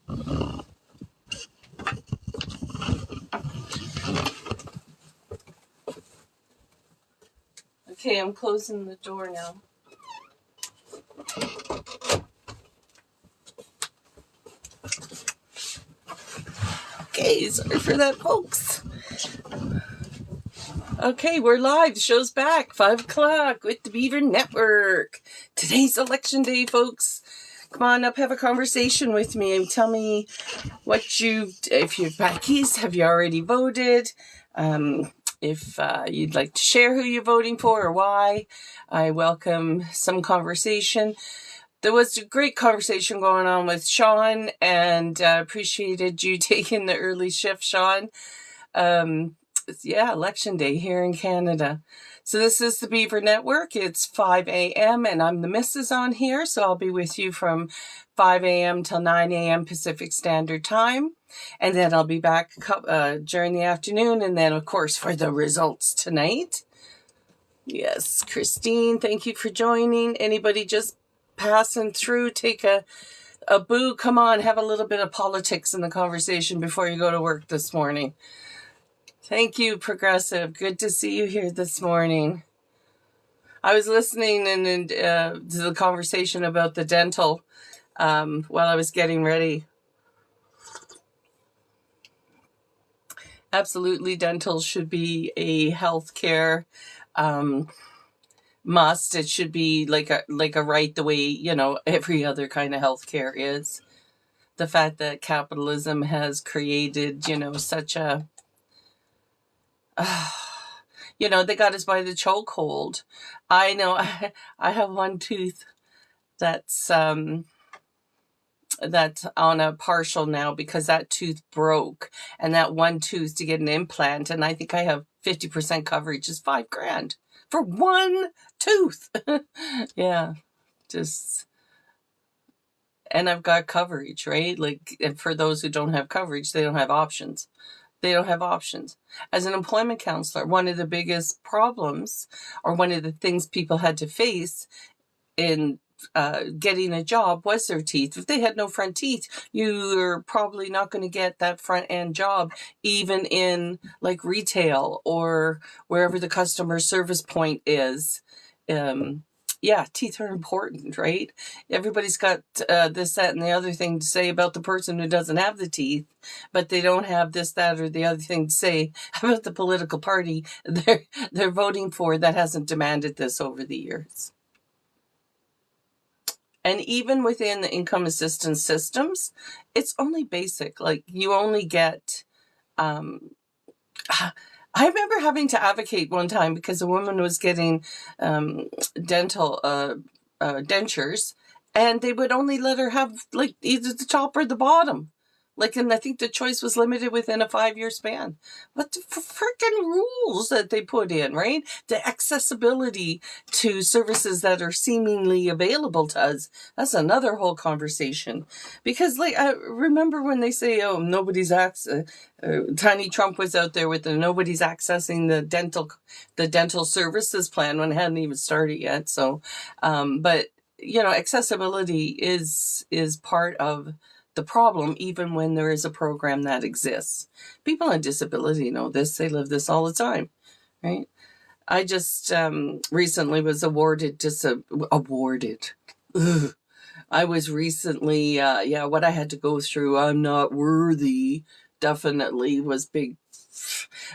Okay, I'm closing the door now. Okay, sorry for that, folks. Okay, we're live. The show's back. 5 o'clock with the Beaver Network. Today's election day, folks. Come on up, have a conversation with me and tell me if you've got keys, have you already voted? If you'd like to share who you're voting for or why, I welcome some conversation. There was a great conversation going on with Sean, and appreciated you taking the early shift, Sean. Election day here in Canada. So this is the Beaver Network. It's 5 a.m. and I'm the missus on here, so I'll be with you from 5 a.m. till 9 a.m. Pacific Standard Time. And then I'll be back during the afternoon, and then, of course, for the results tonight. Yes, Christine, thank you for joining. Anybody just passing through, take a boo. Come on, have a little bit of politics in the conversation before you go to work this morning. Thank you, Progressive. Good to see you here this morning. I was listening to the conversation about the dental while I was getting ready. Absolutely, dental should be a healthcare must. It should be like a right, the way every other kind of healthcare is. The fact that capitalism has created such a they got us by the chokehold. I know I have one tooth that's on a partial now because that tooth broke, and that one tooth to get an implant, and I think I have 50% coverage, is $5,000 for one tooth. Yeah, and I've got coverage, right? And for those who don't have coverage, they don't have options. As an employment counselor, one of the biggest problems, or one of the things people had to face in getting a job, was their teeth. If they had no front teeth, you're probably not going to get that front end job, even in retail or wherever the customer service point is. Teeth are important, right? Everybody's got this, that, and the other thing to say about the person who doesn't have the teeth, but they don't have this, that, or the other thing to say about the political party they're voting for that hasn't demanded this over the years. And even within the income assistance systems, it's only basic. You only get... I remember having to advocate one time because a woman was getting dental dentures, and they would only let her have either the top or the bottom. And I think the choice was limited within a 5-year span. What the freaking rules that they put in, right? The accessibility to services that are seemingly available to us. That's another whole conversation. Because I remember when they say, oh, nobody's Tiny Trump was out there with the nobody's accessing the dental services plan when it hadn't even started yet. So, but accessibility is part of the problem, even when there is a program that exists. People on disability know this. They live this all the time, right? I just recently was awarded. I was recently, what I had to go through. I'm not worthy. Definitely was big.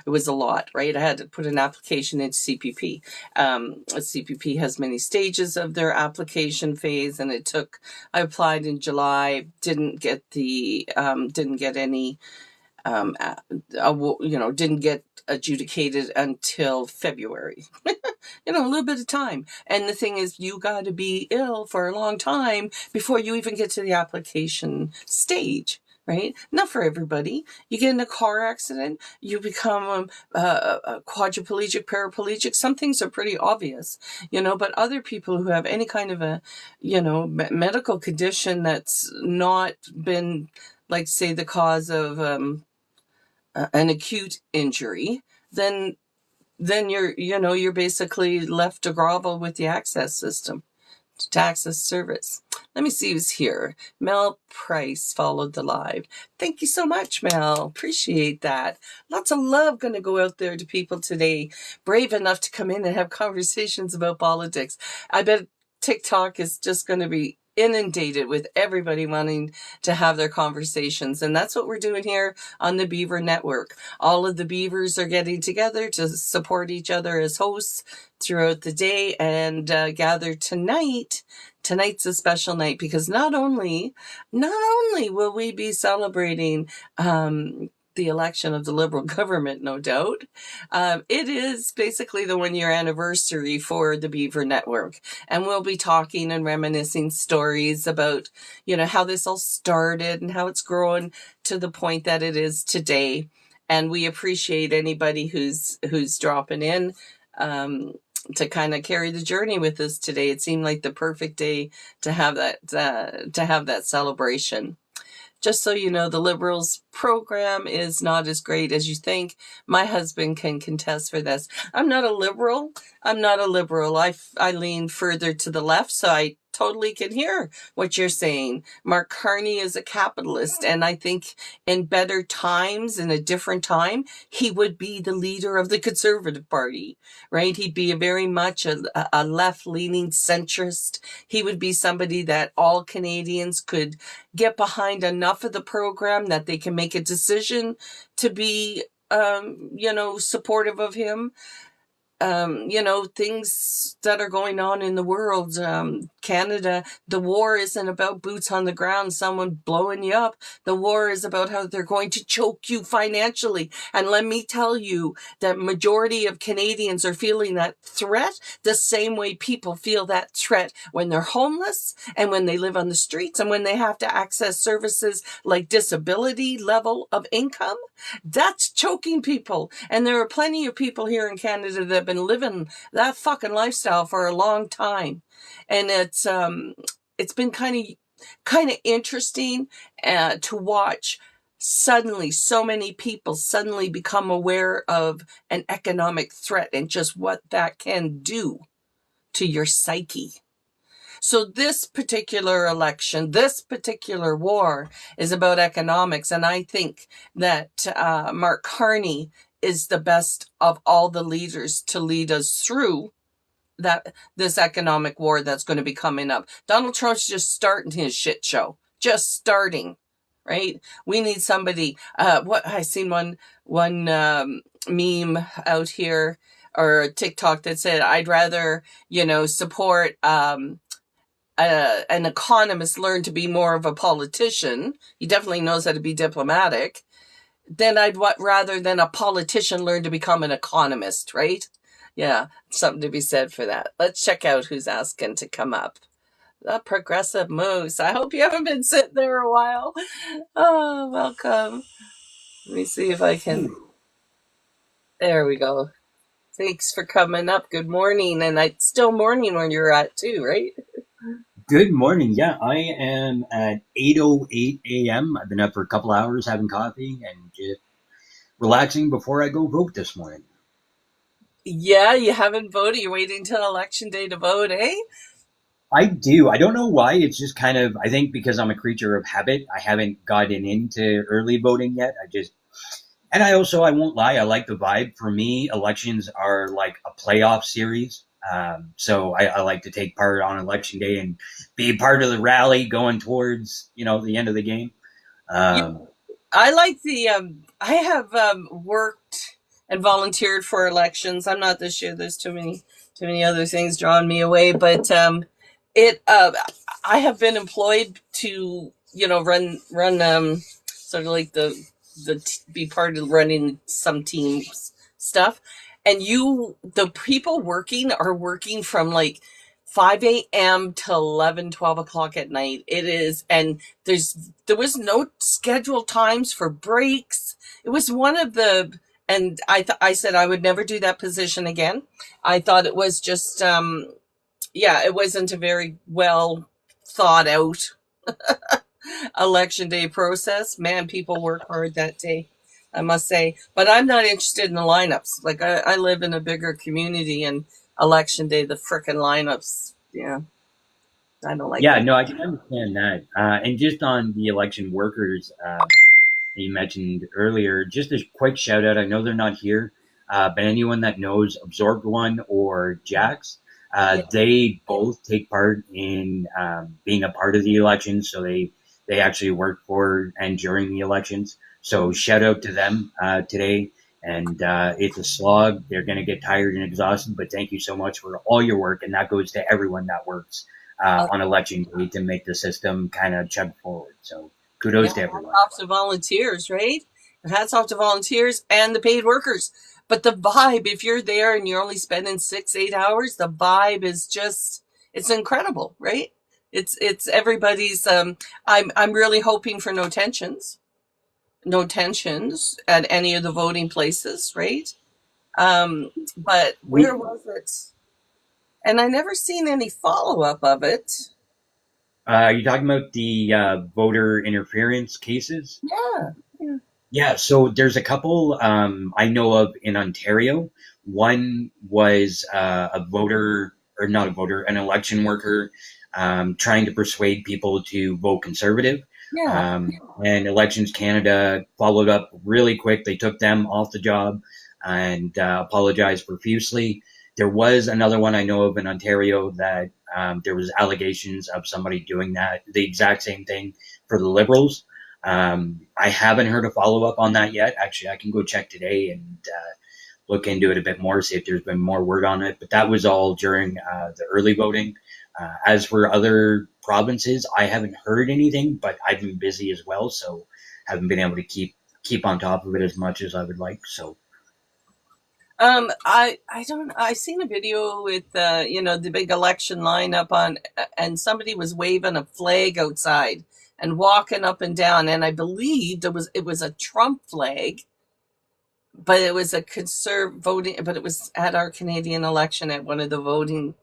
It was a lot, right? I had to put an application into CPP. CPP has many stages of their application phase, and I applied in July, didn't get any, didn't get adjudicated until February. A little bit of time. And the thing is, you got to be ill for a long time before you even get to the application stage. Right? Not for everybody. You get in a car accident, you become a quadriplegic, paraplegic. Some things are pretty obvious, but other people who have any kind of a, medical condition that's not been, say, the cause of an acute injury, then you're basically left to grovel with the access system. to access service. Let me see who's here. Mel Price followed the live. Thank you so much, Mel. Appreciate that. Lots of love going to go out there to people today, brave enough to come in and have conversations about politics. I bet TikTok is just going to be inundated with everybody wanting to have their conversations. And that's what we're doing here on the Beaver Network. All of the Beavers are getting together to support each other as hosts throughout the day and gather tonight. Tonight's a special night because not only will we be celebrating the election of the Liberal government, no doubt. It is basically the 1-year anniversary for the Beaver Network. And we'll be talking and reminiscing stories about, how this all started and how it's grown to the point that it is today. And we appreciate anybody who's dropping in to kind of carry the journey with us today. It seemed like the perfect day to have that celebration. Just so you know, the Liberals program is not as great as you think. My husband can contest for this. I'm not a liberal. I lean further to the left, so I totally can hear what you're saying. Mark Carney is a capitalist, and I think in better times, in a different time, he would be the leader of the Conservative Party, right? He'd be very much a left-leaning centrist. He would be somebody that all Canadians could get behind enough of the program that they can make a decision to be, supportive of him. Things that are going on in the world. Canada, the war isn't about boots on the ground, someone blowing you up. The war is about how they're going to choke you financially. And let me tell you that majority of Canadians are feeling that threat the same way people feel that threat when they're homeless and when they live on the streets and when they have to access services like disability level of income. That's choking people. And there are plenty of people here in Canada that have been living that fucking lifestyle for a long time. And it's been kind of interesting to watch suddenly so many people suddenly become aware of an economic threat and just what that can do to your psyche. So this particular election, this particular war is about economics. And I think that Mark Carney is the best of all the leaders to lead us through this economic war that's going to be coming up. Donald Trump's just starting his shit show. Just starting, right? We need somebody. I seen one meme out here or TikTok that said, I'd rather, support an economist learn to be more of a politician. He definitely knows how to be diplomatic. Then rather than a politician learn to become an economist, right? Yeah, something to be said for that. Let's check out who's asking to come up. The Progressive Moose. I hope you haven't been sitting there a while. Oh, welcome. Let me see if I can. There we go. Thanks for coming up. Good morning. And it's still morning when you're at too, right? Good morning. Yeah, I am at 8:08 a.m. I've been up for a couple hours having coffee and just relaxing before I go vote this morning. Yeah, you haven't voted. You're waiting till election day to vote, eh? I do. I don't know why. It's just kind of, I think because I'm a creature of habit, I haven't gotten into early voting yet. And I won't lie, I like the vibe. For me, elections are like a playoff series. So I like to take part on election day and be part of the rally going towards, the end of the game. I like I have worked and volunteered for elections. I'm not this year. There's too many other things drawing me away. But I have been employed to run sort of like be part of running some teams stuff, and the people working are working from like 5 a.m. to 11, 12 o'clock at night. It is, and there was no scheduled times for breaks. It was one of the, and I said I would never do that position again. I thought it was just, it wasn't a very well thought out election day process. Man, people work hard that day, I must say. But I'm not interested in the lineups. Like I live in a bigger community, and election day, the frickin' lineups, yeah. I don't like Yeah, that. no, I can understand that. And just on the election workers you mentioned earlier, just a quick shout out. I know they're not here, but anyone that knows Absorbed One or Jax, Yeah. they both take part in being a part of the elections. So they actually work for and during the elections. So shout out to them today. And it's a slog. They're going to get tired and exhausted, but thank you so much for all your work. And that goes to everyone that works on election day to make the system kind of chug forward. So Yeah, kudos to hats everyone. off to volunteers, right? Hats off to volunteers and the paid workers. But the vibe, if you're there and you're only spending 6, 8 hours, the vibe is just, it's incredible, right? It's everybody's I'm really hoping for no tensions. No tensions at any of the voting places, right? But where We was it? And I never seen any follow up of it. You're talking about the voter interference cases? Yeah. Yeah. Yeah, so there's a couple I know of in Ontario. One was a voter, or not a voter, an election worker trying to persuade people to vote conservative. Yeah. Um, and Elections Canada followed up really quick. They took them off the job and apologized profusely. There was another one I know of in Ontario that there was allegations of somebody doing that, the exact same thing for the Liberals. I haven't heard a follow up on that yet. Actually, I can go check today and look into it a bit more, see if there's been more word on it. But that was all during the early voting. As for other provinces, I haven't heard anything, but I've been busy as well, so haven't been able to keep on top of it as much as I would like. So I don't. I seen a video with the big election lineup on, and somebody was waving a flag outside and walking up and down, and I believed it was a Trump flag, but it was a conserv voting, but it was at our Canadian election at one of the voting,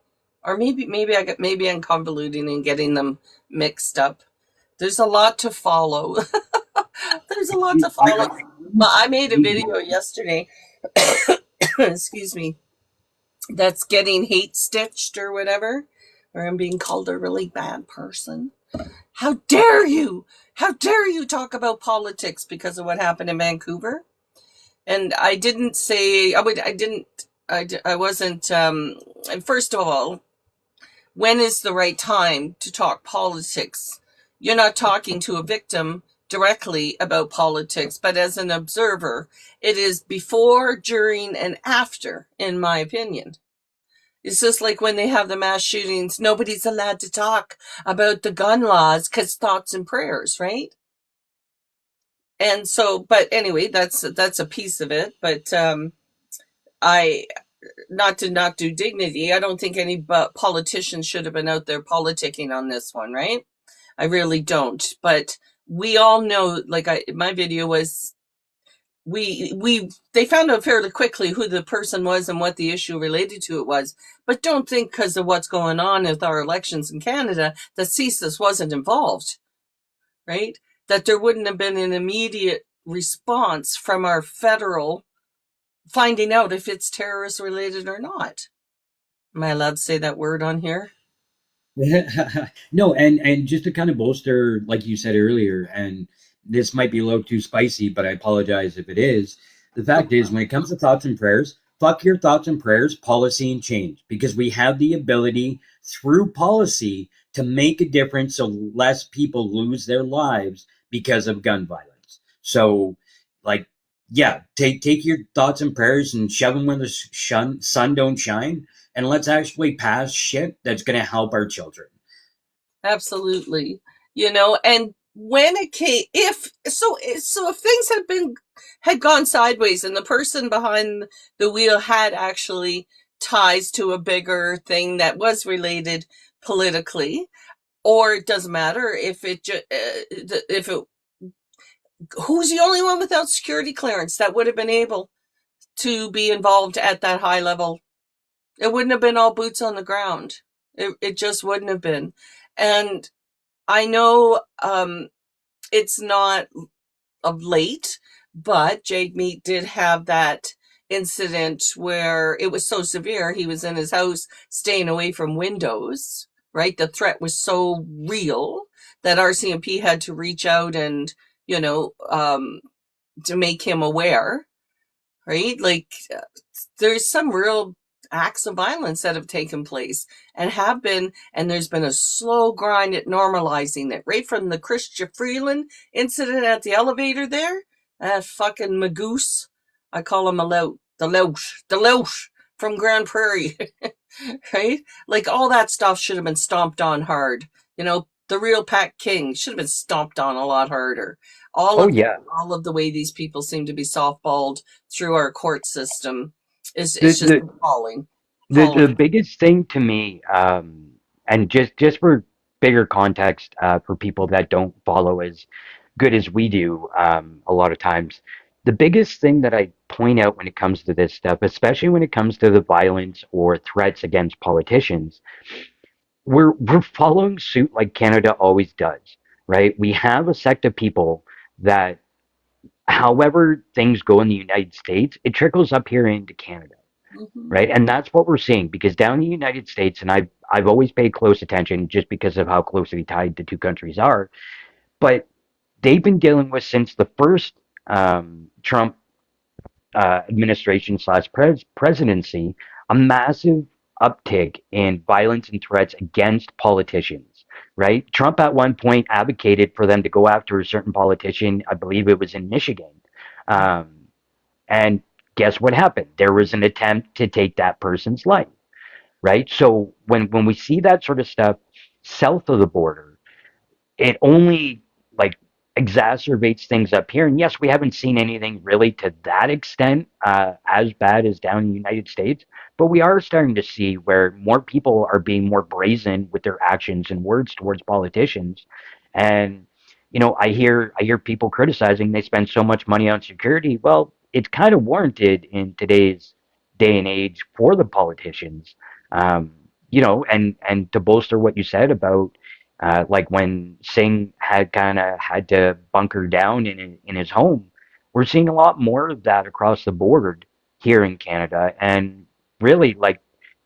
or maybe I'm convoluting and getting them mixed up. There's a lot to follow. There's a lot to follow. But I made a video yesterday. Excuse me, that's getting hate stitched or whatever, or I'm being called a really bad person. How dare you? How dare you talk about politics because of what happened in Vancouver? And I didn't say, I didn't, I wasn't, and first of all, when is the right time to talk politics? You're not talking to a victim directly about politics, but as an observer, it is before, during, and after, in my opinion. It's just like when they have the mass shootings, nobody's allowed to talk about the gun laws because thoughts and prayers, right? And so, but anyway, that's a piece of it. But I not to not do dignity. I don't think any politicians should have been out there politicking on this one, right? I really don't. But we all know, like my video was, they found out fairly quickly who the person was and what the issue related to it was. But don't think because of what's going on with our elections in Canada that CSIS wasn't involved, right? That there wouldn't have been an immediate response from our federal finding out if it's terrorist related or not. Am I allowed to say that word on here? no, and just to kind of bolster, like you said earlier, and this might be a little too spicy, but I apologize if it is. The fact is, when it comes to thoughts and prayers, fuck your thoughts and prayers, policy and change, because we have the ability through policy to make a difference so less people lose their lives because of gun violence. So, like, yeah, take your thoughts and prayers and shove them where the sun don't shine, and let's actually pass shit that's going to help our children. Absolutely. And when it came, if things had gone sideways and the person behind the wheel had actually ties to a bigger thing that was related politically, or it doesn't matter if it who's the only one without security clearance that would have been able to be involved at that high level? It wouldn't have been all boots on the ground. It just wouldn't have been. And I know it's not of late, but Jade Meat did have that incident where it was so severe he was in his house staying away from windows, right? The threat was so real that RCMP had to reach out and, you know, to make him aware, right? Like, there's some real acts of violence that have taken place and have been, and there's been a slow grind at normalizing it, right from the Chrystia Freeland incident at the elevator there. That fucking Magoose, I call him a lout, the lout from Grand Prairie, right? Like, all that stuff should have been stomped on hard. You know, the real Pat King should have been stomped on a lot harder. All Oh of yeah. all of the way these people seem to be softballed through our court system The is just the appalling. the Appalling. biggest thing to me, and just for bigger context, for people that don't follow as good as we do, a lot of times, the biggest thing that I point out when it comes to this stuff, especially when it comes to the violence or threats against politicians, we're following suit like Canada always does, right? We have a sect of people that, however things go in the United States, it trickles up here into Canada, Mhm. right? And that's what we're seeing because down in the United States, and I've always paid close attention just because of how closely tied the two countries are, but they've been dealing with since the first Trump administration slash presidency a massive uptick in violence and threats against politicians. Right? Trump at one point advocated for them to go after a certain politician. I believe it was in Michigan. Um, and guess what happened? There was an attempt to take that person's life, right? So when we see that sort of stuff south of the border, it only like exacerbates things up here. And yes, we haven't seen anything really to that extent as bad as down in the United States, but we are starting to see where more people are being more brazen with their actions and words towards politicians. And I hear people criticizing they spend so much money on security. Well, it's kind of warranted in today's day and age for the politicians. Um, and to bolster what you said about like when Singh had kind of had to bunker down in his home, we're seeing a lot more of that across the board here in Canada. And really, like,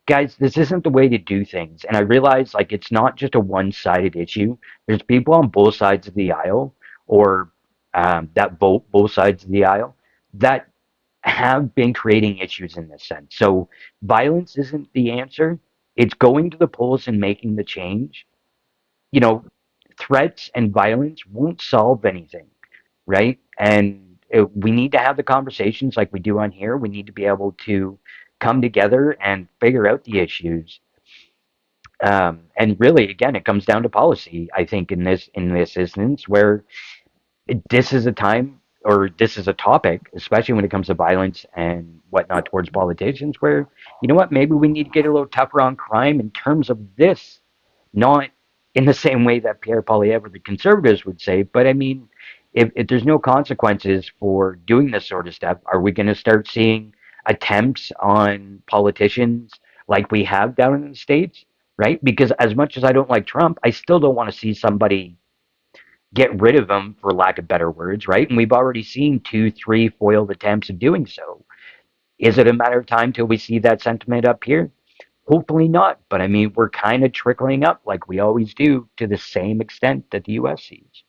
guys, this isn't the way to do things. And I realize, like, it's not just a one-sided issue. There's people on both sides of the aisle, or that vote both sides of the aisle, that have been creating issues in this sense. So violence isn't the answer. It's going to the polls and making the change. you know, Threats and violence won't solve anything, right? And we need to have the conversations like we do on here. We need to be able to come together and figure out the issues. And really, again, it comes down to policy. I think in this instance, where this is a time or this is a topic, especially when it comes to violence and whatnot towards politicians, where maybe we need to get a little tougher on crime in terms of this, not in the same way that Pierre Poilievre or the conservatives would say, but I mean, if there's no consequences for doing this sort of stuff, are we going to start seeing attempts on politicians like we have down in the States, right? Because as much as I don't like Trump, I still don't want to see somebody get rid of him, for lack of better words, right? And we've already seen two, three foiled attempts of doing so. Is it a matter of time till we see that sentiment up here? Hopefully not, but I mean, we're kind of trickling up like we always do to the same extent that the US sees.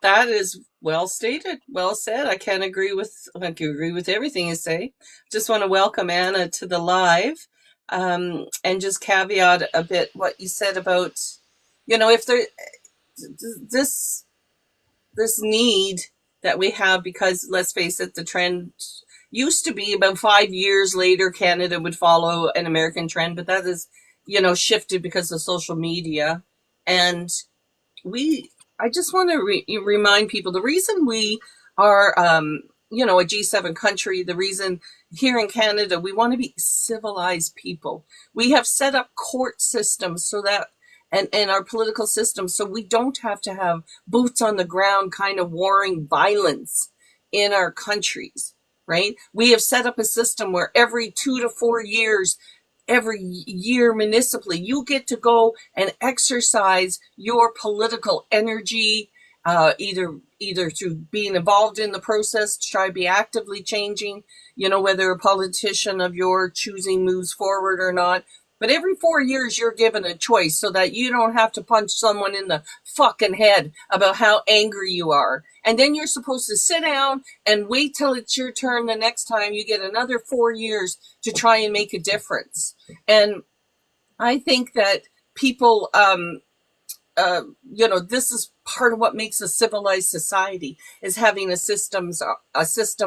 That is well stated, well said. I can agree with everything you say. Just want to welcome Anna to the live, and just caveat a bit what you said about, if there this this need that we have, because let's face it, the trend used to be about 5 years later Canada would follow an American trend, but that is, shifted because of social media. And we I just want to remind people the reason we are a G7 country, the reason here in Canada we want to be civilized people. We have set up court systems so that and our political system so we don't have to have boots on the ground kind of warring violence in our countries, right? We have set up a system where every 2 to 4 years, every year municipally, you get to go and exercise your political energy, either through being involved in the process to try to be actively changing, whether a politician of your choosing moves forward or not, But every 4 years, you're given a choice so that you don't have to punch someone in the fucking head about how angry you are. And then you're supposed to sit down and wait till it's your turn the next time. You get another 4 years to try and make a difference. And I think that people, this is part of what makes a civilized society is having a system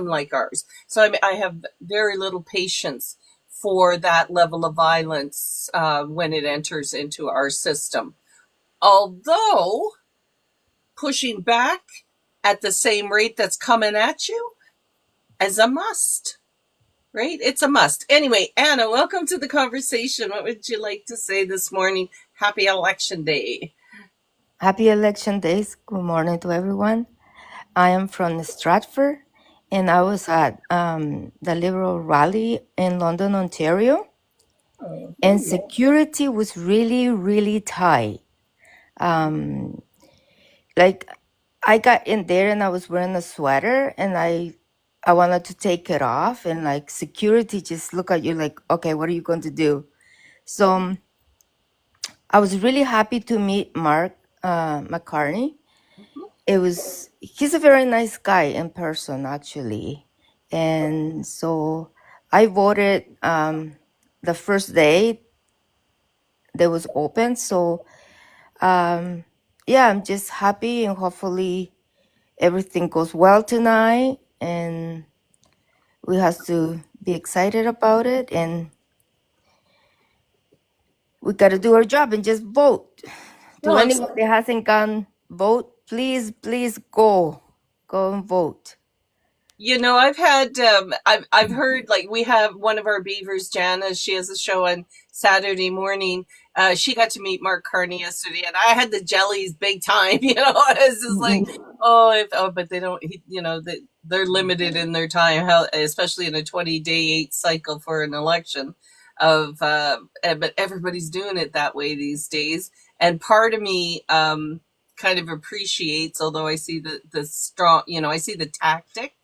like ours. So I have very little patience for that level of violence when it enters into our system. Although pushing back at the same rate that's coming at you is a must, right? It's a must. Anyway, Anna, welcome to the conversation. What would you like to say this morning? Happy Election Day. Happy election days. Good morning to everyone. I am from Stratford and I was at the Liberal rally in London, Ontario, and security was really, really tight. Like I got in there and I was wearing a sweater and I wanted to take it off and like security just look at you like, okay, what are you going to do? So I was really happy to meet Mark McCartney. He's a very nice guy in person actually. And so I voted the first day that was open. So yeah, I'm just happy and hopefully everything goes well tonight and we have to be excited about it and we got to do our job and just vote. To No, anyone that hasn't gone vote, please go and vote. I've heard, like, we have one of our beavers, Jana. She has a show on Saturday morning. She got to meet Mark Carney yesterday, and I had the jellies big time. It's just like, but they don't. They're limited in their time. How, especially in a 20-day cycle for an election. But everybody's doing it that way these days, and part of me kind of appreciates, although I see the strong, I see the tactic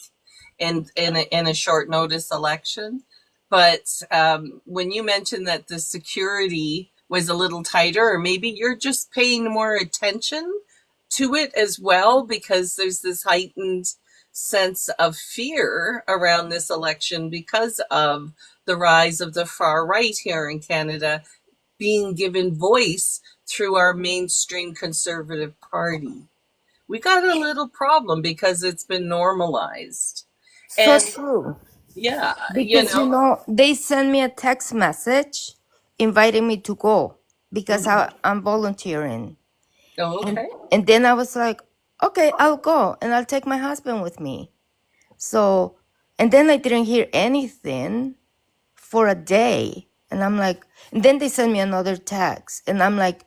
in a short notice election. But when you mentioned that the security was a little tighter, or maybe you're just paying more attention to it as well, because there's this heightened sense of fear around this election because of the rise of the far right here in Canada being given voice through our mainstream Conservative Party. We got a little problem because it's been normalized. So And true. yeah, Because they sent me a text message inviting me to go because I'm volunteering. okay. And then I was like, okay, I'll go and I'll take my husband with me. So, and then I didn't hear anything for a day. And I'm like, and then they sent me another text and I'm like,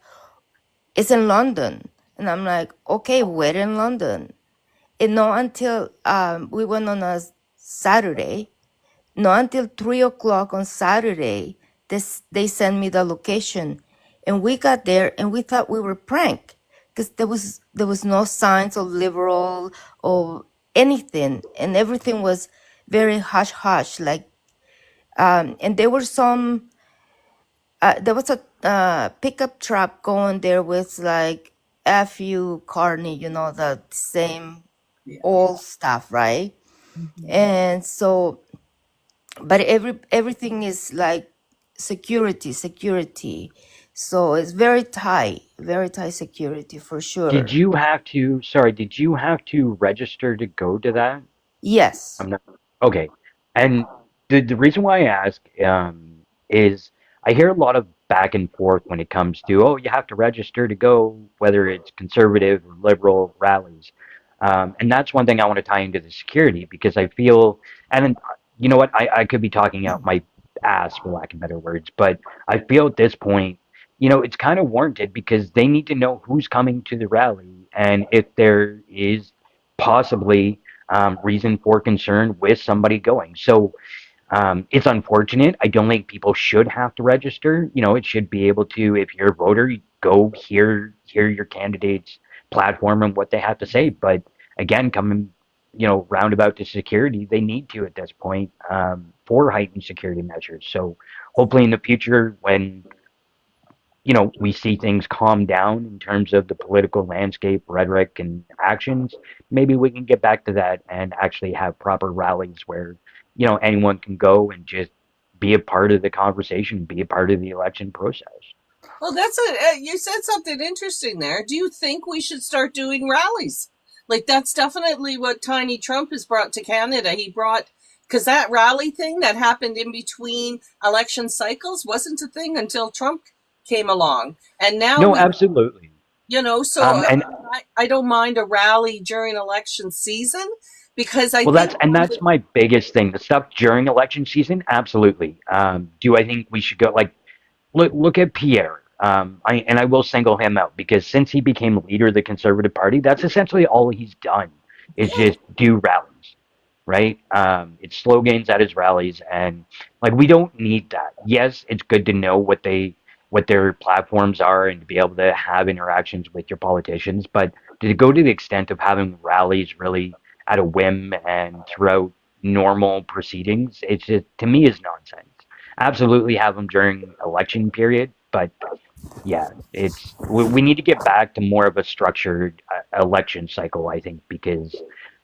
it's in London. And I'm like, okay, where in London? And not until we went on a Saturday, not until 3 o'clock on Saturday, they sent me the location. And we got there and we thought we were pranked because there was no signs of liberal or anything. And everything was very hush hush. Like, and there was a pickup truck going there with like F you Carney, the same Yeah. old stuff, right? And so, but everything is like security. So it's very tight security for sure. Did you have to register to go to that? Yes. I'm not okay. And the reason why I ask is I hear a lot of back and forth when it comes to, oh, you have to register to go, whether it's conservative or liberal rallies. And that's one thing I want to tie into the security because I feel, and then, you know what, I could be talking out my ass for lack of better words, but I feel at this point, it's kind of warranted because they need to know who's coming to the rally and if there is possibly reason for concern with somebody going. So it's unfortunate. I don't think people should have to register. It should be able to, if you're a voter, you go hear your candidate's platform and what they have to say. But again, coming, roundabout to security, they need to at this point for heightened security measures. So hopefully in the future when we see things calm down in terms of the political landscape, rhetoric, and actions, maybe we can get back to that and actually have proper rallies where, anyone can go and just be a part of the conversation, be a part of the election process. Well, you said something interesting there. Do you think we should start doing rallies? Like, that's definitely what Tiny Trump has brought to Canada. Because that rally thing that happened in between election cycles wasn't a thing until Trump came along. And now No, absolutely. so And I don't mind a rally during election season because I well, think that's my biggest thing. The stuff during election season, absolutely. Do I think we should go like look at Pierre? I will single him out because since he became leader of the Conservative Party, that's essentially all he's done is yeah, just do rallies, right? It's slogans at his rallies, and like we don't need that. Yes, it's good to know what their platforms are and to be able to have interactions with your politicians, but to go to the extent of having rallies really at a whim and throughout normal proceedings, it's just to me is nonsense. Absolutely have them during election period, but yeah, we need to get back to more of a structured election cycle, I think, because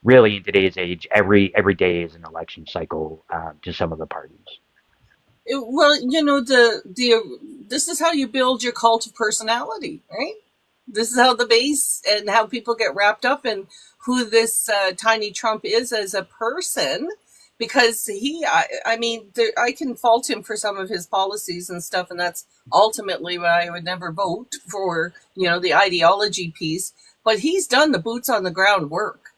really in today's age, every day is an election cycle to some of the parties. well, this is how you build your cult of personality, right? This is how the base and how people get wrapped up in who this Tiny Trump is as a person, because I mean, I can fault him for some of his policies and stuff, and that's ultimately why I would never vote for, the ideology piece. But he's done the boots on the ground work.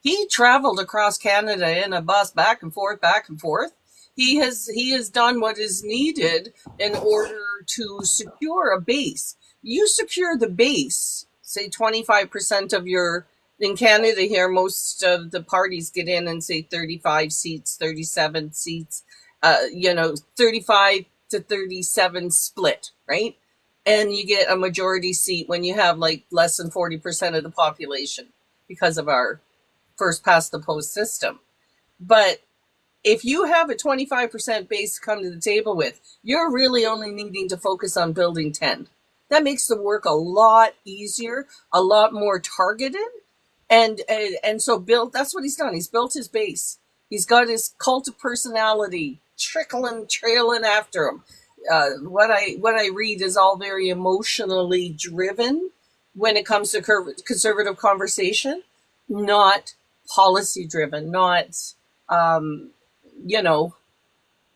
He traveled across Canada in a bus back and forth, back and forth. He has done what is needed in order to secure a base. You secure the base, say 25% of your in Canada here, most of the parties get in and say 35 seats, 37 seats, 35 to 37 split, right? And you get a majority seat when you have like less than 40% of the population because of our first past the post system. But if you have a 25% base to come to the table with, you're really only needing to focus on building 10. That makes the work a lot easier, a lot more targeted. And so that's what he's done. He's built his base. He's got his cult of personality trailing after him. What I read is all very emotionally driven when it comes to conservative conversation, not policy driven, not you know,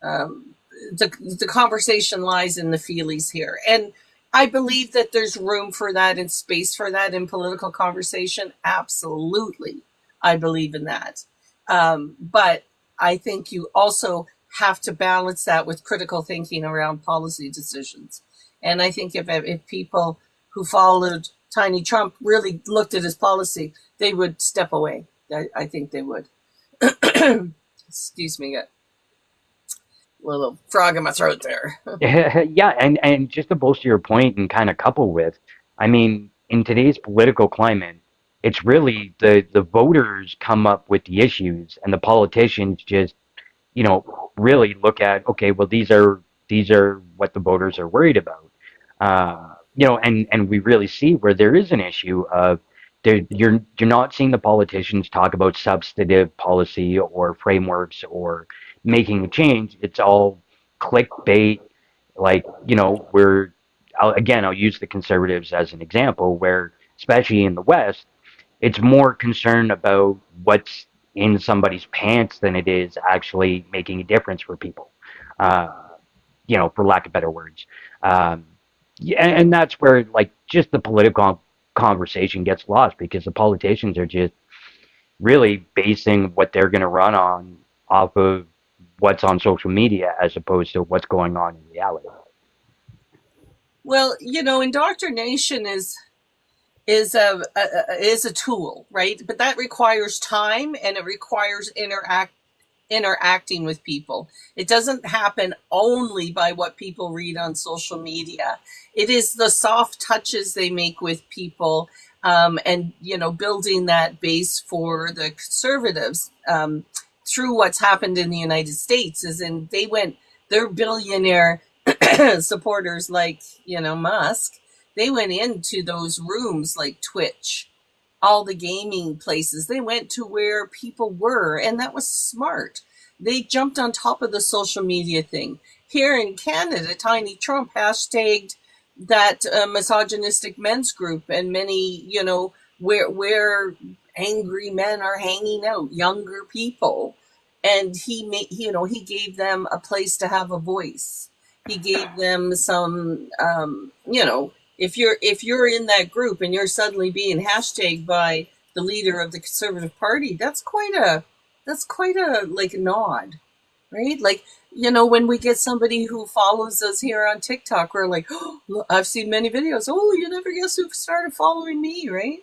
the conversation lies in the feelies here. And I believe that there's room for that and space for that in political conversation. Absolutely. I believe in that. But I think you also have to balance that with critical thinking around policy decisions. And I think if people who followed Tiny Trump really looked at his policy, they would step away. I think they would. Excuse me, got a little frog in my throat there. Yeah, and just to bolster your point and kind of couple with, I mean, in today's political climate, it's really the voters come up with the issues and the politicians just, really look at, okay, well, these are what the voters are worried about. And we really see where there is an issue of you're not seeing the politicians talk about substantive policy or frameworks or making a change. It's all clickbait. Like, I'll use the conservatives as an example, where, especially in the West, it's more concerned about what's in somebody's pants than it is actually making a difference for people, uh, for lack of better words. Yeah, and that's where, like, just the political conversation gets lost because the politicians are just really basing what they're going to run on off of what's on social media as opposed to what's going on in reality. Well, indoctrination is a tool, right? But that requires time and it requires interacting with people. It doesn't happen only by what people read on social media. It is the soft touches they make with people, and building that base for the conservatives through what's happened in the United States. Is in their billionaire supporters like, Musk, they went into those rooms like Twitch, all the gaming places. They went to where people were, and that was smart. They jumped on top of the social media thing. Here in Canada, Tiny Trump hashtagged that misogynistic men's group, and many, where angry men are hanging out, younger people. And he gave them a place to have a voice. He gave them some, if you're in that group and you're suddenly being hashtagged by the leader of the Conservative Party, that's quite a like nod, right? Like, when we get somebody who follows us here on TikTok, we're like, oh, look, I've seen many videos. Oh, you never guess who started following me, right?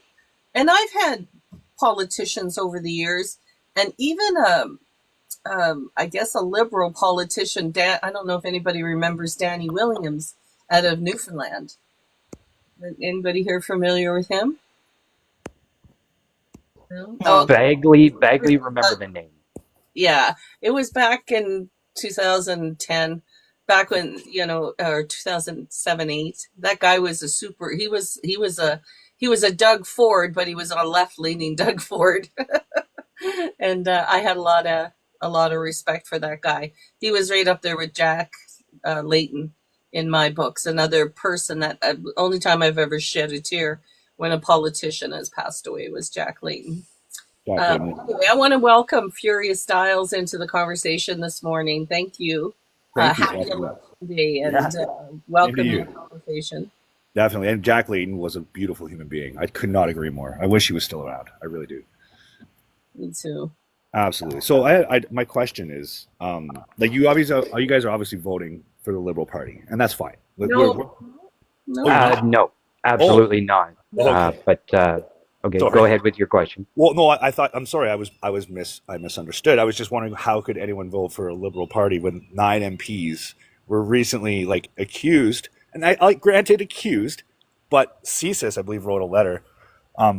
And I've had politicians over the years, and even I guess a liberal politician, I don't know if anybody remembers Danny Williams out of Newfoundland. Anybody here familiar with him? No? Oh, Vaguely remember the name. yeah. It was back in 2010, back when, or 2007-8. That guy was he was a Doug Ford, but he was a left-leaning Doug Ford. And I had a lot of respect for that guy. He was right up there with Jack Layton in my books. Another person that only time I've ever shed a tear when a politician has passed away was Jack Layton. Anyway, I want to welcome Furious Styles into the conversation this morning. Thank you. Happy day, and welcome to the conversation. Definitely. And Jack Layton was a beautiful human being. I could not agree more. I wish he was still around. I really do. Me too. Absolutely. So my question is, like you guys are obviously voting for the Liberal Party, and that's fine. No, no, absolutely not. Okay. Okay, Sorry. Go ahead with your question. Well, no, I'm sorry. I misunderstood. I was just wondering how could anyone vote for a Liberal Party when 9 MPs were recently accused, and I granted accused, but CSIS, I believe, wrote a letter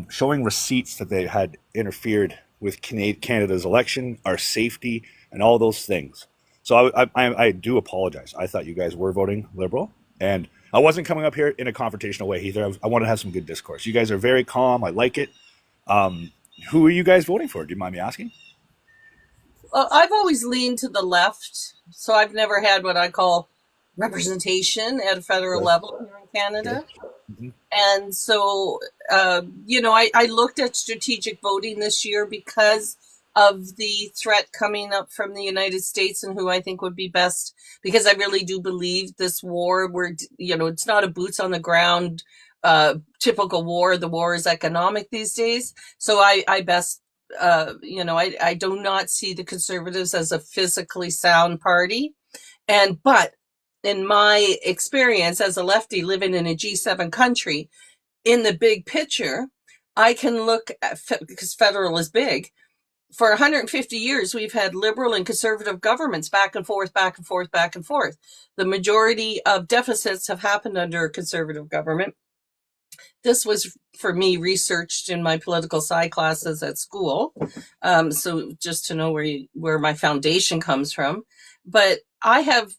showing receipts that they had interfered with Canada's election, our safety, and all those things. So I do apologize. I thought you guys were voting Liberal, and I wasn't coming up here in a confrontational way either. I want to have some good discourse. You guys are very calm. I like it. Who are you guys voting for? Do you mind me asking? Well, I've always leaned to the left, so I've never had what I call representation at a federal level here in Canada. Mm-hmm. And so, I looked at strategic voting this year because of the threat coming up from the United States and who I think would be best, because I really do believe this war, where, it's not a boots on the ground, typical war. The war is economic these days. So I do not see the Conservatives as a physically sound party. But in my experience as a lefty living in a G7 country, in the big picture, I can look at, because federal is big, for 150 years, we've had Liberal and Conservative governments back and forth, back and forth, back and forth. The majority of deficits have happened under a Conservative government. This was, for me, researched in my political sci classes at school. So just to know where my foundation comes from. But I have,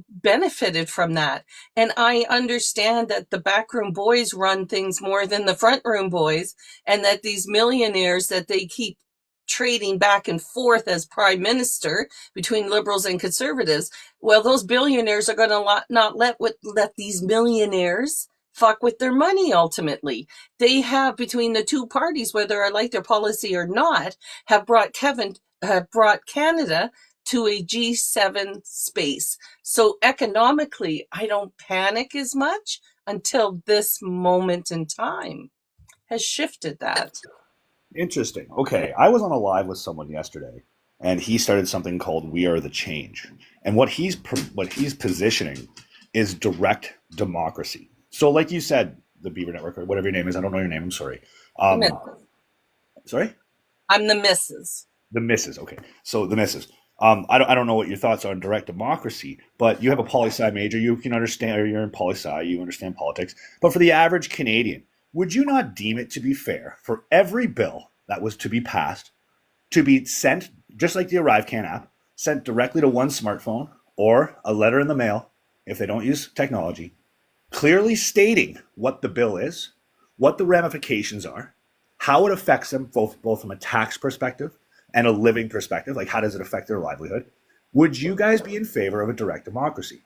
benefited from that. And I understand that the backroom boys run things more than the front room boys, and that these millionaires that they keep trading back and forth as prime minister between Liberals and Conservatives, well, those billionaires are going to not let these millionaires fuck with their money. Ultimately, they have, between the two parties, whether I like their policy or not, have brought Canada to a G7 space. So economically, I don't panic as much until this moment in time has shifted that. Interesting. Okay. I was on a live with someone yesterday, and he started something called We Are the Change. And what he's positioning is direct democracy. So like you said, the Beaver Network, or whatever your name is, I don't know your name, I'm sorry. Sorry? I'm the Mrs. The Mrs. Okay. So the Mrs. I don't know what your thoughts are on direct democracy, but you have a poli-sci major, you can understand, or you're in poli-sci, you understand politics. But for the average Canadian, would you not deem it to be fair for every bill that was to be passed to be sent, just like the ArriveCan app, sent directly to one smartphone or a letter in the mail, if they don't use technology, clearly stating what the bill is, what the ramifications are, how it affects them both from a tax perspective and a living perspective, like how does it affect their livelihood? Would you guys be in favor of a direct democracy?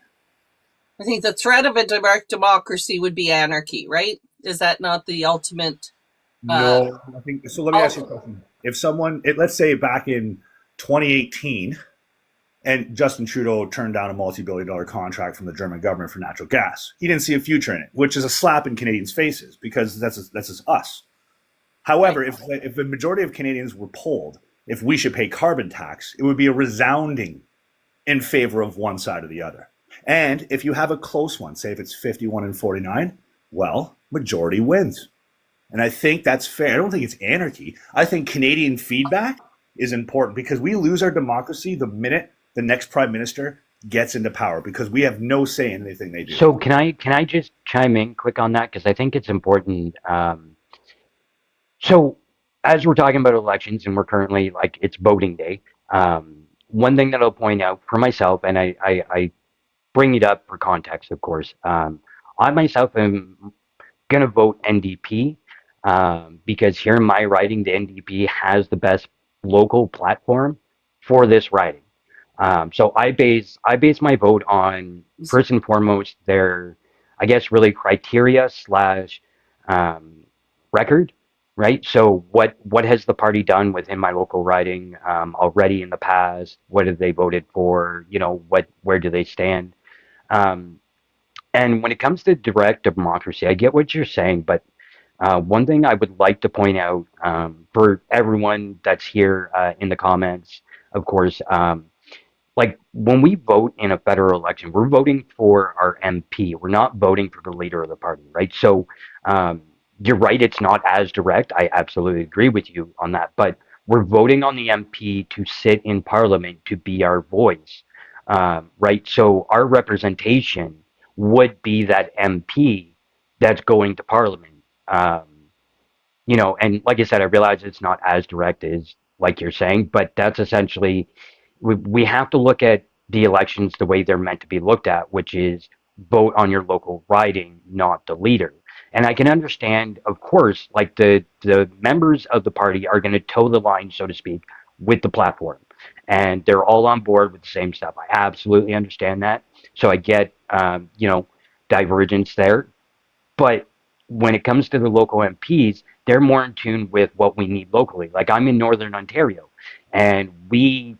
I think the threat of a direct democracy would be anarchy, right? Is that not the ultimate? No, I think so. Let me ask you a question. If someone, let's say back in 2018, and Justin Trudeau turned down a multi-billion-dollar contract from the German government for natural gas, he didn't see a future in it, which is a slap in Canadians' faces because that's us. However, if the majority of Canadians were polled, if we should pay carbon tax, it would be a resounding in favor of one side or the other. And if you have a close one, say if it's 51 and 49, well, majority wins. And I think that's fair. I don't think it's anarchy. I think Canadian feedback is important because we lose our democracy the minute the next prime minister gets into power because we have no say in anything they do. So can I just chime in quick on that because I think it's important. So as we're talking about elections and we're currently like it's voting day, one thing that I'll point out for myself, and I bring it up for context, of course. I myself am going to vote NDP because here in my riding, the NDP has the best local platform for this riding. So I base my vote on first and foremost their, I guess, really criteria slash record, right? So what has the party done within my local riding already in the past? What have they voted for? You know, where do they stand? And when it comes to direct democracy, I get what you're saying, but one thing I would like to point out for everyone that's here in the comments, of course, like when we vote in a federal election, we're voting for our MP. We're not voting for the leader of the party, right? So you're right, it's not as direct. I absolutely agree with you on that. But we're voting on the MP to sit in Parliament to be our voice, right? So our representation would be that MP that's going to Parliament. You know, and like I said, I realize it's not as direct as like you're saying, but that's essentially we have to look at the elections the way they're meant to be looked at, which is vote on your local riding, not the leader. And I can understand, of course, like the members of the party are going to toe the line, so to speak, with the platform, and they're all on board with the same stuff. I absolutely understand that. So I get, you know, divergence there, but when it comes to the local MPs, they're more in tune with what we need locally. Like I'm in Northern Ontario, and we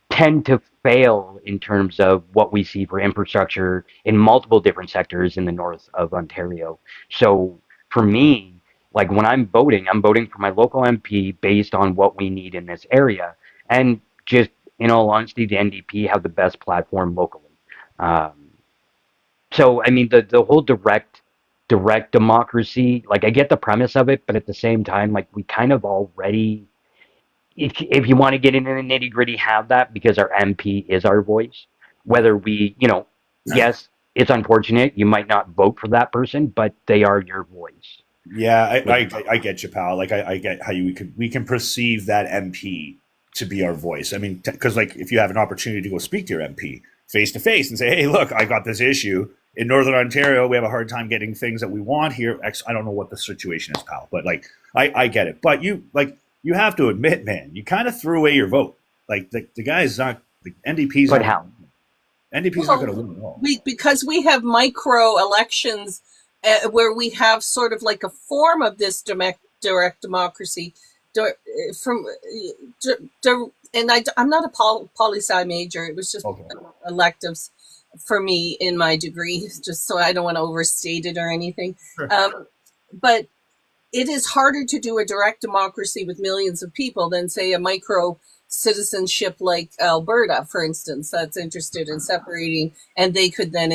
tend to fail in terms of what we see for infrastructure in multiple different sectors in the north of Ontario. So for me, like when I'm voting for my local MP based on what we need in this area. And just in all honesty, the NDP have the best platform locally. So I mean, the whole direct democracy, like I get the premise of it, but at the same time, like we kind of already, if you want to get into the nitty gritty, have that because our MP is our voice. Whether we, you know, yes, it's unfortunate you might not vote for that person, but they are your voice. Yeah, I get you, pal. Like I get how we can perceive that MP to be our voice. I mean, because like if you have an opportunity to go speak to your MP face to face and say, hey, look, I got this issue in Northern Ontario. We have a hard time getting things that we want here. I don't know what the situation is, pal, but like I get it. But you have to admit, man, you kind of threw away your vote. Like the guy's not the NDP's. But how? NDP's not going to win at all. Because we have micro elections where we have sort of like a form of this direct democracy. And I'm not a poli-sci major. It was just electives for me in my degree, just so I don't want to overstate it or anything. Sure. But it is harder to do a direct democracy with millions of people than, say, a micro citizenship like Alberta, for instance, that's interested in separating, and they could then,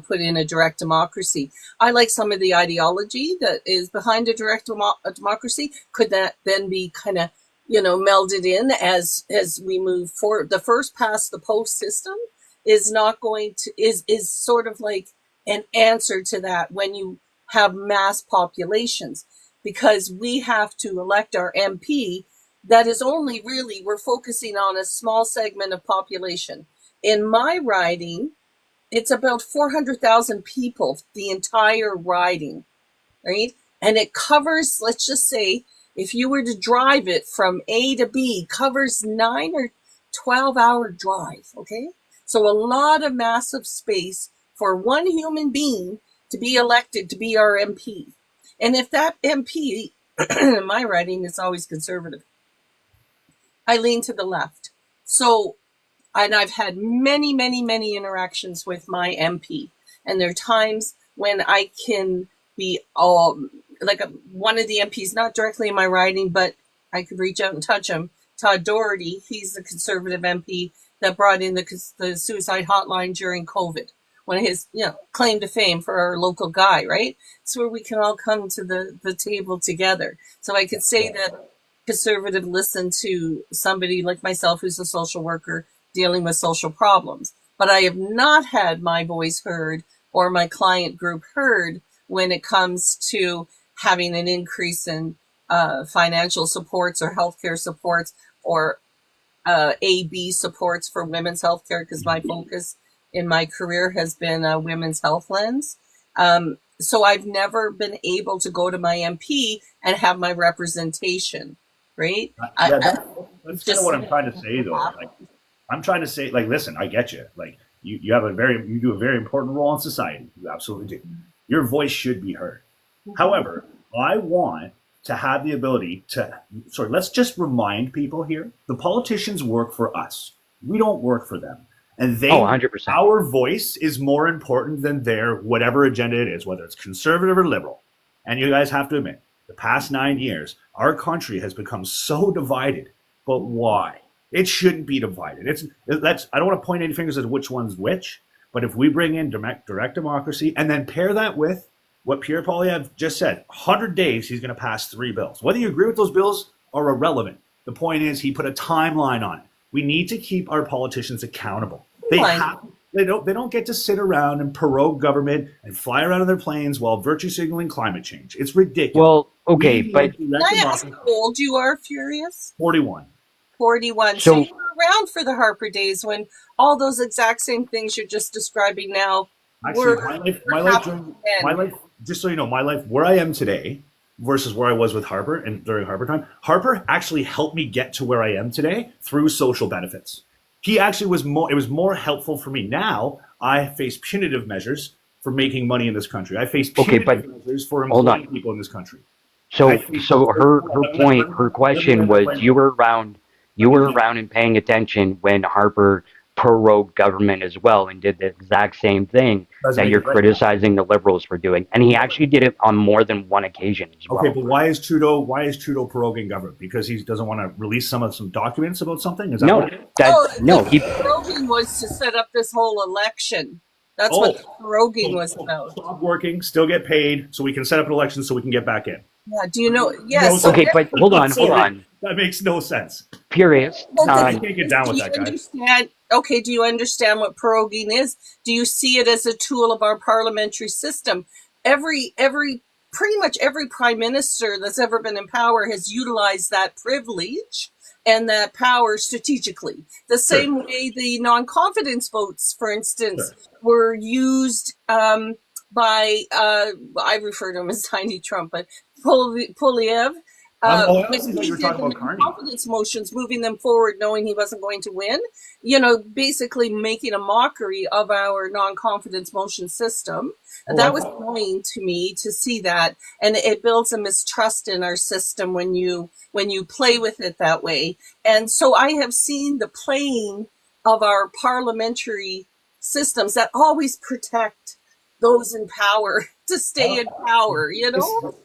put in a direct democracy. I like some of the ideology that is behind a direct democracy. Could that then be kind of, melded in as we move forward? The first past the post system is not going to is sort of like an answer to that when you have mass populations, because we have to elect our MP. That is only really, we're focusing on a small segment of population. in my riding, it's about 400,000 people, the entire riding, right? And it covers, let's just say, if you were to drive it from A to B, covers 9 or 12-hour drive, okay? So a lot of massive space for one human being to be elected to be our MP. And if that MP, my riding is always conservative, I lean to the left. So, and I've had many, many, many interactions with my MP. And there are times when I can be like one of the MPs, not directly in my riding, but I could reach out and touch him. Todd Doherty, he's the conservative MP that brought in the suicide hotline during COVID. One of his, claim to fame for our local guy, right? It's where we can all come to the table together. So I could say that conservative listen to somebody like myself who's a social worker dealing with social problems. But I have not had my voice heard or my client group heard when it comes to having an increase in financial supports or healthcare supports or AB supports for women's healthcare, because my focus in my career has been a women's health lens. So I've never been able to go to my MP and have my representation, right? That's kind of what I'm trying to say, though. Like, I'm trying to say, like, listen, I get you. Like, you do a very important role in society. You absolutely do. Your voice should be heard. However, I want to have the ability to, let's just remind people here, the politicians work for us. We don't work for them. And 100%. Our voice is more important than their whatever agenda it is, whether it's conservative or liberal. And you guys have to admit, the past 9 years, our country has become so divided. But why? It shouldn't be divided. I don't want to point any fingers at which one's which, but if we bring in direct democracy and then pair that with what Pierre Poilievre just said, 100 days he's going to pass 3 bills. Whether you agree with those bills are irrelevant. The point is he put a timeline on it. We need to keep our politicians accountable. They don't get to sit around and prorogue government and fly around in their planes while virtue signaling climate change. It's ridiculous. Well, okay, but can I ask how old you are, Furious? 41. 41. So you were around for the Harper days when all those exact same things you're just describing now Actually, were my life, just so you know, my life where I am today versus where I was with Harper and during Harper time, Harper actually helped me get to where I am today through social benefits. He actually it was more helpful for me. Now I face punitive measures for making money in this country. I face punitive measures for employing people in this country. So her question was, you were around and paying attention when Harper prorogued government as well and did the exact same thing that you're criticizing the Liberals for doing. And he actually did it on more than one occasion as well. Okay, but why is Trudeau proroguing government? Because he doesn't want to release some documents about something? Is that proroguing was to set up this whole election. That's what the proroguing was about. Stop working, still get paid, so we can set up an election so we can get back in. Yeah, do you know? Yes. Okay, but hold on. That makes no sense. Furious. I can't get down with that, guys. Okay, do you understand what proroguing is? Do you see it as a tool of our parliamentary system? Pretty much every prime minister that's ever been in power has utilized that privilege and that power strategically. The same way the non-confidence votes, for instance, were used by, I refer to him as Tiny Trump, but Poilievre. You're talking about Carney. Confidence motions, moving them forward, knowing he wasn't going to win, basically making a mockery of our non-confidence motion system. That was annoying to me to see that, and it builds a mistrust in our system when you play with it that way. And so I have seen the playing of our parliamentary systems that always protect those in power to stay in power,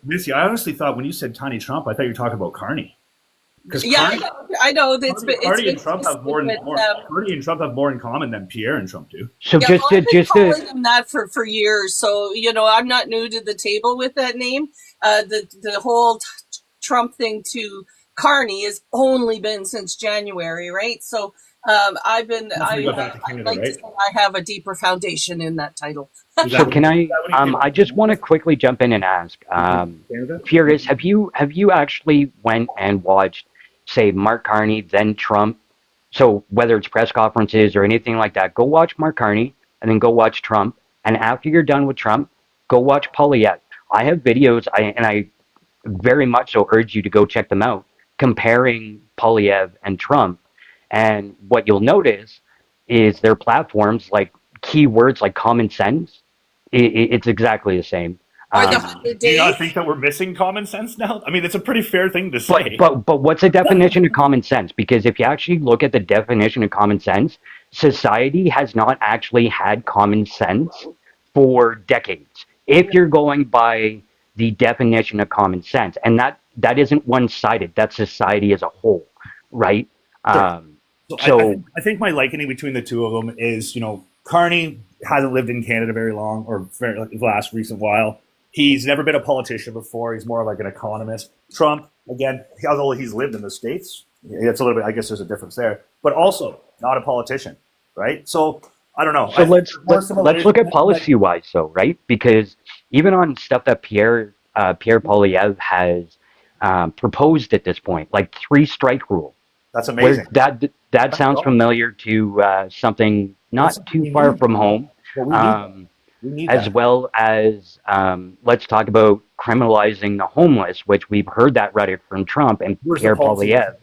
Missy, I honestly thought when you said Tiny Trump, I thought you were talking about Carney. I know. Carney and Trump have more in common than Pierre and Trump do. So I've been calling him that for years. So I'm not new to the table with that name. The whole Trump thing to Carney has only been since January, right? So I have a deeper foundation in that title. So can I just want to quickly jump in and ask, Furious, have you actually went and watched, say, Mark Carney, then Trump, So whether it's press conferences or anything like that, go watch Mark Carney and then go watch Trump. And after you're done with Trump, go watch Poilievre. I have videos, and I very much so urge you to go check them out, comparing Poilievre and Trump. And what you'll notice is their platforms, like keywords like common sense, it's exactly the same. Or the Um, 100 Do you not days. think that we're missing common sense now? I mean, it's a pretty fair thing to but say. but what's the definition of common sense? Because if you actually look at the definition of common sense, society has not actually had common sense for decades. If you're going by the definition of common sense, and that isn't one-sided, that's society as a whole, right? Sure. Um, So so I think my likening between the two of them is, Carney hasn't lived in Canada very long, or very, like, the last recent while. He's never been a politician before. He's more of like an economist. Trump, again, although he's lived in the States, it's a little bit, I guess there's a difference there, but also not a politician, right? So I don't know. So I think let's there's more let's similarities look at than- policy wise, though, right? Because even on stuff that Pierre Poilievre has proposed at this point, like three-strike rule, That's where amazing. that sounds familiar to something That's not what too we far need. from home, Well, we need that. um, We need as that. well as let's talk about criminalizing the homeless, which we've heard that rhetoric from Trump, and Where's the Pierre policy? Poilievre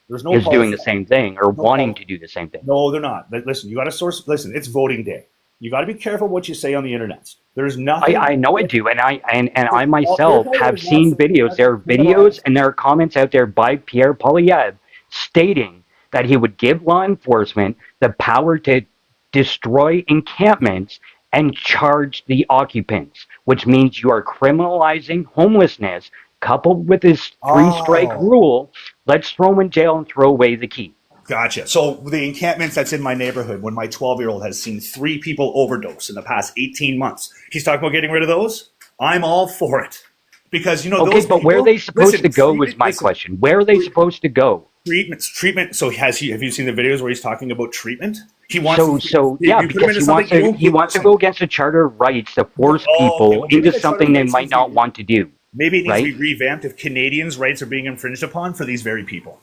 There's no is doing the policy. same thing or No wanting policy. to do the same thing. No, they're not. Listen, you got to source. Listen, it's voting day. You got to be careful what you say on the internet. There's nothing. I know I do, and I Pierre myself Poilievre have is not seen saying videos. that's There are videos and there are comments out there by Pierre Poilievre stating that he would give law enforcement the power to destroy encampments and charge the occupants, which means you are criminalizing homelessness. Coupled with this three-strike Oh. rule, let's throw him in jail and throw away the key. Gotcha. So the encampments that's in my neighborhood, when my 12-year-old has seen 3 people overdose in the past 18 months, he's talking about getting rid of those. I'm all for it because Okay, those but where are people- they supposed listen, to go is treatment- my listen, question. Where are they supposed to go? Treatment. So have you seen the videos where he's talking about treatment? He wants. So you yeah, put him because into he something wants you to don't he give wants to him. go against the charter of rights to force Oh, okay, people well, maybe into the something charter they rights might needs not to be- want to do. Maybe it needs Right? to be revamped if Canadians' rights are being infringed upon for these very people.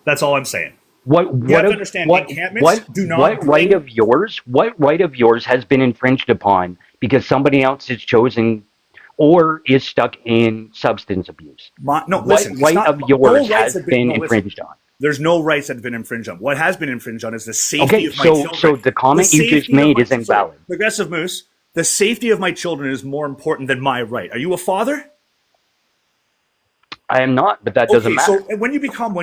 That's all I'm saying. What You have what to of, understand, what encampments what do not what right bring- of yours? What right of yours has been infringed upon because somebody else has chosen or is stuck in substance abuse? No, What listen. it's right not- of no yours rights has have been no, listen. infringed on? There's no rights that have been infringed on. What has been infringed on is the safety Okay, of my so children. so the comment you just safety of made my- is invalid. Progressive Moose, the safety of my children is more important than my right. Are you a father? I am not, but that doesn't matter. So when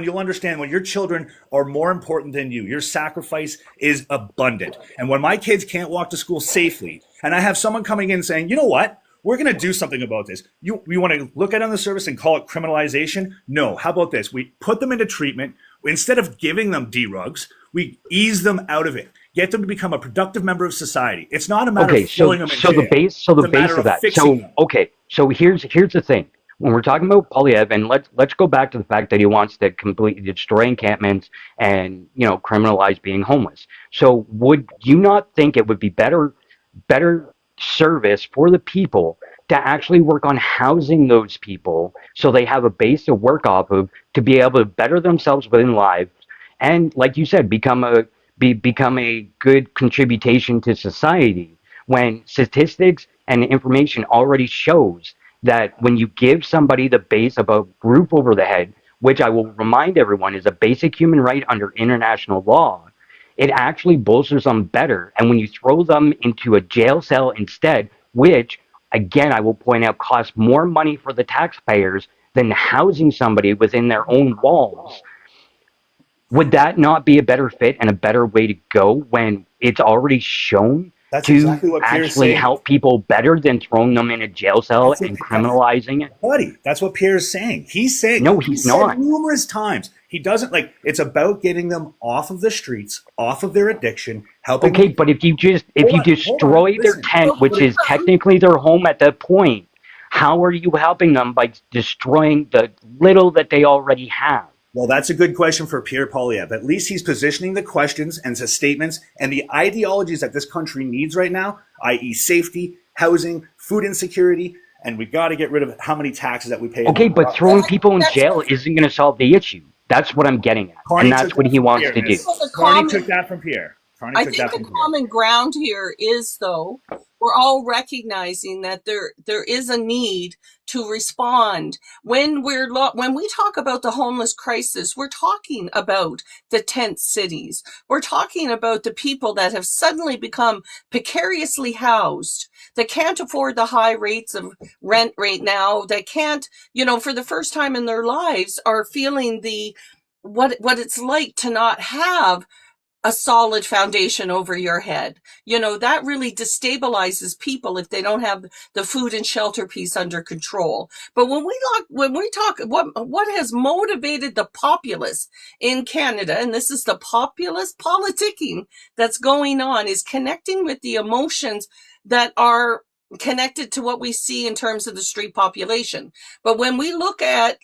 you'll understand when your children are more important than you, your sacrifice is abundant. And when my kids can't walk to school safely, and I have someone coming in saying, you know what? We're going to do something about this. We want to look at it on the surface and call it criminalization? No. How about this? We put them into treatment. Instead of giving them drugs, we ease them out of it. Get them to become a productive member of society. It's not a matter Okay, of so throwing them in so the jail. base It's a base matter of that. fixing So them. okay, so here's the thing. When we're talking about Poilievre, and let's go back to the fact that he wants to completely destroy encampments and criminalize being homeless. So would you not think it would be better service for the people to actually work on housing those people so they have a base to work off of to be able to better themselves within life and, like you said, become a good contribution to society when statistics and information already shows that when you give somebody the base of a roof over the head, which I will remind everyone is a basic human right under international law, it actually bolsters them better. And when you throw them into a jail cell instead, which, again, I will point out, costs more money for the taxpayers than housing somebody within their own walls, would that not be a better fit and a better way to go when it's already shown That's to exactly what Pierre's actually saying. help people better than throwing them in a jail cell That's what- and criminalizing it? Buddy, that's what Pierre's saying. He's saying No, he's said not. numerous times. He doesn't it's about getting them off of the streets, off of their addiction, helping Okay, them. but if you Hold on, destroy their listen. tent, which is technically their home at that point, how are you helping them by destroying the little that they already have? Well, that's a good question for Pierre Poilievre. At least he's positioning the questions and the statements and the ideologies that this country needs right now, i.e. safety, housing, food insecurity, and we got to get rid of how many taxes that we pay. Okay, but throwing people in jail isn't going to solve the issue. That's what I'm getting at, Carney and took that's what that he from wants Pierre, to do. miss. Well, the Carney common took that from Pierre. Carney I took think that the from Pierre. common ground here is, though, we're all recognizing that there is a need to respond. When when we talk about the homeless crisis, we're talking about the tent cities. We're talking about the people that have suddenly become precariously housed, that can't afford the high rates of rent right now, that can't, for the first time in their lives, are feeling the what it's like to not have a solid foundation over your head. That really destabilizes people if they don't have the food and shelter piece under control. But when we talk, what has motivated the populace in Canada, and this is the populist politicking that's going on, is connecting with the emotions that are connected to what we see in terms of the street population. But when we look at,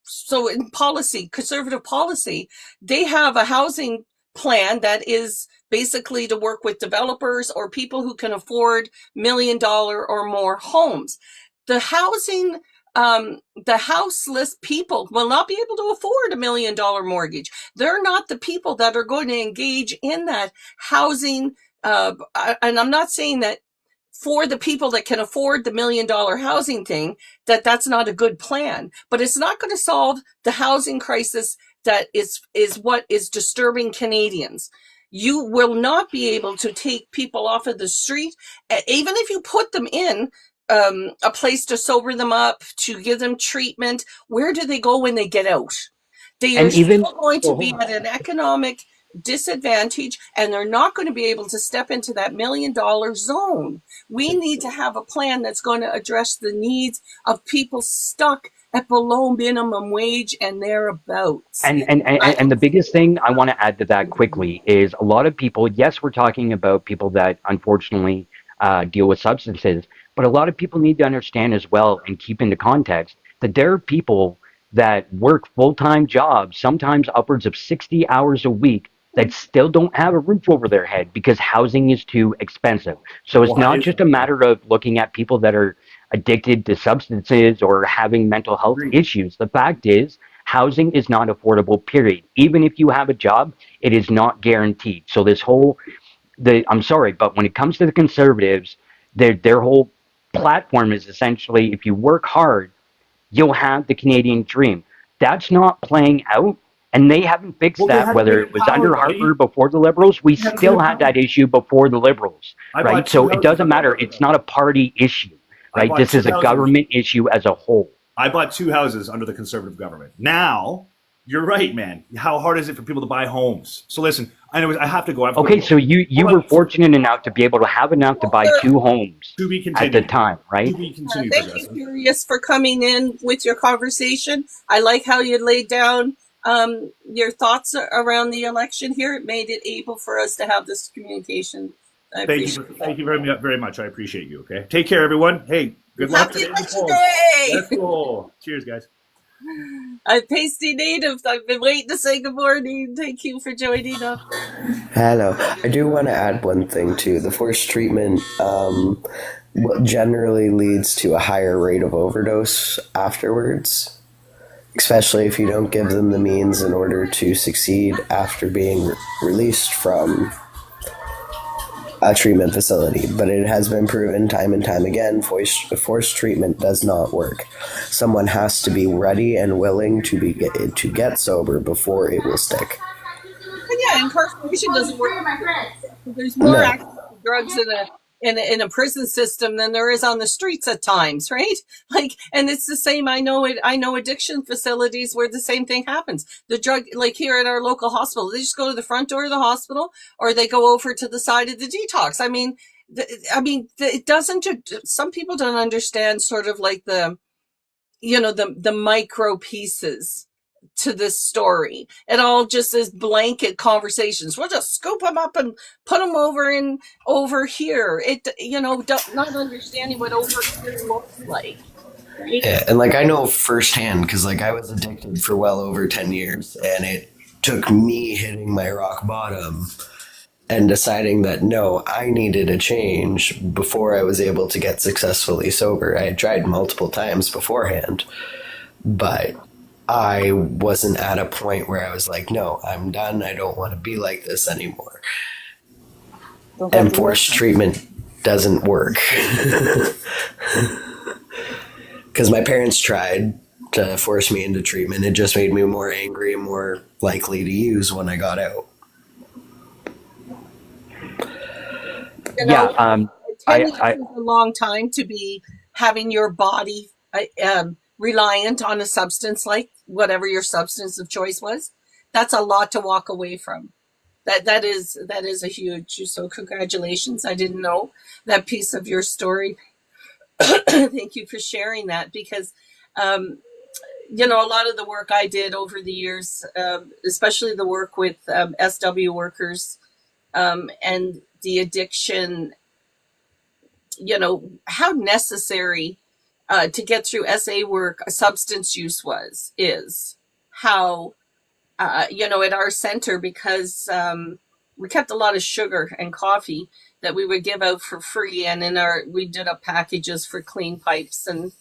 so in policy, conservative policy, they have a housing plan that is basically to work with developers or people who can afford $1 million or more homes. The houseless people will not be able to afford $1 million mortgage. They're not the people that are going to engage in that housing. And I'm not saying that for the people that can afford the $1 million housing thing, that's not a good plan, but it's not going to solve the housing crisis that is what is disturbing Canadians. You will not be able to take people off of the street, even if you put them in a place to sober them up, to give them treatment. Where do they go when they get out? They are And even still going to well, be hold on. at an economic disadvantage, and they're not going to be able to step into that $1 million zone. We need to have a plan that's going to address the needs of people stuck at below minimum wage and thereabouts. And the biggest thing I want to add to that quickly is a lot of people. Yes, we're talking about people that unfortunately deal with substances, but a lot of people need to understand as well and keep into context that there are people that work full-time jobs, sometimes upwards of 60 hours a week, that still don't have a roof over their head because housing is too expensive. So it's not just a matter of looking at people that are addicted to substances or having mental health issues. The fact is, housing is not affordable, period. Even if you have a job, it is not guaranteed. So I'm sorry, but when it comes to the Conservatives, their whole platform is essentially, if you work hard, you'll have the Canadian dream. That's not playing out. And they haven't fixed that, whether it was under Harper before the Liberals. We still had that issue before the Liberals, right? So it doesn't matter. It's not a party issue, right? This is a government issue as a whole. I bought 2 houses under the Conservative government. Now, you're right, man. How hard is it for people to buy homes? So listen, anyways, I have to go. Okay, so you were fortunate enough to be able to have enough to buy 2 homes To be at the continued. time, right? To be continued, Thank you, Progressive. Curious, for coming in with your conversation. I like how you laid down your thoughts around the election here. It made it able for us to have this communication. Thank you very much. I appreciate you. Okay, take care, everyone. Hey, good luck Happy today. in the election polls. day! Let's go. Cheers, guys. I'm Pasty Native. I've been waiting to say good morning. Thank you for joining us. Hello. I do want to add one thing too. The forced treatment generally leads to a higher rate of overdose afterwards, especially if you don't give them the means in order to succeed after being released from a treatment facility. But it has been proven time and time again, forced treatment does not work. Someone has to be ready and willing to get sober before it will stick. And yeah, incarceration doesn't work. There's more access to drugs in a prison system than there is on the streets at times, right? And it's the same. I know addiction facilities where the same thing happens. The drug, like here at our local hospital, they just go to the front door of the hospital, or they go over to the side of the detox. It doesn't. Some people don't understand sort of like the micro pieces to this story. It all just is blanket conversations. We'll just scoop them up and put them over here. Not understanding what over here looks like. Right? Yeah, and I know firsthand because I was addicted for well over 10 years, and it took me hitting my rock bottom and deciding that no, I needed a change before I was able to get successfully sober. I had tried multiple times beforehand, but I wasn't at a point where I was like, no, I'm done. I don't want to be like this anymore. Don't have And to forced work. treatment doesn't work. Because my parents tried to force me into treatment. It just made me more angry and more likely to use when I got out. You Yeah, know, 10 years I is a long time to be having your body reliant on a substance like whatever your substance of choice was. That's a lot to walk away from. That is a huge. So congratulations. I didn't know that piece of your story. Thank you for sharing that because um, you know, a lot of the work I did over the years, especially the work with SW workers and the addiction, you know, how necessary to get through SA work substance use is how, you know, at our center, because we kept a lot of sugar and coffee that we would give out for free. And we did up packages for clean pipes and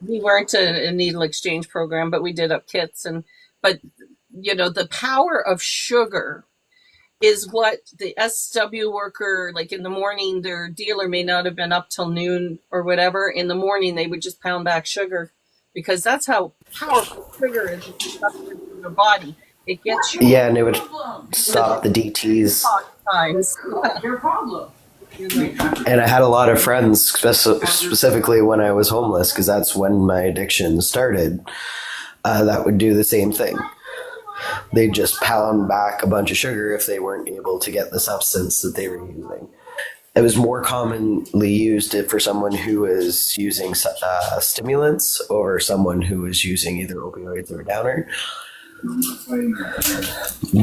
we weren't a needle exchange program, but we did up kits but you know, the power of sugar is what the SW worker, like in the morning, their dealer may not have been up till noon or whatever. In the morning, they would just pound back sugar because that's how powerful sugar is in your body. It gets you Yeah, and it would stop the DTs. times. Your problem. And I had a lot of friends, specifically when I was homeless, because that's when my addiction started, that would do the same thing. They'd just pound back a bunch of sugar if they weren't able to get the substance that they were using. It was more commonly used for someone who was using stimulants or someone who was using either opioids or a downer.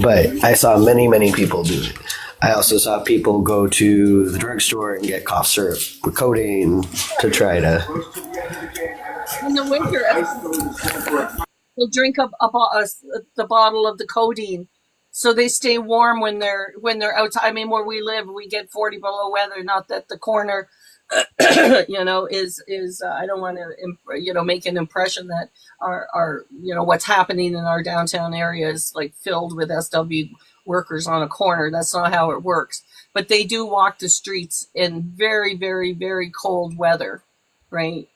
But I saw many, many people do it. I also saw people go to the drugstore and get cough syrup with codeine to try to. In the winter, they'll drink up the bottle of the codeine, so they stay warm when they're outside. I mean, where we live, we get 40 below weather. Not that the corner, you know, is I don't want to, you know, make an impression that our you know what's happening in our downtown area is like filled with SW workers on a corner. That's not how it works. But they do walk the streets in very, very, very cold weather, right?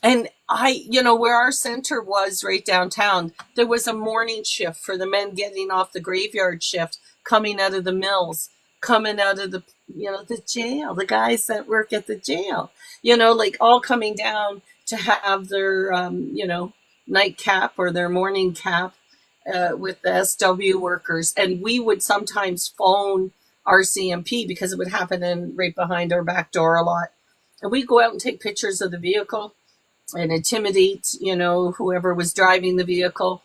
And you know, where our center was right downtown, there was a morning shift for the men getting off the graveyard shift, coming out of the mills, coming out of the, you know, the jail, the guys that work at the jail, you know, like all coming down to have their, you know, nightcap or their morning cap with the SW workers. And we would sometimes phone RCMP because it would happen right behind our back door a lot. And we'd go out and take pictures of the vehicle and intimidate, you know, whoever was driving the vehicle.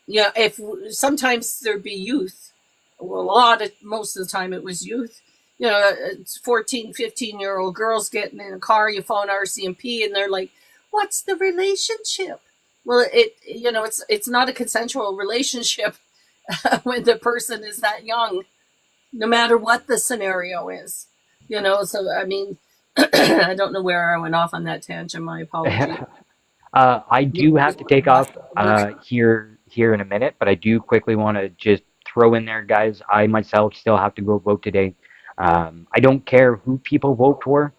You know, if sometimes there'd be youth, well, most of the time it was youth, you know, it's 14, 15-year-old girls getting in a car, you phone RCMP and they're like, what's the relationship? Well, you know, it's not a consensual relationship when the person is that young, no matter what the scenario is, you know. So, I mean, I don't know where I went off on that tangent. My apologies. I do have to take off here in a minute, but I do quickly want to just throw in there, guys. I myself still have to go vote today. I don't care who people vote for.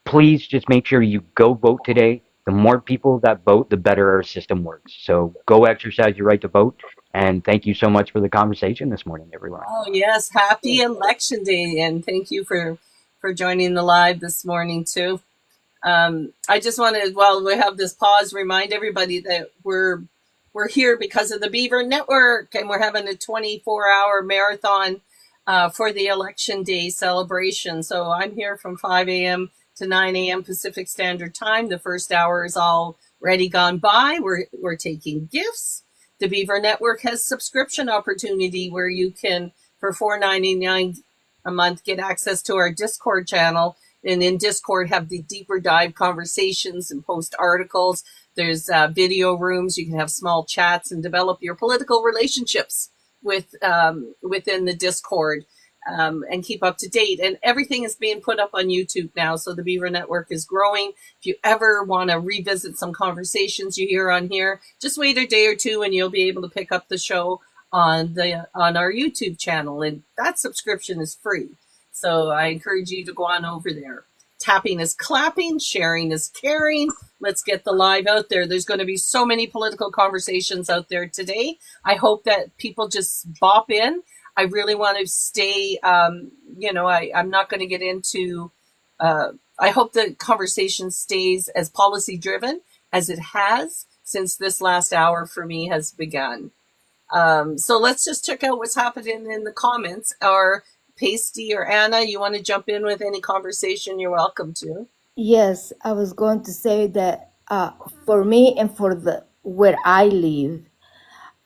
Please just make sure you go vote today. The more people that vote, the better our system works. So go exercise your right to vote. And thank you so much for the conversation this morning, everyone. Oh yes, happy election day, and thank you for joining the live this morning too. I just wanted, while we have this pause, remind everybody that we're here because of the Beaver Network, and we're having a 24-hour marathon for the election day celebration. So I'm here from 5 a.m. to 9 a.m. Pacific Standard Time. The first hour is already gone by. We're taking gifts. The Beaver Network has subscription opportunity where you can, for $4.99 a month, get access to our Discord channel. And in Discord, have the deeper dive conversations and post articles. There's video rooms. You can have small chats and develop your political relationships within the Discord. and keep up to date. And everything is being put up on YouTube now. So the Beaver Network is growing. If you ever want to revisit some conversations you hear on here, just wait a day or two and you'll be able to pick up the show on our YouTube channel. And that subscription is free. So I encourage you to go on over there. Tapping is clapping, sharing is caring. Let's get the live out there. There's going to be so many political conversations out there today. I hope that people just bop in. I really want to stay, I'm not going to get into, I hope the conversation stays as policy driven as it has since this last hour for me has begun. So let's just check out what's happening in the comments. Or Pasty or Anna, you want to jump in with any conversation, you're welcome to. Yes, I was going to say that for me and for where I live,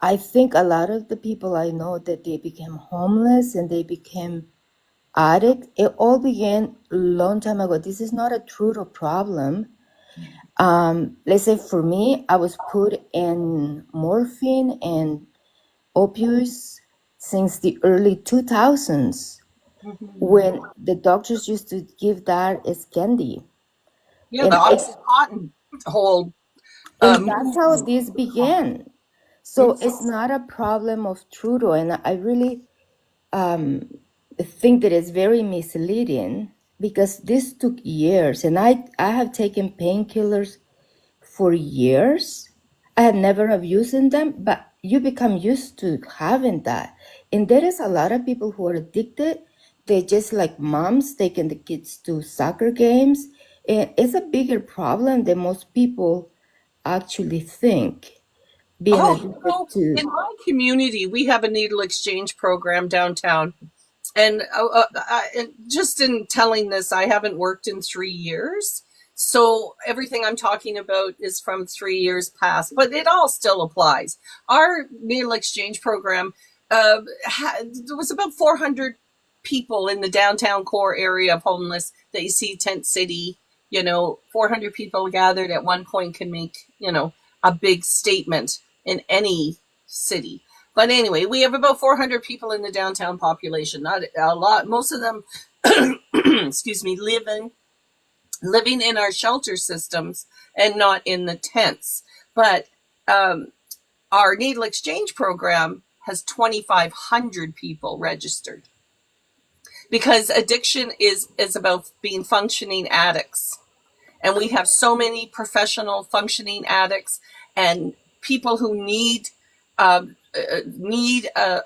I think a lot of the people I know that they became homeless and they became addicts. It all began a long time ago. This is not a Trudeau problem. Let's say for me, I was put in morphine and opioids since the early 2000s when the doctors used to give that as candy. Yeah, And the Oxycontin whole. that's how this began. So it's not a problem of Trudeau. And I really think that it's very misleading because this took years. And I have taken painkillers for years. I have never abused them, but you become used to having that. And there is a lot of people who are addicted. They're just like moms taking the kids to soccer games. And it's a bigger problem than most people actually think. Being addicted to. In my community, we have a needle exchange program downtown. And just in telling this, I haven't worked in 3 years. So everything I'm talking about is from 3 years past, but it all still applies. Our needle exchange program, there was about 400 people in the downtown core area of homeless that you see Tent City. 400 people gathered at one point can make, a big statement in any city. But anyway, we have about 400 people in the downtown population, not a lot. Most of them, excuse me, living in our shelter systems and not in the tents. But our needle exchange program has 2,500 people registered because addiction is about being functioning addicts. And we have so many professional functioning addicts and people who need a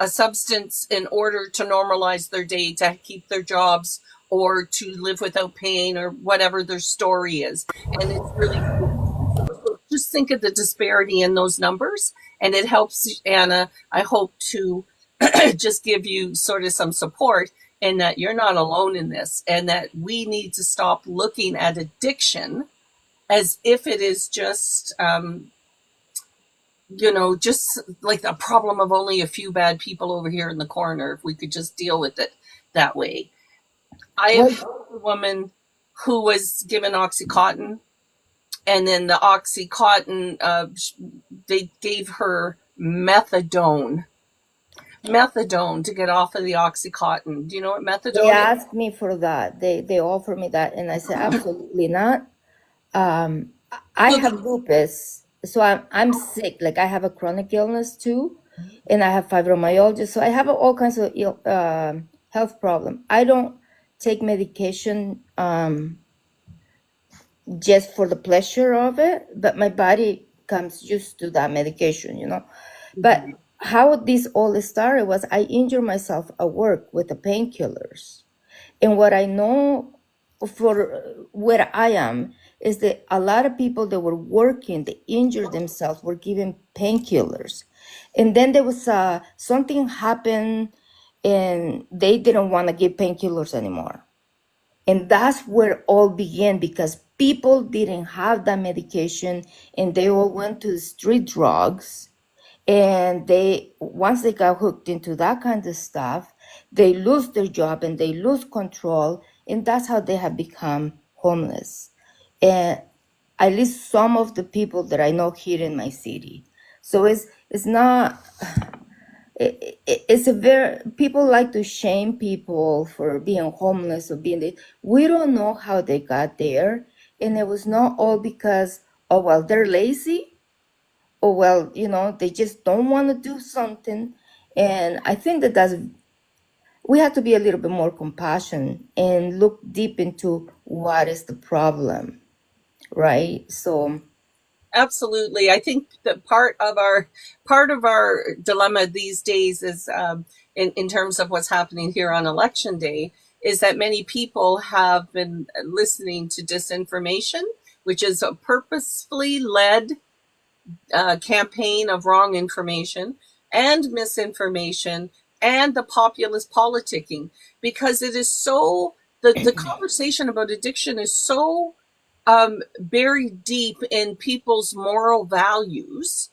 substance in order to normalize their day, to keep their jobs, or to live without pain, or whatever their story is. And it's really just think of the disparity in those numbers. And it helps, Anna, I hope, to just give you sort of some support in that you're not alone in this, and that we need to stop looking at addiction as if it is just just like a problem of only a few bad people over here in the corner. If we could just deal with it that way. I have a woman who was given Oxycontin, and then the Oxycontin, they gave her methadone to get off of the Oxycontin. Do you know what methadone They is? asked me for that. They offered me that, and I said absolutely not. I have lupus, so I'm sick. Like I have a chronic illness too, and I have fibromyalgia. So I have all kinds of health problems. I don't take medication just for the pleasure of it, but my body comes used to that medication, But how this all started was I injured myself at work with the painkillers. And what I know for where I am is that a lot of people that were working, they injured themselves, were given painkillers. And then there was something happened and they didn't want to give painkillers anymore. And that's where it all began because people didn't have that medication and they all went to street drugs. And once they got hooked into that kind of stuff, they lose their job and they lose control. And that's how they have become homeless. And at least some of the people that I know here in my city. So it's not it's a very, people like to shame people for being homeless or we don't know how they got there. And it was not all because, oh, well, they're lazy, or, well, they just don't want to do something. And I think we have to be a little bit more compassionate and look deep into what is the problem, right? So, Absolutely. I think that part of our dilemma these days is, in terms of what's happening here on election day, is that many people have been listening to disinformation, which is a purposefully led campaign of wrong information and misinformation and the populist politicking, because it is so, the conversation about addiction is so buried deep in people's moral values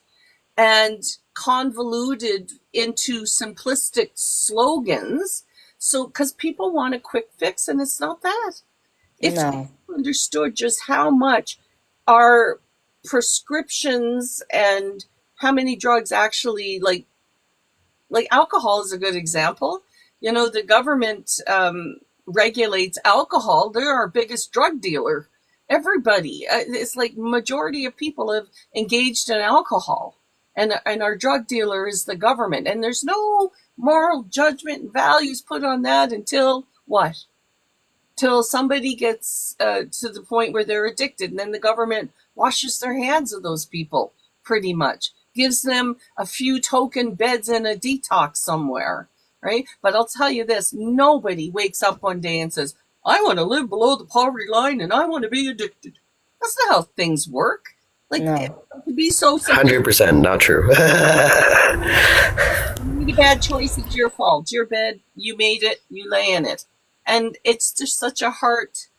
and convoluted into simplistic slogans. So, because people want a quick fix, and it's not that. If no. people understood just how much our prescriptions and how many drugs actually, like alcohol is a good example. The government regulates alcohol. They're our biggest drug dealer. Everybody, it's like majority of people have engaged in alcohol, and our drug dealer is the government. And there's no moral judgment and values put on that until what? Till somebody gets to the point where they're addicted, and then the government washes their hands of those people, pretty much. Gives them a few token beds in a detox somewhere, right? But I'll tell you this, nobody wakes up one day and says, I want to live below the poverty line and I want to be addicted. That's not how things work. Like, No. it would be so simple. 100% not true. You made a bad choice, it's your fault. It's your bed, you made it, you lay in it. And it's just such a heartless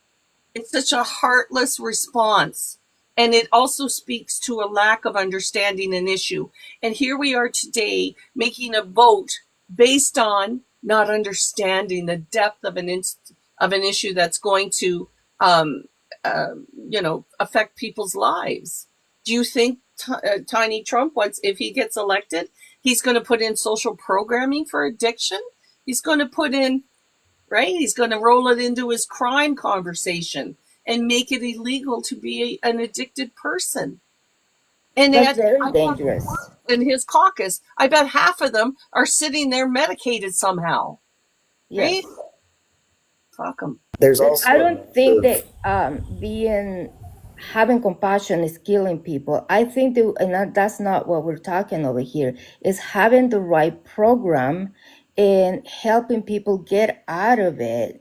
response. And it also speaks to a lack of understanding an issue. And here we are today making a vote based on not understanding the depth of an issue that's going to, affect people's lives. Do you think Tiny Trump, if he gets elected, he's going to put in social programming for addiction? He's going to put in, right? He's going to roll it into his crime conversation and make it illegal to be an addicted person. And That's very dangerous. In his caucus, I bet half of them are sitting there medicated somehow. Yes. Right? Fuck them. There's also I don't think that having compassion is killing people. I think that's not what we're talking over here. Is having the right program and helping people get out of it.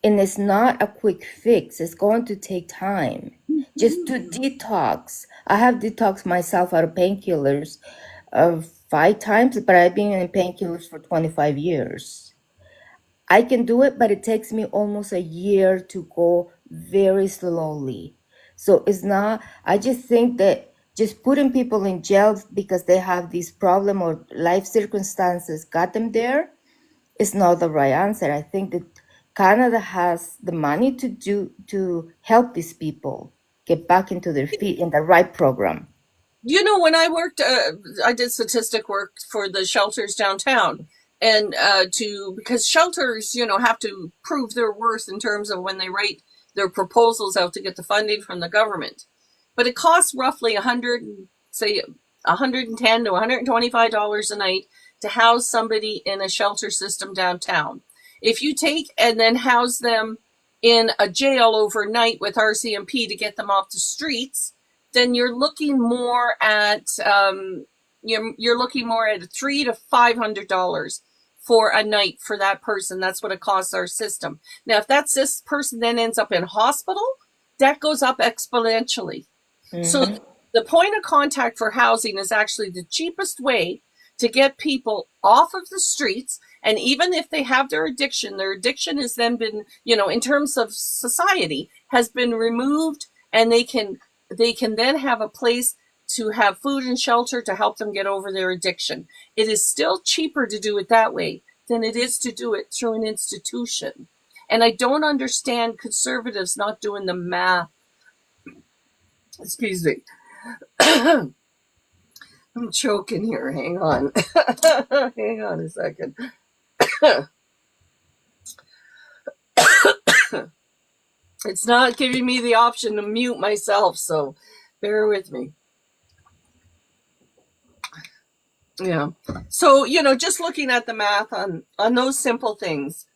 And it's not a quick fix. It's going to take time. Just to detox. I have detoxed myself out of painkillers 5 times, but I've been in painkillers for 25 years. I can do it, but it takes me almost a year to go very slowly. So it's not, I just think that just putting people in jail because they have this problem or life circumstances got them there is not the right answer. I think that Canada has the money to help these people get back into their feet in the right program. When I worked, I did statistic work for the shelters downtown, and because shelters, have to prove their worth in terms of when they write their proposals out to get the funding from the government. But it costs roughly $110 to $125 a night to house somebody in a shelter system downtown. If you take and then house them in a jail overnight with RCMP to get them off the streets, then you're looking more at you're looking more at $300 to $500 for a night for that person. That's what it costs our system. Now, if that person then ends up in hospital, that goes up exponentially. Mm-hmm. So the point of contact for housing is actually the cheapest way to get people off of the streets. And even if they have their addiction has then been, in terms of society, has been removed, and they can then have a place to have food and shelter to help them get over their addiction. It is still cheaper to do it that way than it is to do it through an institution. And I don't understand conservatives not doing the math. Excuse me. I'm choking here. Hang on. Hang on a second. It's not giving me the option to mute myself, so bear with me. Yeah. So, just looking at the math on those simple things,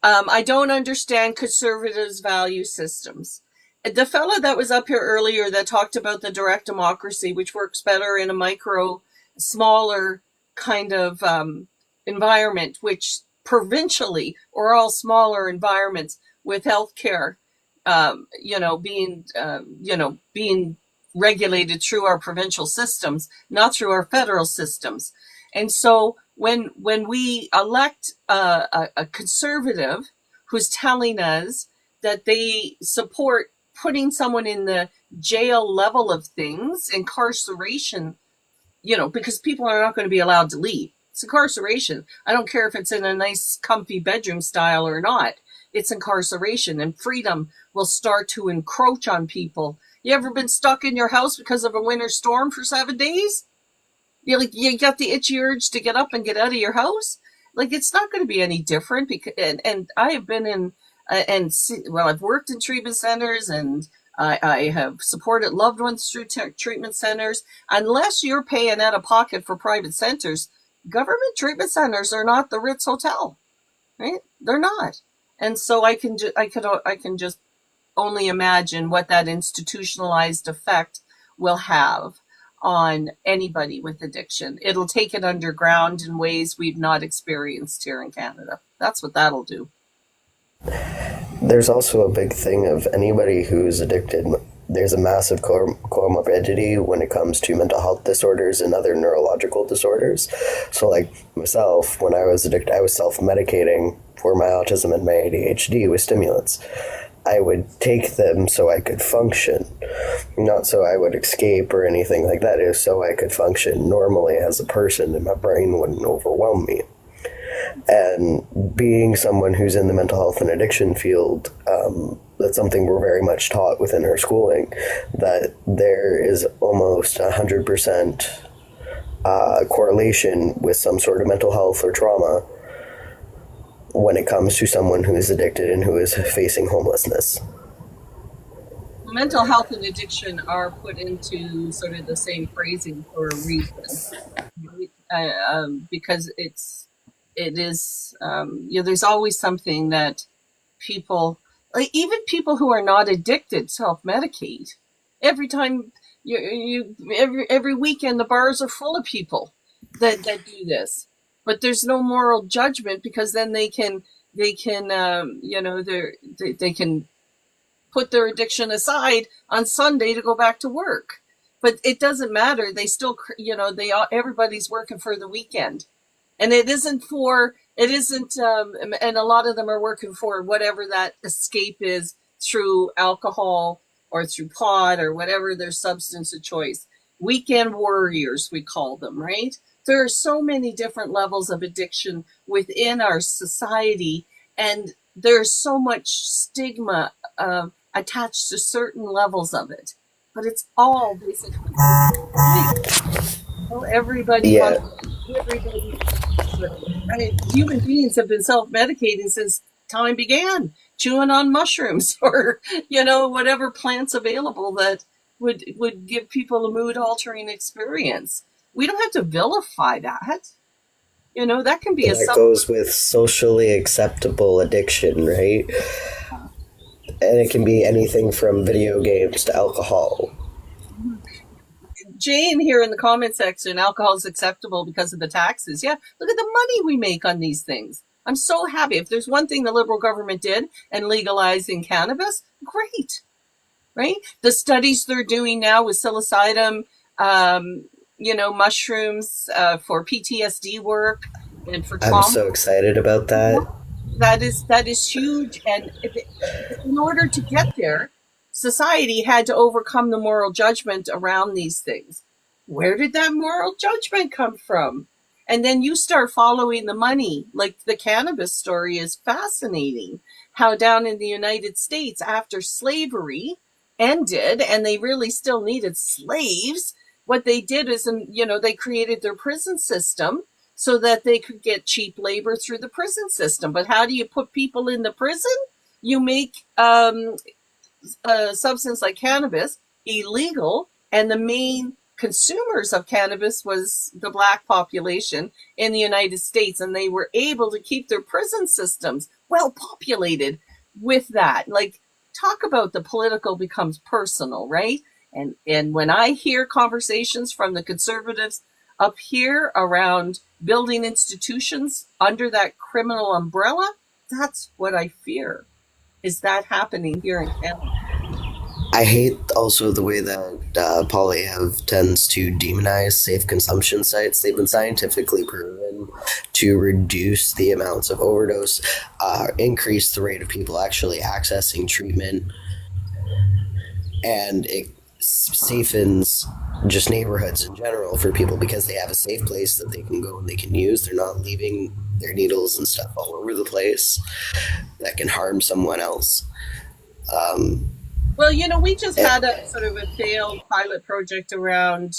I don't understand conservatives' value systems. The fella that was up here earlier that talked about the direct democracy, which works better in a smaller kind of environment, which provincially or all smaller environments with healthcare, being regulated through our provincial systems, not through our federal systems. And so when we elect a conservative who's telling us that they support putting someone in the jail level of things, incarceration, because people are not going to be allowed to leave. It's incarceration. I don't care if it's in a nice, comfy bedroom style or not. It's incarceration, and freedom will start to encroach on people. You ever been stuck in your house because of a winter storm for 7 days? You got the itchy urge to get up and get out of your house. It's not going to be any different. Because and I have been in I've worked in treatment centers, and I have supported loved ones through treatment centers. Unless you're paying out of pocket for private centers, government treatment centers are not the Ritz Hotel, right? They're not. And so I can just only imagine what that institutionalized effect will have on anybody with addiction. It'll take it underground in ways we've not experienced here in Canada. That's what that'll do. There's also a big thing of anybody who's addicted. There's a massive comorbidity when it comes to mental health disorders and other neurological disorders. So like myself, when I was addicted, I was self-medicating for my autism and my ADHD with stimulants. I would take them so I could function, not so I would escape or anything like that. It was so I could function normally as a person and my brain wouldn't overwhelm me. And being someone who's in the mental health and addiction field, that's something we're very much taught within our schooling, that there is almost 100% correlation with some sort of mental health or trauma when it comes to someone who is addicted and who is facing homelessness. Mental health and addiction are put into sort of the same phrasing for a reason, because it is there's always something that people, even people who are not addicted, self-medicate. Every time every weekend the bars are full of people that do this. But there's no moral judgment, because then they can put their addiction aside on Sunday to go back to work. But it doesn't matter. They still, everybody's working for the weekend, and and a lot of them are working for whatever that escape is through alcohol or through pot or whatever their substance of choice. Weekend warriors, we call them, right? There are so many different levels of addiction within our society, and there's so much stigma attached to certain levels of it. But it's all basically everybody. Yeah. Human beings have been self-medicating since time began, chewing on mushrooms or whatever plants available that would give people a mood-altering experience. We don't have to vilify that. That can be that goes with socially acceptable addiction, right? And it can be anything from video games to alcohol. Jane here in the comment section, alcohol is acceptable because of the taxes. Yeah, look at the money we make on these things. I'm so happy. If there's one thing the Liberal government did and legalizing cannabis, great, right? The studies they're doing now with psilocybin, mushrooms for PTSD work and for trauma. I'm so excited about that. That is huge. And in order to get there, society had to overcome the moral judgment around these things. Where did that moral judgment come from? And then you start following the money. Like the cannabis story is fascinating. How down in the United States, after slavery ended and they really still needed slaves, what they did is, they created their prison system so that they could get cheap labor through the prison system. But how do you put people in the prison? You make a substance like cannabis illegal, and the main consumers of cannabis was the Black population in the United States, and they were able to keep their prison systems well populated with that. Like, talk about the political becomes personal, right? And when I hear conversations from the Conservatives up here around building institutions under that criminal umbrella, that's what I fear. Is that happening here in Canada? I hate also the way that Polyev tends to demonize safe consumption sites. They've been scientifically proven to reduce the amounts of overdose, increase the rate of people actually accessing treatment, and it safens just neighborhoods in general for people because they have a safe place that they can go and they can use. They're not leaving their needles and stuff all over the place that can harm someone else. Well, we just had a sort of a failed pilot project around,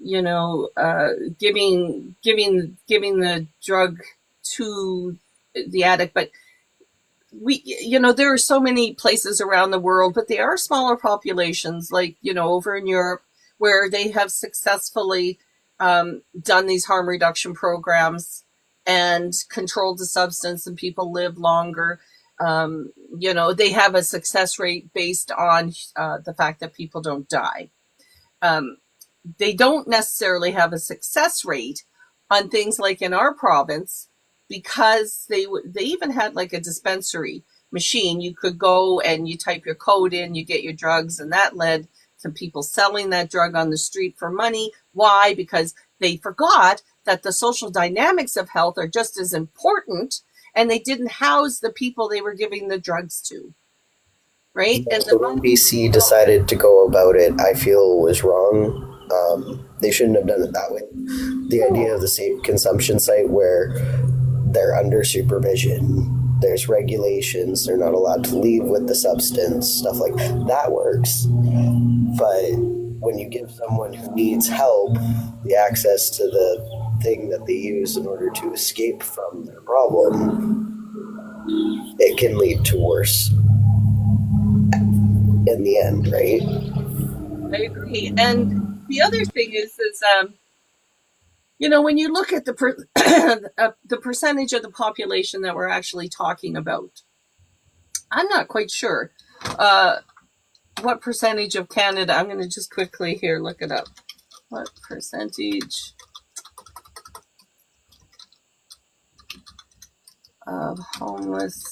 giving the drug to the addict. But there are so many places around the world, but they are smaller populations, like, over in Europe, where they have successfully done these harm reduction programs and controlled the substance, and people live longer. They have a success rate based on the fact that people don't die. They don't necessarily have a success rate on things like in our province, because they even had like a dispensary machine. You could go and you type your code in, you get your drugs, and that led to people selling that drug on the street for money. Why? Because they forgot that the social dynamics of health are just as important, and they didn't house the people they were giving the drugs to, right? Yeah, And so when BC decided to go about it, I feel was wrong. They shouldn't have done it that way. The idea of the safe consumption site where they're under supervision, there's regulations, they're not allowed to leave with the substance, stuff like that works. But when you give someone who needs help the access to the thing that they use in order to escape from their problem, it can lead to worse in the end, right? I agree. And the other thing is when you look at the percentage of the population that we're actually talking about, I'm not quite sure what percentage of Canada. I'm going to just quickly here look it up. What percentage of homeless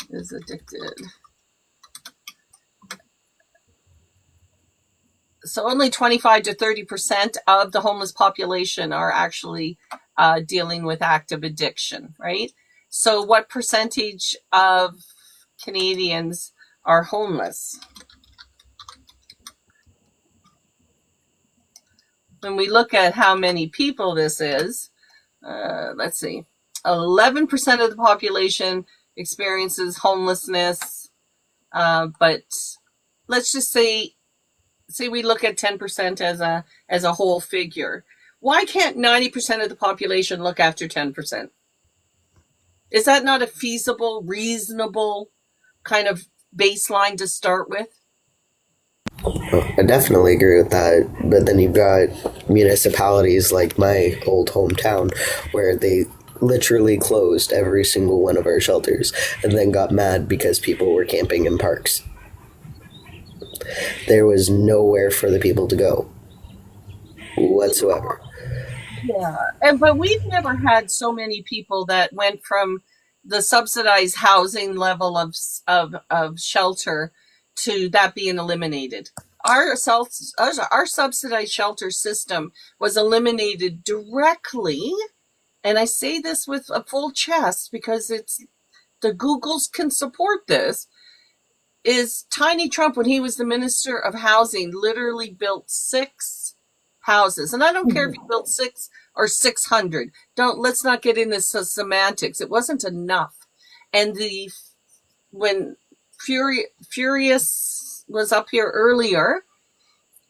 is addicted? So only 25 to 30% of the homeless population are actually dealing with active addiction, right? So what percentage of Canadians are homeless? When we look at how many people this is, let's see, 11% of the population experiences homelessness, but let's just say we look at 10% as a whole figure. Why can't 90% of the population look after 10%? Is that not a feasible, reasonable kind of baseline to start with? I definitely agree with that. But then you've got municipalities like my old hometown where they literally closed every single one of our shelters and then got mad because people were camping in parks. There was nowhere for the people to go whatsoever. Yeah, but we've never had so many people that went from the subsidized housing level of shelter to that being eliminated. Our subsidized shelter system was eliminated directly, and I say this with a full chest because it's the Googles can support this. Is Tiny Trump, when he was the Minister of Housing, literally built 6 houses. And I don't care if he built 6 or 600. Let's not get into semantics. It wasn't enough. And when Furious was up here earlier,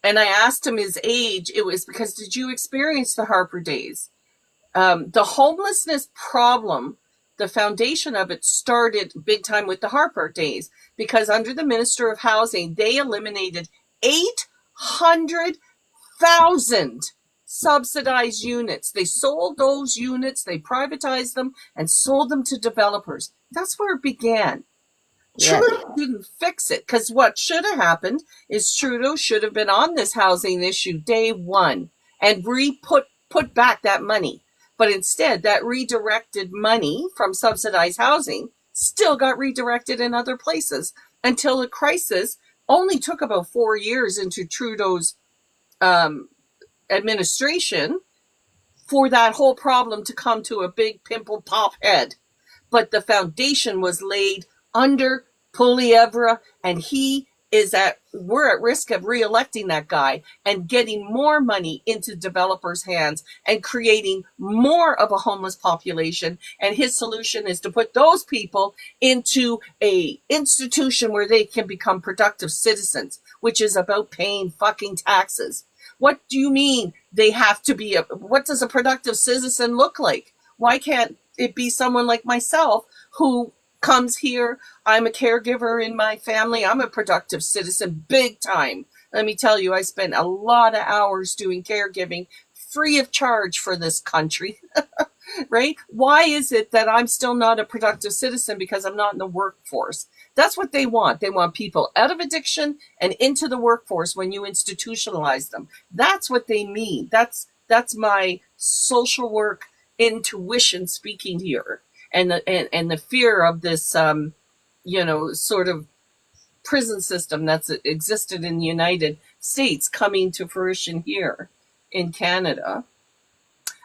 and I asked him his age. It was because, did you experience the Harper days? The homelessness problem, the foundation of it started big time with the Harper days, because under the Minister of Housing, they eliminated 800,000 subsidized units. They sold those units, they privatized them and sold them to developers. That's where it began. Yeah. Trudeau didn't fix it, because what should have happened is Trudeau should have been on this housing issue day one and put back that money. But instead, that redirected money from subsidized housing still got redirected in other places until the crisis only took about 4 years into Trudeau's administration for that whole problem to come to a big pimple pop head. But the foundation was laid under Poilievre, and we're at risk of re-electing that guy and getting more money into developers' hands and creating more of a homeless population. And his solution is to put those people into a institution where they can become productive citizens, which is about paying fucking taxes. What do you mean they have to be what does a productive citizen look like? Why can't it be someone like myself who comes here? I'm a caregiver in my family. I'm a productive citizen, big time. Let me tell you, I spent a lot of hours doing caregiving free of charge for this country, right? Why is it that I'm still not a productive citizen? Because I'm not in the workforce. That's what they want. They want people out of addiction and into the workforce when you institutionalize them. That's what they mean. That's my social work intuition speaking here. And the fear of this, sort of prison system that's existed in the United States coming to fruition here in Canada.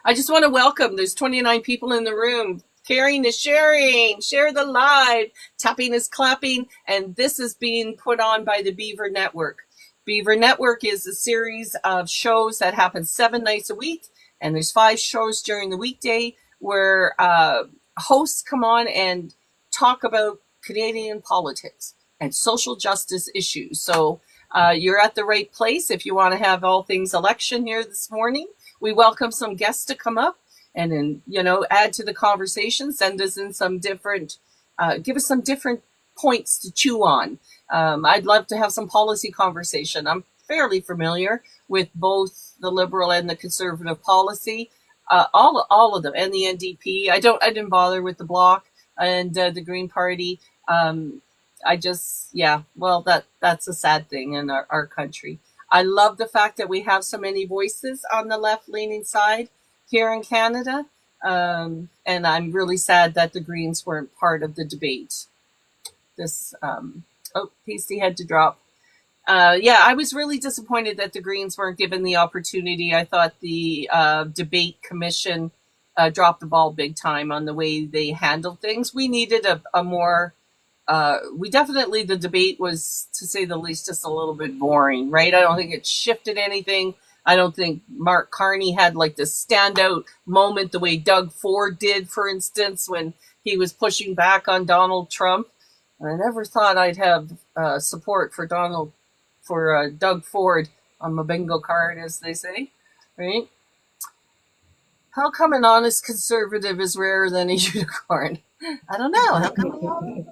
I just want to welcome, there's 29 people in the room. Caring is sharing, share the live, tapping is clapping, and this is being put on by the Beaver Network. Beaver Network is a series of shows that happen 7 nights a week, and there's 5 shows during the weekday where hosts come on and talk about Canadian politics and social justice issues. So you're at the right place if you want to have all things election here this morning. We welcome some guests to come up and then, add to the conversation, send us in some different, give us some different points to chew on. I'd love to have some policy conversation. I'm fairly familiar with both the Liberal and the Conservative policy. All of them, and the NDP. I didn't bother with the Bloc and the Green Party. That's a sad thing in our country. I love the fact that we have so many voices on the left-leaning side here in Canada, and I'm really sad that the Greens weren't part of the debate. Pasty had to drop. I was really disappointed that the Greens weren't given the opportunity. I thought the debate commission dropped the ball big time on the way they handled things. We needed a more, the debate was, to say the least, just a little bit boring, right? I don't think it shifted anything. I don't think Mark Carney had like this standout moment the way Doug Ford did, for instance, when he was pushing back on Donald Trump. I never thought I'd have support for Doug Ford on my bingo card, as they say, right? How come an honest conservative is rarer than a unicorn? I don't know. How come?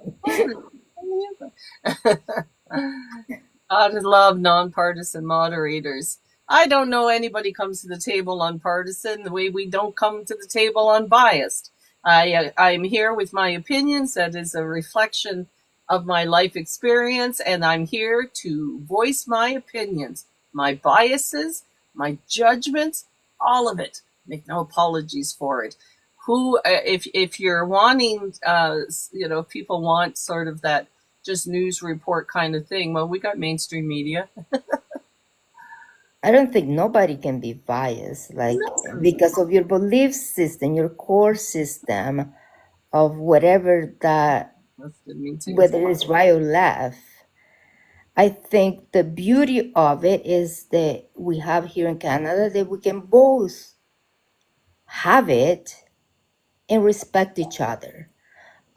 I love nonpartisan moderators. I don't know anybody comes to the table unpartisan the way we don't come to the table unbiased. I'm here with my opinions. That is a reflection of my life experience, and I'm here to voice my opinions, my biases, my judgments, all of it. Make no apologies for it. If you're wanting, if people want sort of that just news report kind of thing, well, we got mainstream media. I don't think nobody can be biased, because of your belief system, your core system of whatever that, whether it's right or left. I think the beauty of it is that we have here in Canada that we can both have it and respect each other.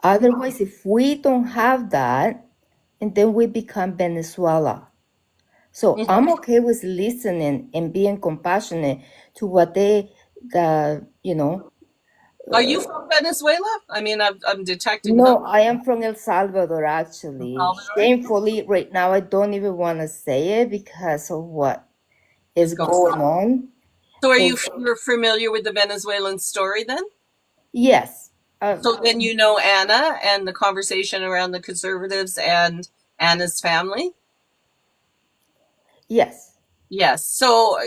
Otherwise, if we don't have that, and then we become Venezuela. So Mhm. I'm okay with listening and being compassionate to what they, you know. Are you from Venezuela? I mean, I'm detecting No, those. I am from El Salvador, actually. Salvador Shamefully, right now, I don't even want to say it because of what is is going going on. on. So Is you're familiar with the Venezuelan story then? yes, So then you know Anna and the conversation around the conservatives and Anna's family? yes. Yes. So,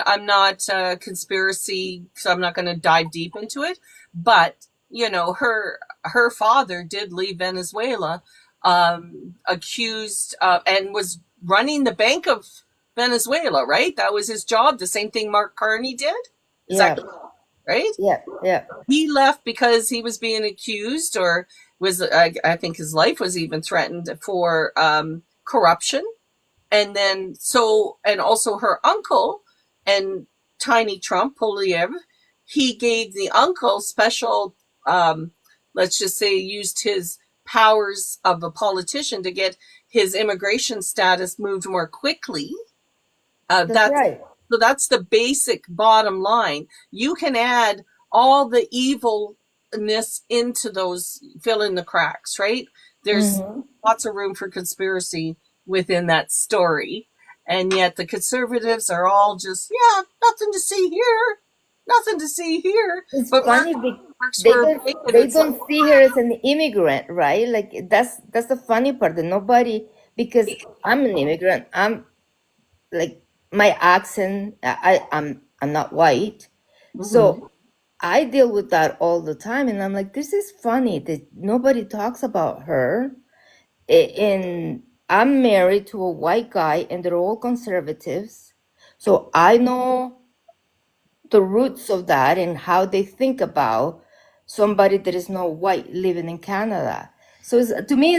I'm not conspiracy, so I'm not going to dive deep into it, but her father did leave Venezuela, accused and was running the Bank of Venezuela, right? That was his job. The same thing Mark Carney did. Is that Yeah, right? yeah, yeah. He left because he was being accused, or I think his life was even threatened for corruption. And then and also her uncle and Tiny Trump Poliev, he gave the uncle special, let's just say, used his powers of a politician to get his immigration status moved more quickly. That's That's right. So that's the basic bottom line. You can add all the evilness into those, fill in the cracks, right? There's Mm-hmm. lots of room for conspiracy within that story. And yet the conservatives are all just, yeah, nothing to see here. Nothing to see here. It's But funny works they for don't bacon. they It's like, don't see her as an immigrant, right? Like that's the funny part that nobody, because I'm an immigrant. I'm like my accent. I'm not white, mhm. so I deal with that all the time, and I'm like, this is funny that nobody talks about her. And I'm married to a white guy, and they're all conservatives, so I know the roots of that and how they think about somebody that is not white living in Canada. So to me,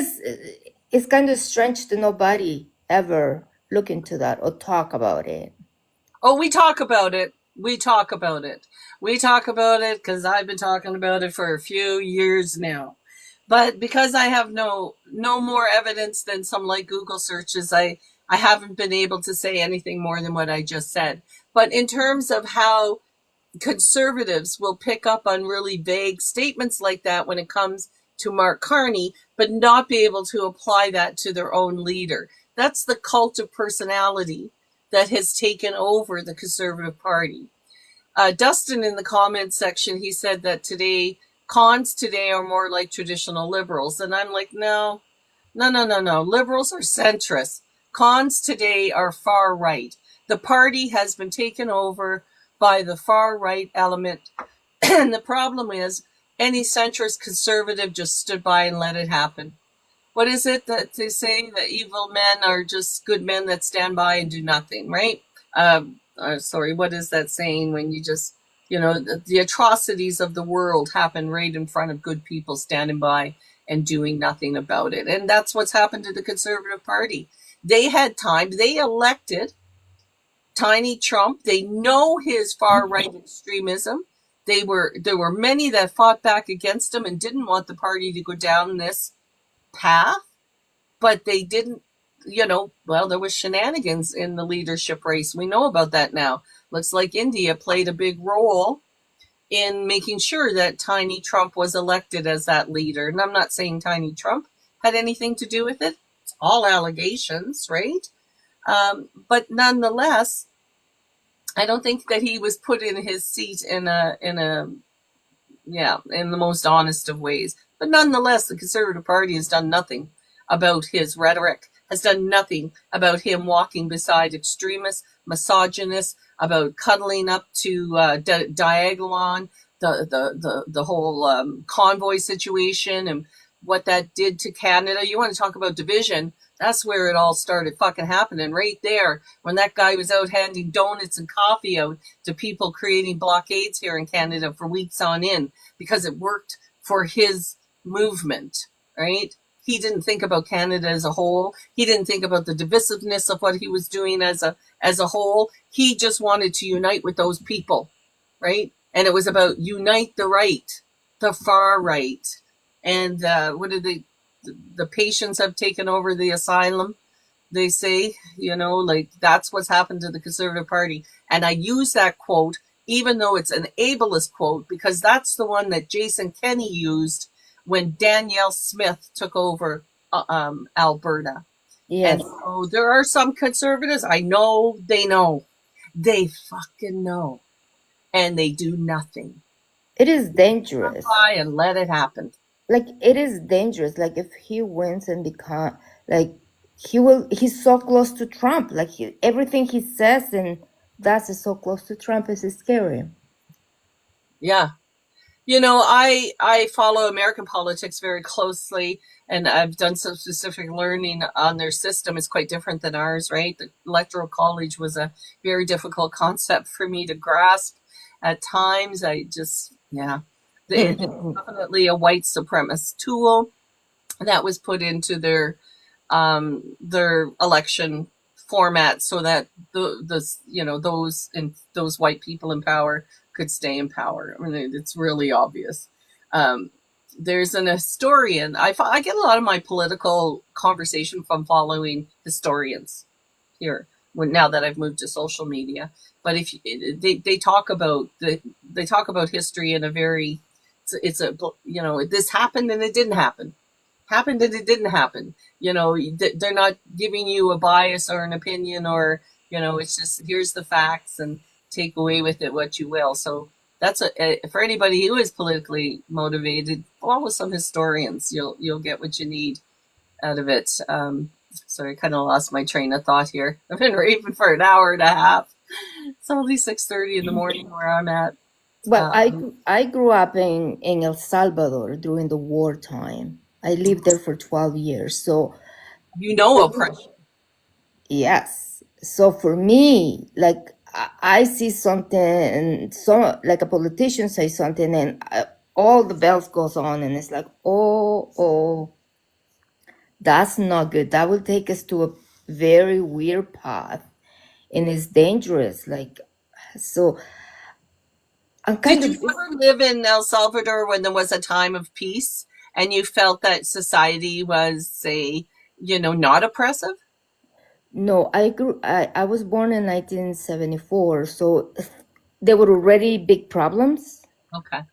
it's kind of strange that nobody ever look into that or talk about it. Oh, we talk about it. We talk about it. We talk about it because I've been talking about it for a few years now. But because I have no more evidence than some like Google searches, I haven't been able to say anything more than what I just said. But in terms of how conservatives will pick up on really vague statements like that when it comes to Mark Carney, but not be able to apply that to their own leader. That's the cult of personality that has taken over the Conservative Party. Dustin, in the comments section, he said that cons today are more like traditional liberals. And I'm like, no, no, no, no, no. Liberals are centrist. Cons today are far right. The party has been taken over by the far right element. And the problem is any centrist conservative just stood by and let it happen. What is it that they say? That evil men are just good men that stand by and do nothing, right? Sorry, what is that saying when you just, the atrocities of the world happen right in front of good people standing by and doing nothing about it. And that's what's happened to the Conservative Party. They had time. They elected Tiny Trump. They know his far right extremism. There were many that fought back against him and didn't want the party to go down this path, but they didn't, well, there was shenanigans in the leadership race. We know about that now. Looks like India played a big role in making sure that Tiny Trump was elected as that leader. And I'm not saying Tiny Trump had anything to do with it. It's all allegations, right? But nonetheless, I don't think that he was put in his seat in the most honest of ways. But nonetheless, the Conservative Party has done nothing about his rhetoric, has done nothing about him walking beside extremists, misogynists, about cuddling up to Diagolon, the whole convoy situation and what that did to Canada. You want to talk about division? That's where it all started fucking happening, right there, when that guy was out handing donuts and coffee out to people creating blockades here in Canada for weeks on end because it worked for his movement, right? He didn't think about Canada as a whole. He didn't think about the divisiveness of what he was doing as a whole. He just wanted to unite with those people, right? And it was about unite the right, the far right. And what did the patients have taken over the asylum they say, like that's what's happened to the Conservative Party. And I use that quote, even though it's an ableist quote, because that's the one that Jason Kenney used when Danielle Smith took over Alberta. Yes. And so there are some conservatives, I know, they fucking know, and they do nothing. It is dangerous. Try and let it happen. Like, it is dangerous. Like, if he wins and become, like, he's so close to Trump. Like, everything he says and does is so close to Trump, is scary. Yeah. I follow American politics very closely, and I've done some specific learning on their system. It's quite different than ours, right? The Electoral College was a very difficult concept for me to grasp at times. It's definitely a white supremacist tool that was put into their election format so that those white people in power could stay in power. I mean, it's really obvious. There's an historian. I get a lot of my political conversation from following historians here. Now that I've moved to social media, but if they talk about history in a very, this happened and it didn't happen. Happened and it didn't happen. They're not giving you a bias or an opinion, or it's just here's the facts and take away with it what you will. So that's for anybody who is politically motivated, follow some historians. You'll get what you need out of it. Sorry, I kind of lost my train of thought here. I've been raving for an hour and a half. It's only 6:30 in the morning where I'm at. Well, I grew up in El Salvador during the wartime. I lived there for 12 years. So oppression. Yes. So for me, like, I see something, like a politician say something, and all the bells goes on, and it's like, oh, that's not good. That will take us to a very weird path, and it's dangerous. Like, so I'm kind Did you ever live in El Salvador when there was a time of peace and you felt that society was, not oppressive? No, I was born in 1974, so there were already big problems. Okay.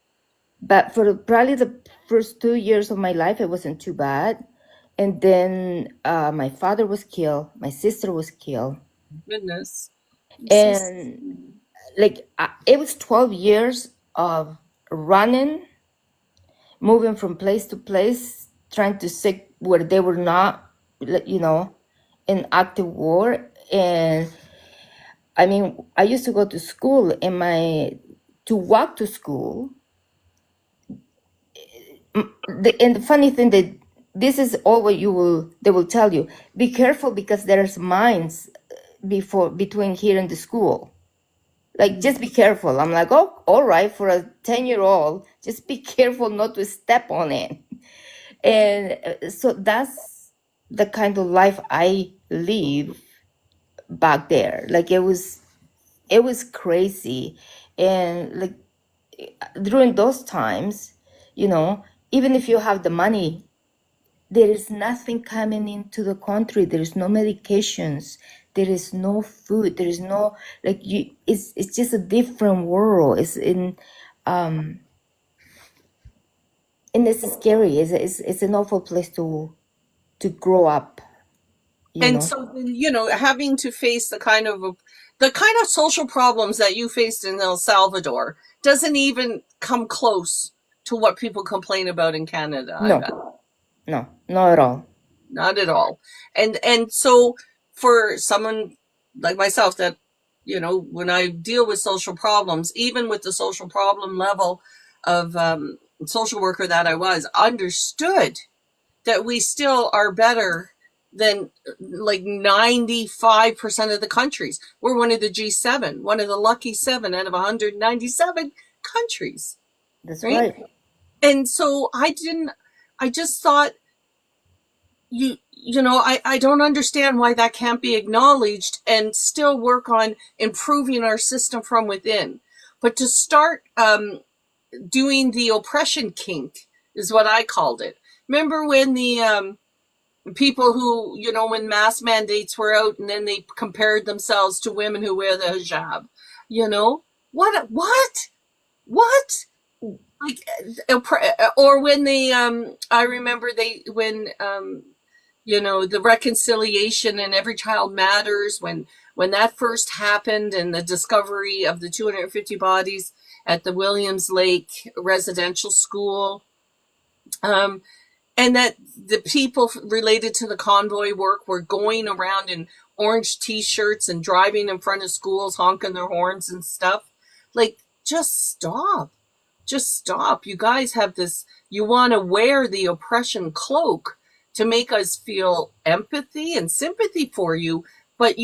But for probably the first 2 years of my life, it wasn't too bad. And then my father was killed, my sister was killed. Goodness. And like, it was 12 years of running, moving from place to place, trying to seek where they were not, in active war. And I mean, I used to go to school, and to walk to school. And the funny thing that this is all what they will tell you: be careful, because there's mines between here and the school. Like, just be careful. I'm like, oh, all right, for a 10-year-old, just be careful not to step on it. And so that's the kind of life I live back there. Like, it was crazy. And like, during those times, even if you have the money, there is nothing coming into the country. There is no medications. There is no food. There is no, like, it's just a different world. It's and it's scary. It's an awful place to grow up. So, having to face the kind of social problems that you faced in El Salvador doesn't even come close to what people complain about in Canada. No, not at all. Not at all. And so for someone like myself that, when I deal with social problems, even with the social problem level of social worker that I was, understood that we still are better than like 95% of the countries. We're one of the G7, one of the lucky 7 out of 197 countries. That's right. And so I just thought, I don't understand why that can't be acknowledged and still work on improving our system from within. But to start doing the oppression kink is what I called it. Remember when people who, when mask mandates were out and then they compared themselves to women who wear the hijab, what? Like, or when they, I remember the reconciliation and Every Child Matters, when that first happened, and the discovery of the 250 bodies at the Williams Lake residential school, and that the people related to the convoy work were going around in orange t-shirts and driving in front of schools, honking their horns and stuff. Like, just stop. You guys have this, you want to wear the oppression cloak to make us feel empathy and sympathy for you, but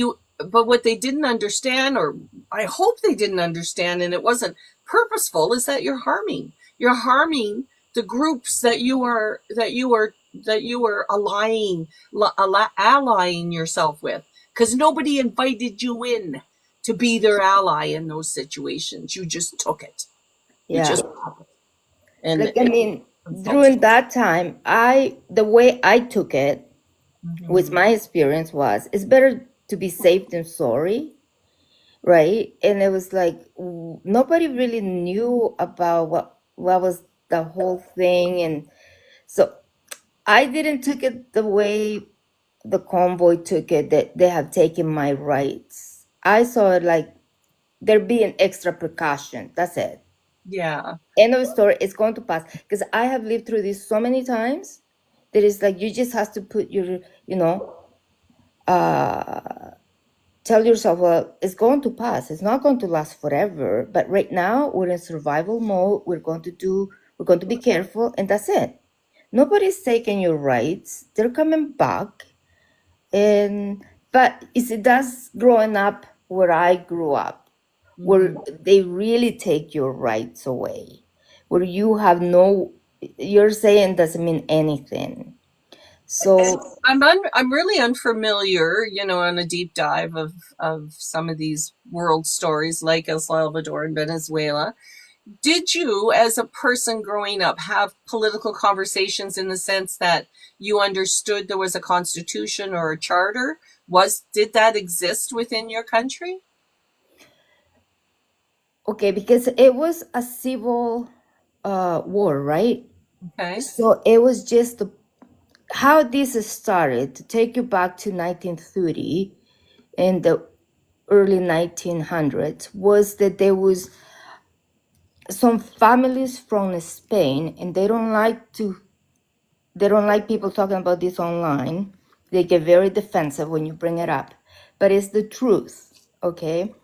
what they didn't understand, or I hope they didn't understand, and it wasn't purposeful, is that you're harming the groups that you are allying yourself with, because nobody invited you in to be their ally in those situations. You just took it. Yeah. And Like, I mean, during that time, the way I took it with my experience was, it's better to be safe than sorry, right? And it was like, nobody really knew about what was the whole thing. And so I didn't take it the way the convoy took it, that they have taken my rights. I saw it like there be an extra precaution. That's it. yeah. End of the story. It's going to pass. Because I have lived through this so many times that it's like you just have to put your, tell yourself, well, it's going to pass. It's not going to last forever. But right now we're in survival mode. We're going to be careful, and that's it. Nobody's taking your rights. They're coming back. But that's growing up where I grew up, where they really take your rights away, where you have your saying doesn't mean anything. So I'm really unfamiliar, on a deep dive of some of these world stories like El Salvador and Venezuela. Did you, as a person growing up, have political conversations in the sense that you understood there was a constitution or a charter? Did that exist within your country? okay, because it was a civil war, right? Okay. So it was just how this started, to take you back to 1930 and the early 1900s, was that there was some families from Spain, and they don't like people talking about this online. They get very defensive when you bring it up, but it's the truth. Okay,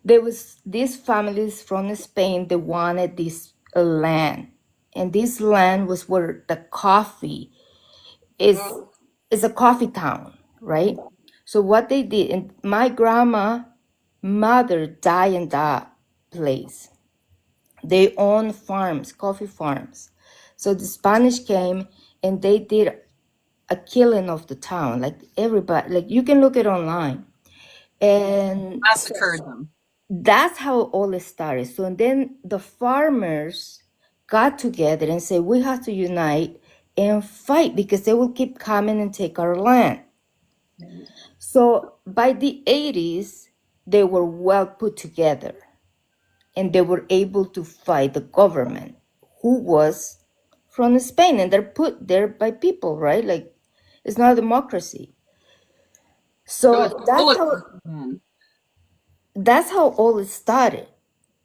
there was these families from Spain that wanted this land, and this land was where the coffee is a coffee town, right? So what they did, and my grandmother died in that place. They own farms, coffee farms. So the Spanish came and they did a killing of the town, like everybody, like you can look it online. And Massacred them. that's how all it started. So and then the farmers got together and said, we have to unite and fight because they will keep coming and take our land. So by the 80s, they were well put together and they were able to fight the government, who was from Spain, and they're put there by people, right? Like, it's not a democracy. So that's how all it started.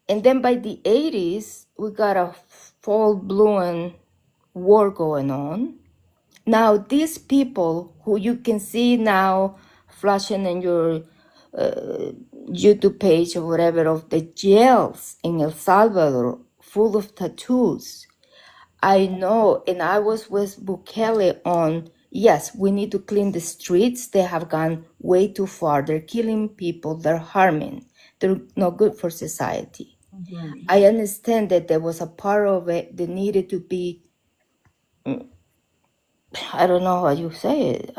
And then by the 80s, we got a full-blown war going on. Now, these people who you can see now flashing in your YouTube page or whatever, of the jails in El Salvador full of tattoos. I know, and I was with Bukele on, yes, we need to clean the streets. They have gone way too far. They're killing people. They're harming. They're not good for society. Mm-hmm. I understand that there was a part of it that needed to be, I don't know how you say it,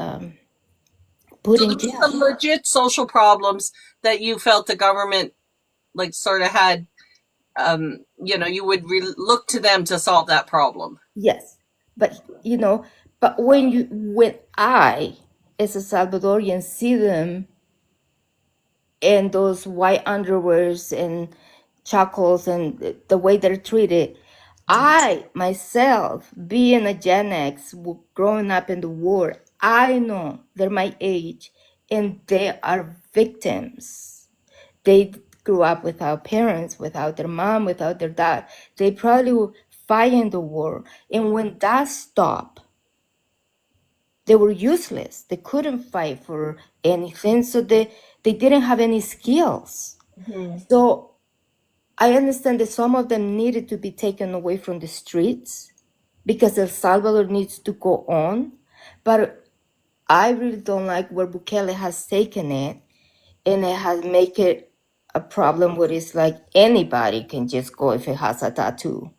put in jail. Some legit social problems that you felt the government sort of had, you would look to them to solve that problem. Yes, but But when I, as a Salvadorian, see them in those white underwears and chuckles and the way they're treated, I myself, being a Gen X, growing up in the war, I know they're my age and they are victims. They grew up without parents, without their mom, without their dad. They probably were fighting the war. And when that stopped, they were useless. They couldn't fight for anything, so they didn't have any skills. So I understand that some of them needed to be taken away from the streets because El Salvador needs to go on. But I really don't like where Bukele has taken it, and it has make it a problem where it's like anybody can just go if it has a tattoo.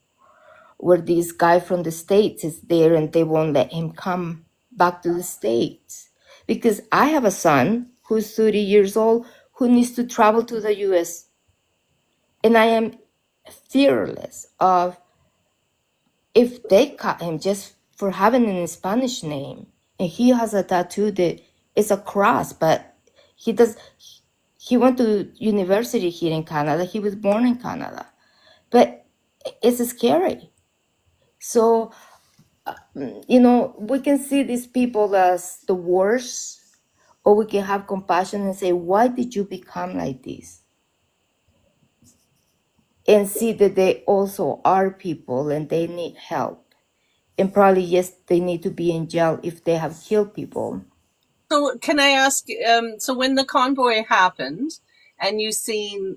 Where this guy from the States is there and they won't let him come back to the States. Because I have a son who's 30 years old who needs to travel to the US. And I am fearless of if they cut him just for having a Spanish name and he has a tattoo that is a cross, but he went to university here in Canada. He was born in Canada. But it's scary. So, we can see these people as the worst, or we can have compassion and say, why did you become like this? And see that they also are people and they need help. And probably, yes, they need to be in jail if they have killed people. So can I ask, so when the convoy happened and you seen,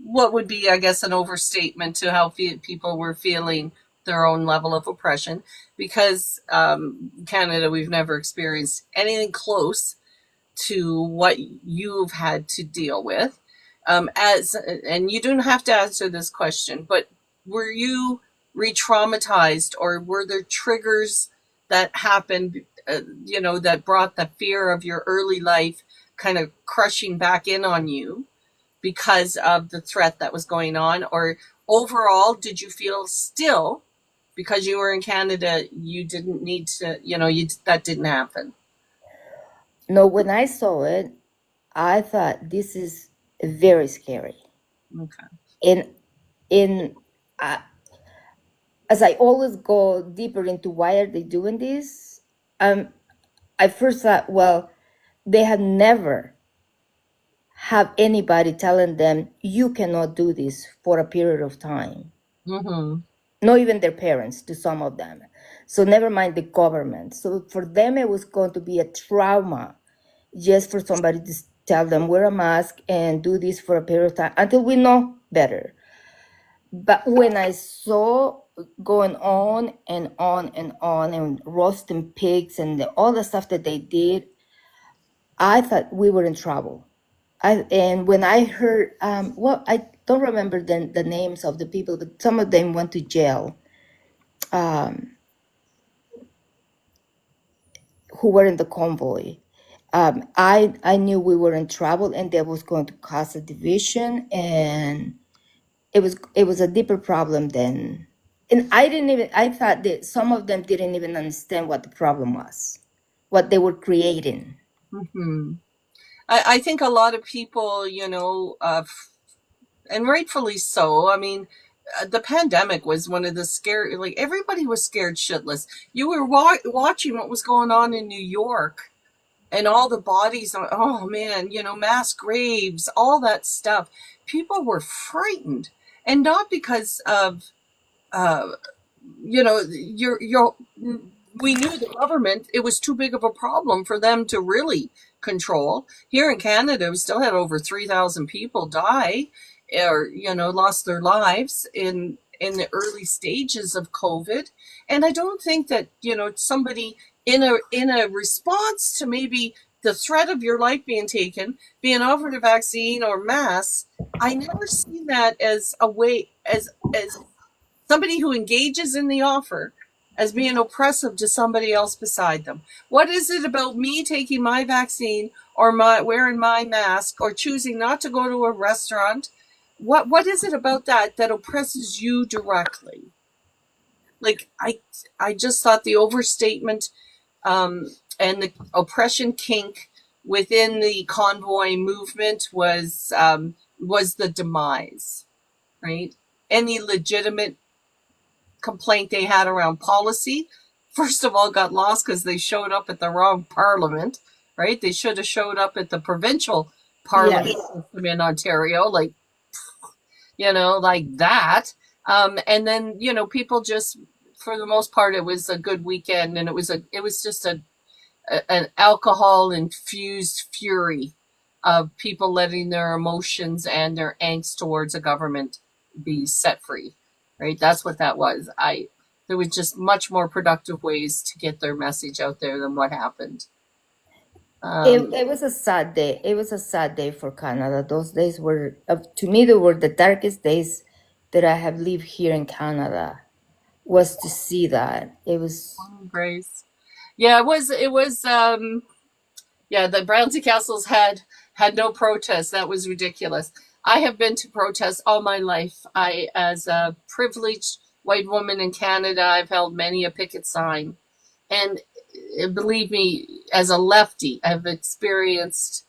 what would be, I guess, an overstatement to how people were feeling their own level of oppression, because Canada, we've never experienced anything close to what you've had to deal with. And you don't have to answer this question, but were you re-traumatized, or were there triggers that happened, that brought the fear of your early life kind of crushing back in on you because of the threat that was going on? Or overall, did you feel still, because you were in Canada, you didn't need to, that didn't happen? No, when I saw it, I thought this is very scary. Okay. And as I always go deeper into why are they doing this, I first thought, well, they had never have anybody telling them you cannot do this for a period of time. Mm-hmm. Not even their parents, to some of them. So never mind the government. So for them, it was going to be a trauma just for somebody to tell them wear a mask and do this for a period of time until we know better. But when I saw going on and on and on and roasting pigs and all the stuff that they did, I thought we were in trouble. And when I heard, I don't remember the names of the people, but some of them went to jail, who were in the convoy. I knew we were in trouble and that was going to cause a division, and it was a deeper problem then. And I thought that some of them didn't even understand what the problem was, what they were creating. Mm-hmm. I think a lot of people, and rightfully so. I mean, the pandemic was one of the scary, like everybody was scared shitless. You were watching what was going on in New York and all the bodies. Oh man, mass graves, all that stuff. People were frightened, and not because of, we knew the government, it was too big of a problem for them to really control. Here in Canada, we still had over 3,000 people die or, lost their lives in the early stages of COVID. And I don't think that, somebody in a response to maybe the threat of your life being taken, being offered a vaccine or masks, I never seen that as a way, as somebody who engages in the offer, as being oppressive to somebody else beside them. What is it about me taking my vaccine or wearing my mask or choosing not to go to a restaurant? What is it about that oppresses you directly? Like I just thought the overstatement and the oppression kink within the convoy movement was the demise, right? Any legitimate complaint they had around policy, first of all, got lost because they showed up at the wrong parliament, right? They should have showed up at the provincial parliament Yes. in Ontario, like, like that. And then, people just, for the most part, it was a good weekend, and it was just an alcohol infused fury of people letting their emotions and their angst towards a government be set free, right? That's what that was. There was just much more productive ways to get their message out there than what happened. It was a sad day. It was a sad day for Canada. Those days were, to me, they were the darkest days that I have lived here in Canada. Was to see that it was. Grace. Yeah, it was. Yeah, the Brownsie Castles had no protest. That was ridiculous. I have been to protests all my life. As a privileged white woman in Canada, I've held many a picket sign. And believe me, as a lefty, I've experienced,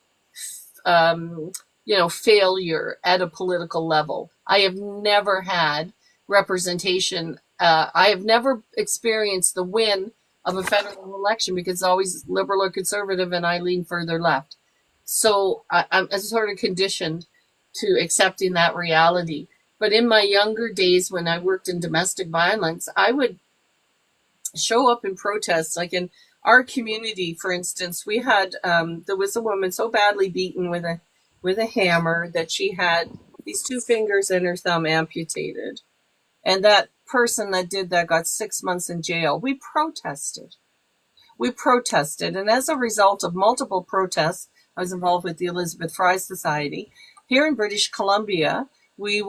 failure at a political level. I have never had representation. I have never experienced the win of a federal election because it's always liberal or conservative, and I lean further left. So I'm sort of conditioned to accepting that reality. But in my younger days, when I worked in domestic violence, I would show up in protests. Like in our community, for instance, we had there was a woman so badly beaten with a hammer that she had these two fingers and her thumb amputated, and that person that did that got 6 months in jail. We protested, and as a result of multiple protests, I was involved with the Elizabeth Fry Society here in British Columbia. We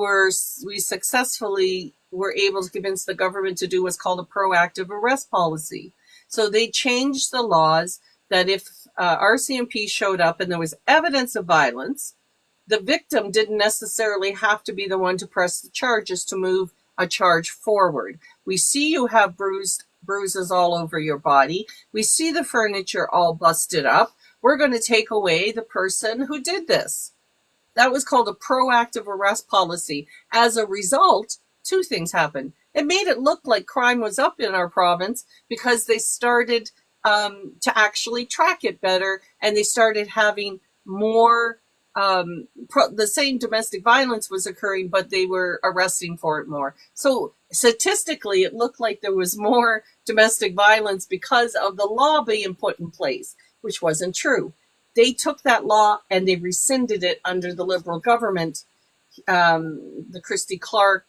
successfully were able to convince the government to do what's called a proactive arrest policy. So they changed the laws that if RCMP showed up and there was evidence of violence, the victim didn't necessarily have to be the one to press the charges to move a charge forward. We see you have bruises all over your body. We see the furniture all busted up. We're going to take away the person who did this. That was called a proactive arrest policy. As a result, two things happened. It made it look like crime was up in our province because they started to actually track it better, and they started having more, the same domestic violence was occurring, but they were arresting for it more. So statistically, it looked like there was more domestic violence because of the law being put in place, which wasn't true. They took that law and they rescinded it under the Liberal government, the Christy Clark,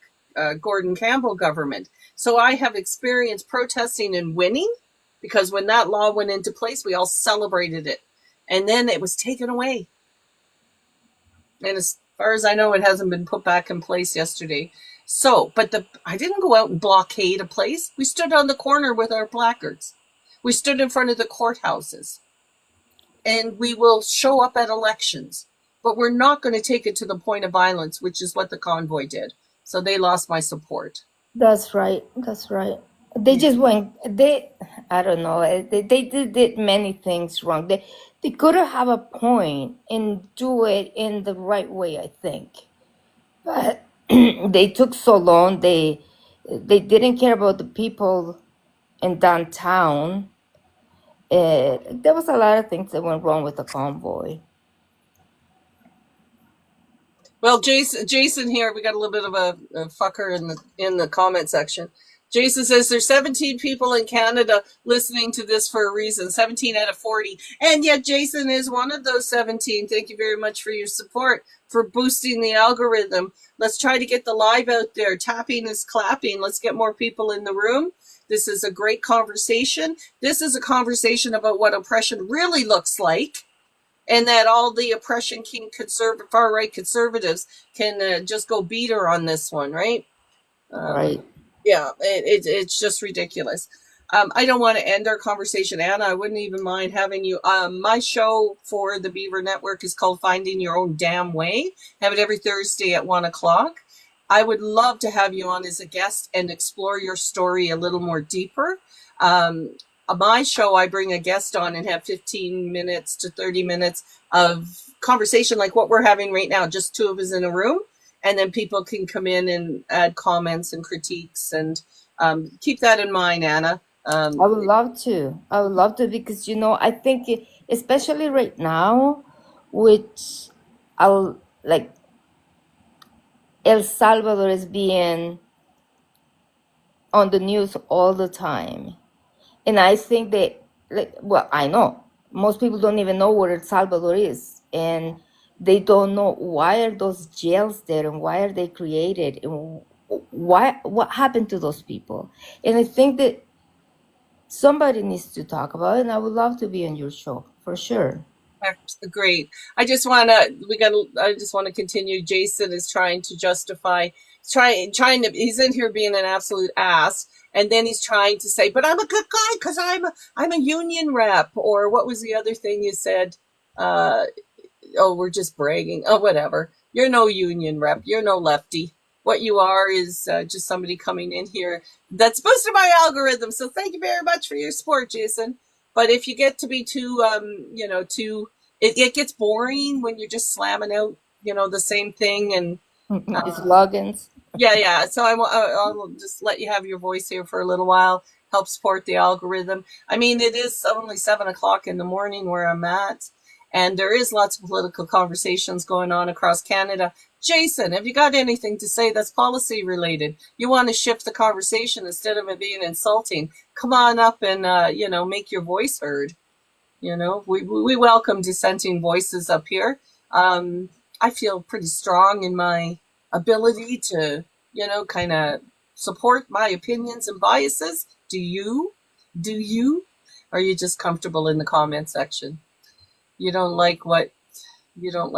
Gordon Campbell government. So I have experienced protesting and winning, because when that law went into place, we all celebrated it. And then it was taken away. And as far as I know, it hasn't been put back in place yesterday. So, but I didn't go out and blockade a place. We stood on the corner with our placards. We stood in front of the courthouses. And we will show up at elections. But we're not going to take it to the point of violence, which is what the convoy did. So they lost my support. That's right. That's right. They just went. I don't know. They did many things wrong. They could have a point and do it in the right way, I think. But they took so long. They didn't care about the people in downtown. There was a lot of things that went wrong with the convoy. Well, Jason here, we got a little bit of a fucker in the comment section. Jason says there's 17 people in Canada listening to this for a reason, 17 out of 40. And yet Jason is one of those 17. Thank you very much for your support, for boosting the algorithm. Let's try to get the live out there. Tapping is clapping. Let's get more people in the room. This is a great conversation. This is a conversation about what oppression really looks like, and that all the oppression king far-right conservatives can just go beat her on this one, right? Right. Yeah, it's just ridiculous. I don't want to end our conversation, Anna. I wouldn't even mind having you. My show for the Beaver Network is called Finding Your Own Damn Way. Have it every Thursday at 1 o'clock. I would love to have you on as a guest and explore your story a little more deeper. Um, my show, I bring a guest on and have 15 minutes to 30 minutes of conversation like what we're having right now, just two of us in a room. And then people can come in and add comments and critiques, and keep that in mind, Anna. I would love to. I would love to, because I think especially right now, which I'll like El Salvador is being on the news all the time. And I think that, I know most people don't even know where El Salvador is, and they don't know why are those jails there and why are they created and what happened to those people. And I think that somebody needs to talk about it, and I would love to be on your show for sure. Great. I just want to continue. Jason is trying to justify, he's in here being an absolute ass. And then he's trying to say, but I'm a good guy because I'm a union rep. Or what was the other thing you said? We're just bragging. Oh, whatever. You're no union rep. You're no lefty. What you are is just somebody coming in here that's boosted my algorithm. So thank you very much for your support, Jason. But if you get to be too, it gets boring when you're just slamming out, the same thing. And it's logins. Yeah. So I'll just let you have your voice here for a little while, help support the algorithm. I mean, it is only 7:00 in the morning where I'm at, and there is lots of political conversations going on across Canada. Jason, have you got anything to say that's policy related? You want to shift the conversation instead of it being insulting? Come on up and, make your voice heard. We welcome dissenting voices up here. I feel pretty strong in my ability to, kind of support my opinions and biases. Do you? Or are you just comfortable in the comment section? You don't like what you do.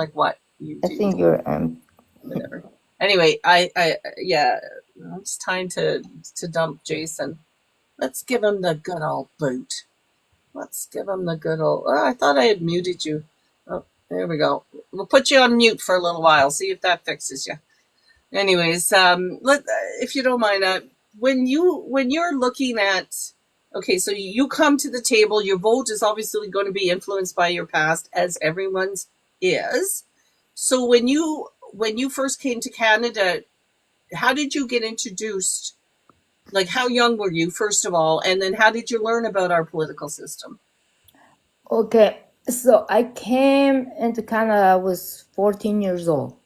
I think you're Whatever. Anyway, it's time to dump Jason. Let's give him the good old boot. Let's give him the good old. Oh, I thought I had muted you. Oh, there we go. We'll put you on mute for a little while. See if that fixes you. Anyways, if you don't mind, when you're looking at, okay, so you come to the table. Your vote is obviously going to be influenced by your past, as everyone's is. So when you first came to Canada, how did you get introduced? Like, how young were you, first of all? And then how did you learn about our political system? Okay, so I came into Canada, I was 14 years old.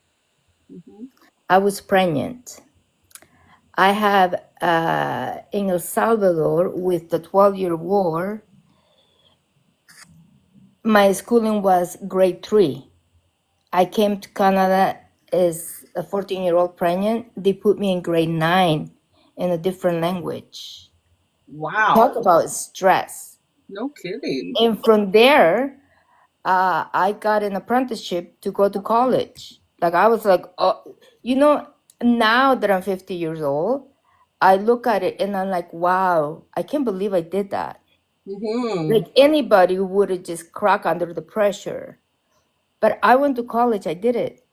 Mm-hmm. I was pregnant. I have in El Salvador, with the 12-year war, my schooling was grade 3. I came to Canada as a 14-year-old pregnant. They put me in grade 9 in a different language. Wow. Talk about stress. No kidding. And from there, I got an apprenticeship to go to college. Like, I was like, now that I'm 50 years old, I look at it and I'm like, wow, I can't believe I did that. Mm-hmm. Like, anybody would have just cracked under the pressure. But I went to college, I did it.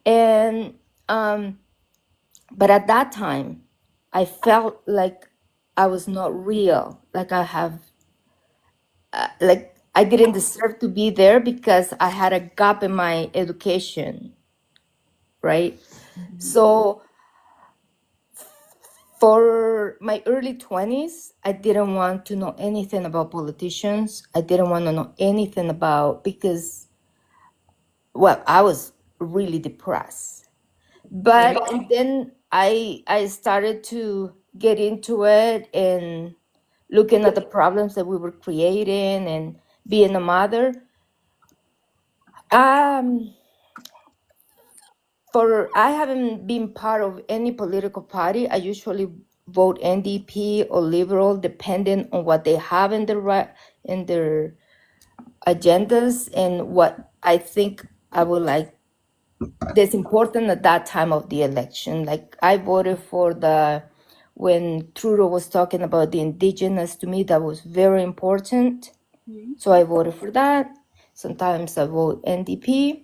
And, but at that time, I felt like I was not real. Like I didn't deserve to be there because I had a gap in my education, right? Mm-hmm. So for my early 20s, I didn't want to know anything about politicians. I didn't want to know anything because, I was really depressed. But and then I started to get into it and looking at the problems that we were creating and being a mother. I haven't been part of any political party. I usually vote NDP or Liberal, depending on what they have in their agendas and what I think I would like. That's important at that time of the election. Like, I voted for when Trudeau was talking about the indigenous, to me that was very important. Mm-hmm. So I voted for that. Sometimes I vote NDP.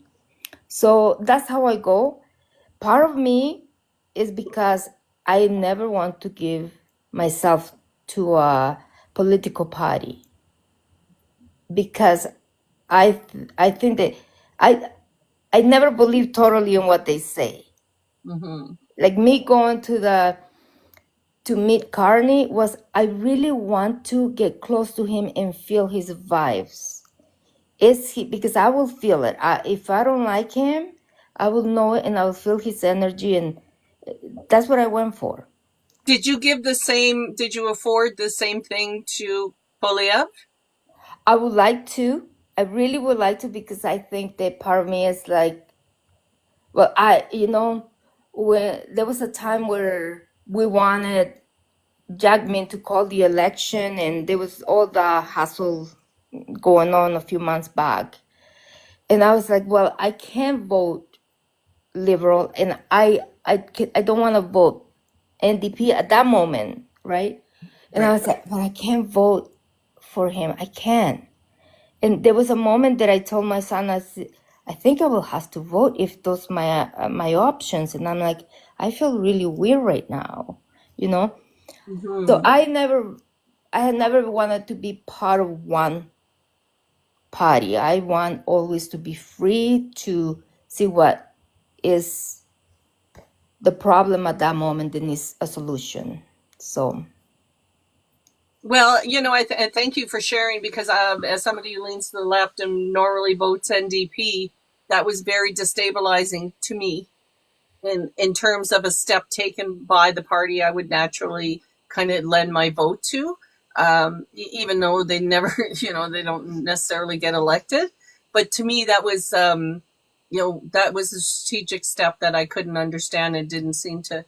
So that's how I go. Part of me is because I never want to give myself to a political party, because I think that I never believe totally in what they say. Mm-hmm. Like me going to meet Carney was, I really want to get close to him and feel his vibes. Is he, because I will feel it. If I don't like him, I will know it and I will feel his energy, and that's what I went for. Did you afford the same thing to Polyev? I would like to. I really would like to, because I think that part of me is like, well, when there was a time where we wanted Jackman to call the election, and there was all the hassle going on a few months back. And I was like, well, I can't vote liberal, and I don't want to vote NDP at that moment, right? And I was like, but I can't vote for him. I can't. And there was a moment that I told my son, I said, I think I will have to vote if those my options. And I'm like, I feel really weird right now, you know. Mm-hmm. So I had never wanted to be part of one party. I want always to be free to see what is the problem at that moment and is a solution. So Well, I thank you for sharing, because as somebody who leans to the left and normally votes NDP, that was very destabilizing to me. In terms of a step taken by the party I would naturally kind of lend my vote to, even though they never, they don't necessarily get elected. But to me, that was, that was a strategic step that I couldn't understand and didn't seem to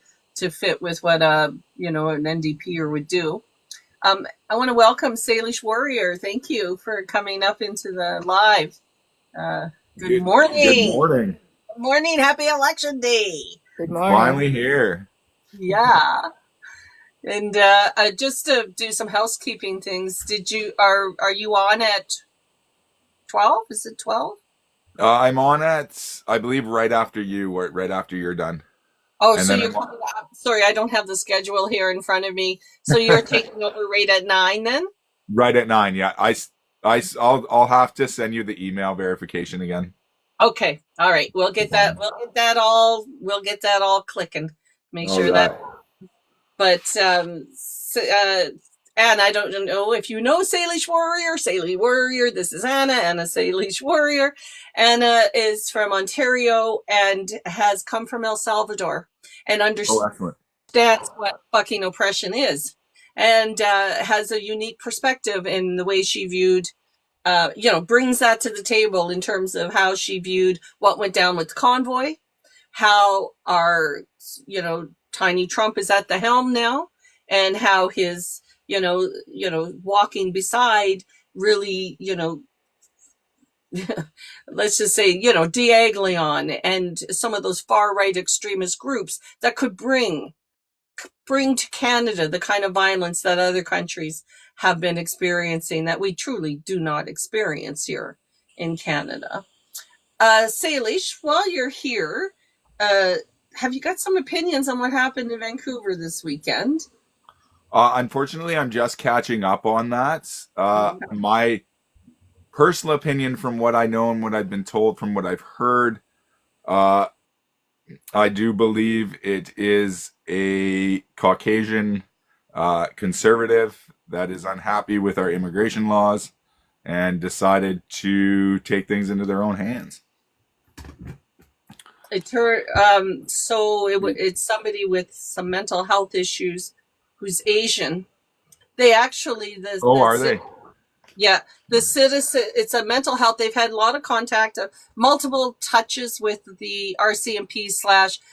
fit with what, an NDPer would do. I want to welcome Salish Warrior. Thank you for coming up into the live. Good morning. Good morning. Good morning. Happy election day. good morning. Finally here. Yeah. And just to do some housekeeping things, are you on at 12? Is it 12? I'm on at, I believe, right after you, or right after you're done. Oh, And so then you're coming up. Sorry, I don't have the schedule here in front of me. So you're taking over right at 9 then? Right at 9. Yeah, I'll have to send you the email verification again. Okay. All right. We'll get that all clicking. Make sure that. But and I don't know if you know Salish Warrior. This is Anna Salish Warrior. Anna is from Ontario and has come from El Salvador and understands what fucking oppression is, and has a unique perspective in the way she viewed, brings that to the table in terms of how she viewed what went down with the convoy, how our, tiny Trump is at the helm now, and how his, walking beside really, let's just say, Diaglion and some of those far right extremist groups that could bring to Canada the kind of violence that other countries have been experiencing that we truly do not experience here in Canada. Salish, while you're here, have you got some opinions on what happened in Vancouver this weekend? Unfortunately, I'm just catching up on that. My personal opinion, from what I know and what I've been told, from what I've heard, I do believe it is a Caucasian conservative that is unhappy with our immigration laws and decided to take things into their own hands. It's somebody with some mental health issues who's Asian. They actually are they? Yeah, the citizen. It's a mental health. They've had a lot of contact, multiple touches with the RCMP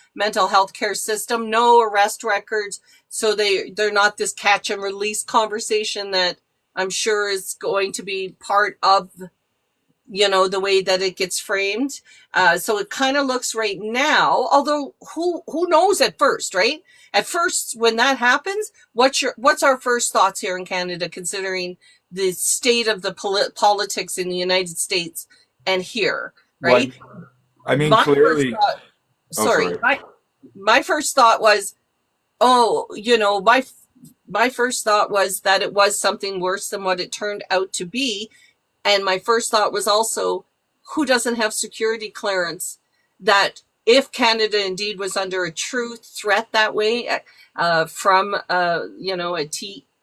/ mental health care system. No arrest records, so they're not this catch and release conversation that I'm sure is going to be part of, the way that it gets framed. So it kind of looks right now. Although who knows at first, right? At first, when that happens, what's our first thoughts here in Canada, considering the state of the politics in the United States and here, right? Well, I mean, clearly. Sorry. my first thought was, oh, my first thought was that it was something worse than what it turned out to be. And my first thought was also, who doesn't have security clearance? That if Canada indeed was under a true threat that way, from a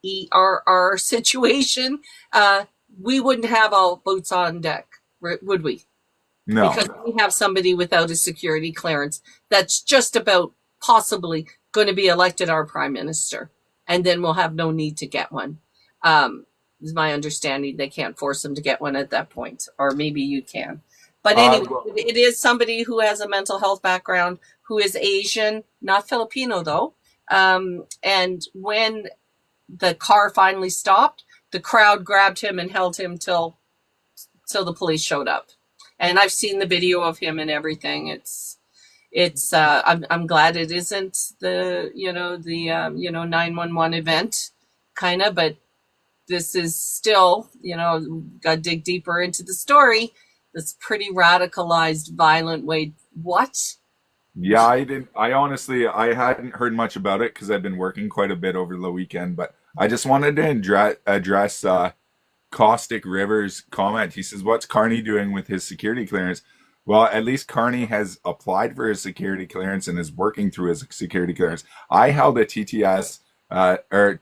TERR situation, we wouldn't have all boots on deck, would we? No. Because we have somebody without a security clearance that's just about possibly going to be elected our prime minister, and then we'll have no need to get one. Is my understanding. They can't force them to get one at that point, or maybe you can. But anyway, it is somebody who has a mental health background, who is Asian, not Filipino though. And when the car finally stopped, the crowd grabbed him and held him till the police showed up. And I've seen the video of him and everything. I'm glad it isn't the 911 event kind of, but this is still, got to dig deeper into the story. This pretty radicalized, violent way. What? Yeah, I honestly, I hadn't heard much about it because I've been working quite a bit over the weekend, but I just wanted to address Caustic Rivers' comment. He says, what's Carney doing with his security clearance? Well, at least Carney has applied for his security clearance and is working through his security clearance. I held a TTS or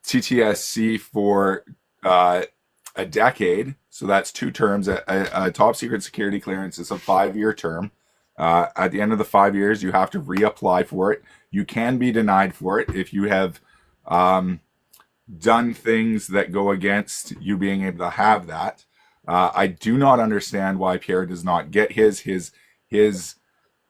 TTSC for a decade, so that's 2 terms. A top secret security clearance is a 5-year term. At the end of the 5 years, you have to reapply for it. You can be denied for it if you have done things that go against you being able to have that. I do not understand why Pierre does not get his. His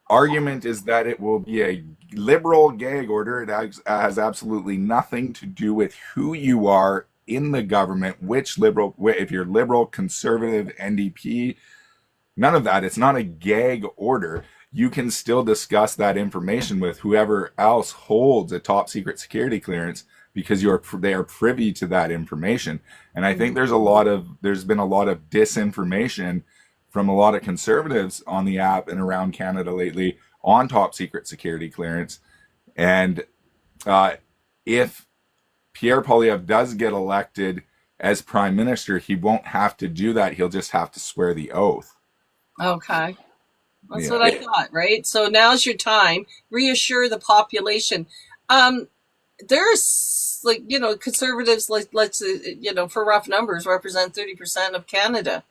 argument is that it will be a liberal gag order. It has absolutely nothing to do with who you are in the government, which liberal, if you're liberal, conservative, NDP, none of that. It's not a gag order. You can still discuss that information with whoever else holds a top secret security clearance because they are privy to that information. And I think there's been a lot of disinformation from a lot of conservatives on the app and around Canada lately on top secret security clearance. And if Pierre Poilievre does get elected as prime minister, he won't have to do that. He'll just have to swear the oath. Okay. That's what I thought, right? So now's your time. Reassure the population. There's conservatives, let's for rough numbers, represent 30% of Canada.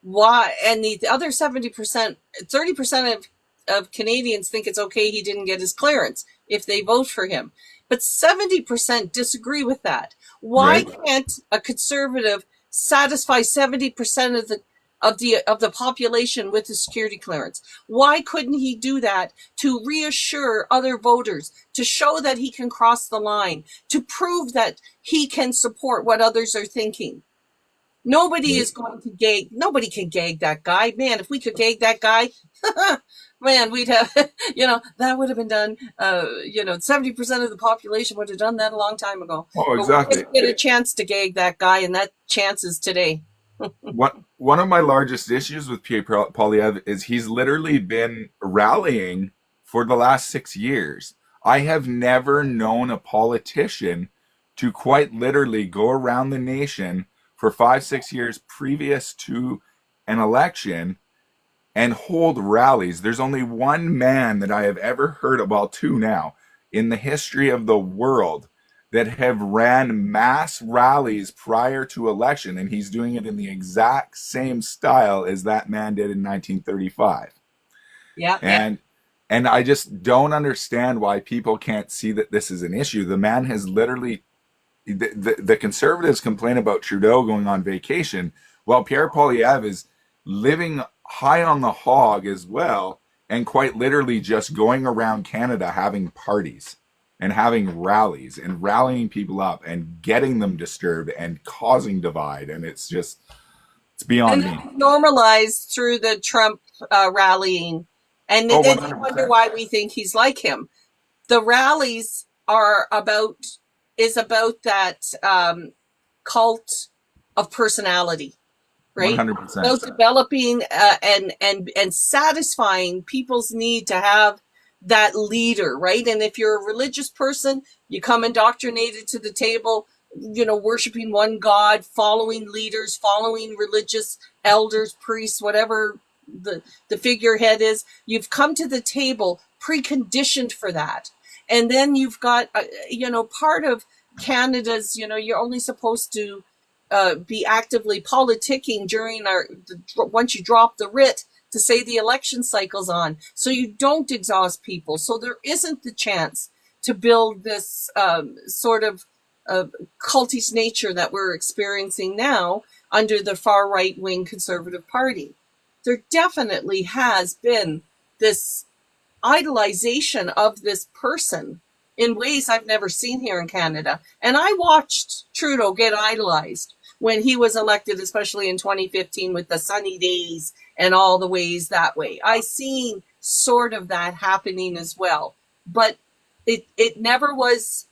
Why? And the other 70%, 30% of Canadians think it's okay he didn't get his clearance if they vote for him. But 70% disagree with that. Why can't a conservative satisfy 70% of the population with the security clearance? Why couldn't he do that to reassure other voters, to show that he can cross the line, to prove that he can support what others are thinking? Nobody is going to gag. Nobody can gag that guy. Man, if we could gag that guy, man, we'd have, that would have been done. 70% of the population would have done that a long time ago. Oh, exactly. But we didn't get a chance to gag that guy, and that chance is today. One of my largest issues with Pierre Poilievre is he's literally been rallying for the last 6 years. I have never known a politician to quite literally go around the nation for 5-6 years previous to an election and hold rallies. There's only one man that I have ever heard of, well, 2 now, in the history of the world that have ran mass rallies prior to election, and he's doing it in the exact same style as that man did in 1935. Yeah. And I just don't understand why people can't see that this is an issue. The man has literally, the conservatives complain about Trudeau going on vacation. Well, Pierre Poilievre is living high on the hog as well, and quite literally just going around Canada having parties and having rallies and rallying people up and getting them disturbed and causing divide. And it's beyond me. Normalized through the Trump rallying. And then you wonder why we think he's like him. The rallies is about that cult of personality, right? 100%. So developing and satisfying people's need to have that leader, right? And if you're a religious person, you come indoctrinated to the table, worshiping one God, following leaders, following religious elders, priests, whatever the figurehead is. You've come to the table preconditioned for that. And then you've got, part of Canada's, you're only supposed to be actively politicking during once you drop the writ to say the election cycle's on. So you don't exhaust people. So there isn't the chance to build this sort of cultist nature that we're experiencing now under the far right wing Conservative Party. There definitely has been this idolization of this person in ways I've never seen here in Canada. And I watched Trudeau get idolized when he was elected, especially in 2015 with the sunny days and all the ways that way. I seen sort of that happening as well. But it never was,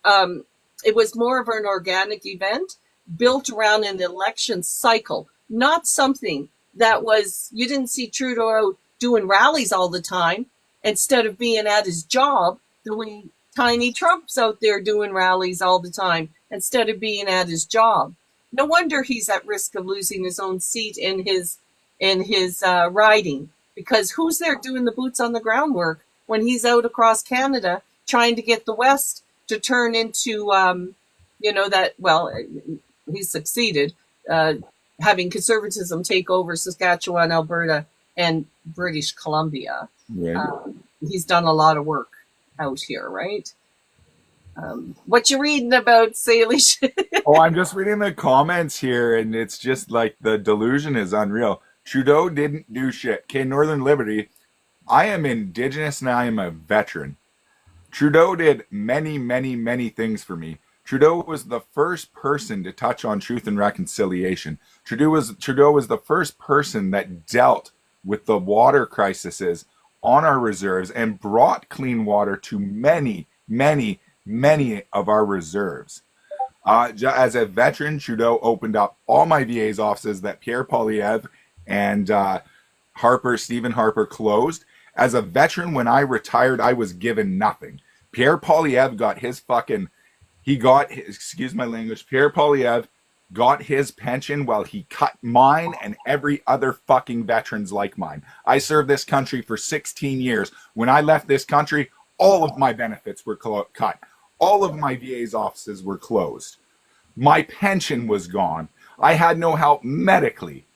it was more of an organic event built around an election cycle, not something that was, you didn't see Trudeau out doing rallies all the time instead of being at his job, the way Tiny Trump's out there doing rallies all the time instead of being at his job. No wonder he's at risk of losing his own seat in his riding, because who's there doing the boots on the ground work when he's out across Canada trying to get the West to turn into, he's succeeded, having conservatism take over Saskatchewan, Alberta, and British Columbia. Right. He's done a lot of work out here, right? What you reading about, Salish? Oh, I'm just reading the comments here, and it's just like the delusion is unreal. Trudeau didn't do shit. Okay, Northern Liberty, I am Indigenous and I am a veteran. Trudeau did many, many, many things for me. Trudeau was the first person to touch on truth and reconciliation. Trudeau was the first person that dealt with the water crises on our reserves and brought clean water to many, many, many of our reserves. As a veteran, Trudeau opened up all my VA's offices that Pierre Poilievre and Stephen Harper closed. As a veteran, when I retired, I was given nothing. Pierre Poilievre got his excuse my language, Pierre Poilievre got his pension while he cut mine and every other fucking veterans like mine. I served this country for 16 years. When I left this country, all of my benefits were cut. All of my VA's offices were closed. My pension was gone. I had no help medically.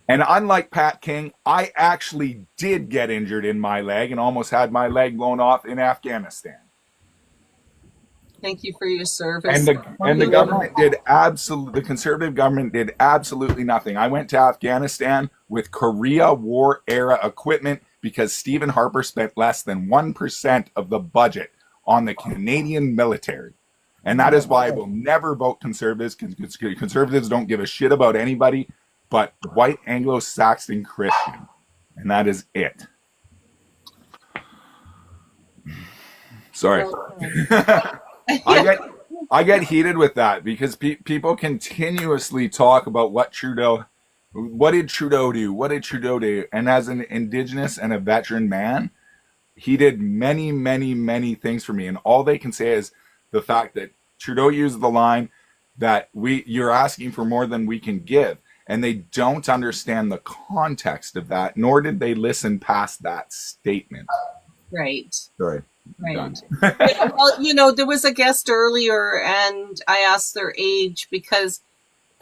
And unlike Pat King, I actually did get injured in my leg and almost had my leg blown off in Afghanistan. Thank you for your service. And the government the conservative government did absolutely nothing. I went to Afghanistan with Korea War era equipment because Stephen Harper spent less than 1% of the budget on the Canadian military. And that is why I will never vote conservatives. Conservatives don't give a shit about anybody but white Anglo-Saxon Christian. And that is it. Sorry. I get heated with that because people continuously talk about what did Trudeau do? What did Trudeau do? And as an Indigenous and a veteran man, he did many, many, many things for me. And all they can say is the fact that Trudeau used the line that you're asking for more than we can give. And they don't understand the context of that, nor did they listen past that statement. Right. Sorry. Right. Yeah, well, there was a guest earlier and I asked their age because,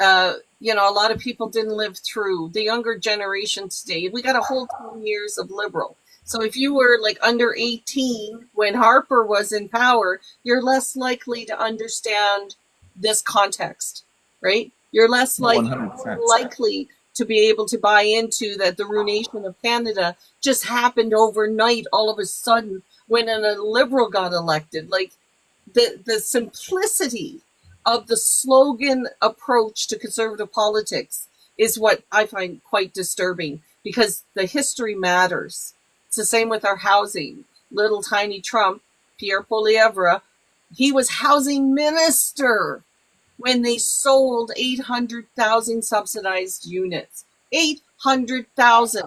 a lot of people didn't live through the younger generation today. We got a whole 10 years of Liberal. So if you were like under 18 when Harper was in power, you're less likely to understand this context, right? You're less likely to be able to buy into that the ruination of Canada just happened overnight all of a sudden when a Liberal got elected. Like the simplicity of the slogan approach to conservative politics is what I find quite disturbing because the history matters. It's the same with our housing. Little tiny Trump, Pierre Poilievre, he was housing minister when they sold 800,000 subsidized units. 800,000.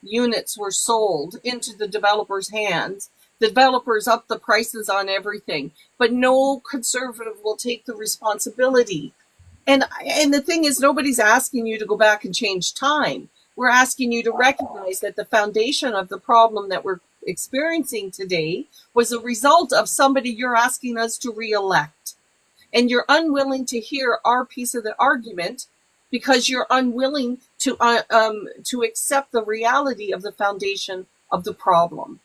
units were sold into the developers' hands. The developers upped the prices on everything, but no conservative will take the responsibility. And the thing is, nobody's asking you to go back and change time. We're asking you to recognize that the foundation of the problem that we're experiencing today was a result of somebody you're asking us to re-elect. And you're unwilling to hear our piece of the argument because you're unwilling to accept the reality of the foundation of the problem.